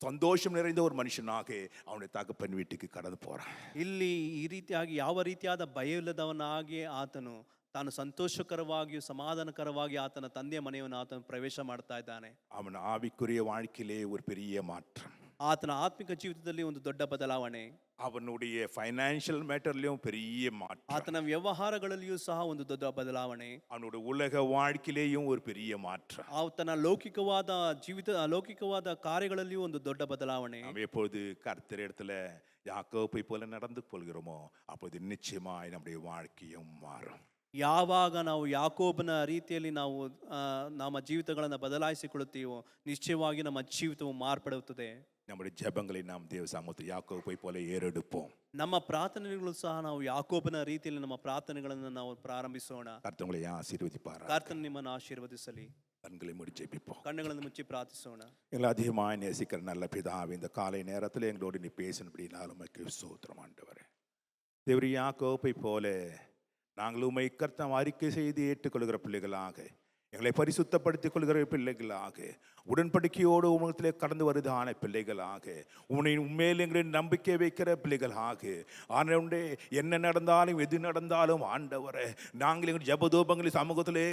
சந்தோஷம் நிறைந்த ஒரு மனுஷனாக அவனுடைய தகப்பன் வீட்டுக்கு கடந்து போறான். ಇಲ್ಲಿ ಈ ರೀತಿಯಾಗಿ ಯಾವ ರೀತಿಯಾದ ಭಯವಿಲ್ಲದವನಾಗಿ ಆತನು ತಾನು ಸಂತೋಷಕರವಾಗಿಯೂ ಸಮಾಧಾನಕರವಾಗಿ ಆತನ ತಂದೆಯ ಮನೆಯನ್ನು ಆತನು ಪ್ರವೇಶ ಮಾಡ್ತಾ ಇದ್ದಾನೆ. அவன் ஆவிக்குரிய வாழ்க்கையிலே ஒரு பெரிய மாற்றம், ಆತನ ಆತ್ಮಿಕ ಜೀವಿತದಲ್ಲಿ ಒಂದು ದೊಡ್ಡ ಬದಲಾವಣೆ, அவனுடைய ஃபைனான்ஷியல் மேட்டர்லயும் பெரிய மாற்றம், ಆತನ ವ್ಯವಹಾರಗಳಲ್ಲಿಯೂ ಸಹ ಒಂದು ದೊಡ್ಡ ಬದಲಾವಣೆ, அவனுடைய உலக வாழ்க்கையிலேயும் ஒரு பெரிய மாற்றம். ಆತನ ಲೌಕಿಕವಾದ ಕಾರ್ಯಗಳಲ್ಲಿಯೂ ಒಂದು ದೊಡ್ಡ ಬದಲಾವಣೆ. நாம் எப்பொழுது கர்த்தர் இடத்துல யாக்கோப்பை போல நடந்து கொள்கிறோமோ அப்போது நிச்சயமாய் நம்முடைய வாழ்க்கையும் மாறும். ಯಾವಾಗ ನಾವು ಯಾಕೋಬನ ರೀತಿಯಲ್ಲಿ ನಾವು ನಮ್ಮ ಜೀವಿತಗಳನ್ನು ಬದಲಾಯಿಸಿಕೊಳ್ಳುತ್ತೀವೋ ನಿಶ್ಚಯವಾಗಿ ನಮ್ಮ ಜೀವಿತವು ಮಾರ್ಪಡುತ್ತದೆ. நம்முடைய ஜெபங்களை நாம் தேவ சமூகத்தில் யாக்கோப்பை போல ஏறெடுப்போம். ನಮ್ಮ ಪ್ರಾರ್ಥನೆಗಳು ಸಹ ನಾವು ಯಾಕೋಬನ ರೀತಿಯಲ್ಲಿ ನಮ್ಮ ಪ್ರಾರ್ಥನೆಗಳನ್ನು ನಾವು ಪ್ರಾರಂಭಿಸೋಣ. கர்த்தர் உங்களை ஆசீர்வதிப்பார். ಕರ್ತನು ನಿಮ್ಮನ್ನು ಆಶೀರ್ವದಿಸಲಿ. கண்களை மூடி ஜெபிப்போம். ಕಣ್ಣುಗಳನ್ನು ಮುಚ್ಚಿ ಪ್ರಾರ್ಥಿಸೋಣ. எங்களை அதிகமாக நேசிக்கிற நல்ல பிதாவே, இந்த காலை நேரத்தில் எங்களோடு நீ பேசினபடினாலும் உமக்கு ஸ்தோத்திரம் ஆண்டவரே. தேவரே, யாக்கோப்பை போல நாங்கள் உம்மை கர்த்தம் அறிக்கை செய்து ஏற்றுக்கொள்கிற பிள்ளைகளாக, எங்களை பரிசுத்தப்படுத்திக் கொள்கிற பிள்ளைகளாக, உடன்படிக்கையோடு உமத்திலே கடந்து வருதான பிள்ளைகளாக, உண்மையில் எங்களை நம்பிக்கை வைக்கிற பிள்ளைகளாக, ஆண்டவரே என்ன நடந்தாலும் எது நடந்தாலும் ஆண்டவரே நாங்கள் எங்கள் ஜபதோபங்களை சமூகத்திலே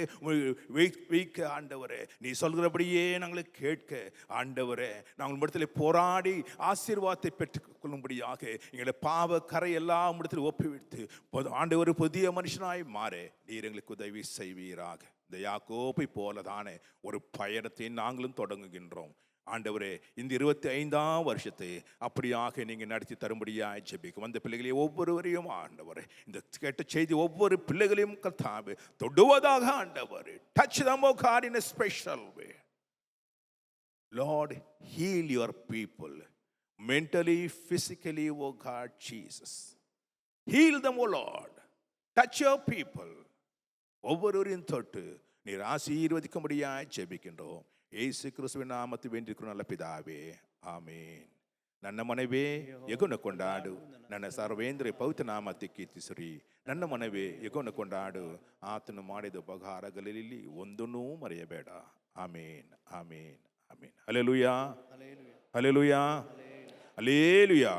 வைக்க ஆண்டவரே, நீ சொல்கிறபடியே நாங்கள் கேட்க ஆண்டவரே, நாங்கள் இடத்துல போராடி ஆசீர்வாதத்தை பெற்றுக்கொள்ளும்படியாக எங்களை பாவ கரை எல்லாம் இடத்துல ஒப்புவித்து ஆண்டவர் புதிய மனுஷனாய் மாற நீர் எங்களுக்கு உதவி செய்வீராக. இந்த யாக்கோப்பை போலதானே ஒரு பயணத்தை நாங்களும் தொடங்குகின்றோம் ஆண்டவரே. இந்த 25ஆம் வருஷத்தை அப்படியாக நீங்க நடத்தி தரும்படியாய் ஜெபிக்கும். வந்த பிள்ளைகளை ஒவ்வொருவரையும் ஆண்டவரே, இந்த கேட்ட செய்தி ஒவ்வொரு பிள்ளைகளையும் கர்த்தாவே தொடுவதாக ஆண்டவரே. Touch them, O God, in a special way. Lord, heal your people mentally, physically, O God Jesus. Heal them, O Lord. Touch your people. ஒவ்வொருவரையும் தொட்டு நீர் ஆசீர்வதிக்கும்படியாய் ஜெபிக்கின்றோம். இயேசு கிறிஸ்துவின் நாமத்தில் வேண்டியிருக்கிறோம் நல்ல பிதாவே, ஆமென். ನನ್ನ ಮನವೇ ಎಗುನ ಕೊಂಡಾಡು, ನನ್ನ ಸರ್ವೇಂದ್ರ ಪವಿತ್ರ ನಾಮத்தை ಕೀರ್ತಿಸಿರಿ. ನನ್ನ ಮನವೇ ಎಗುನ ಕೊಂಡಾಡು, ಆತನು ಮಾಡಿದ ಉಪಕಾರಗಳಲ್ಲಿ ಒಂದನ್ನೂ ಮರೆಯಬೇಡ. Amen, amen, amen. Hallelujah, hallelujah, hallelujah.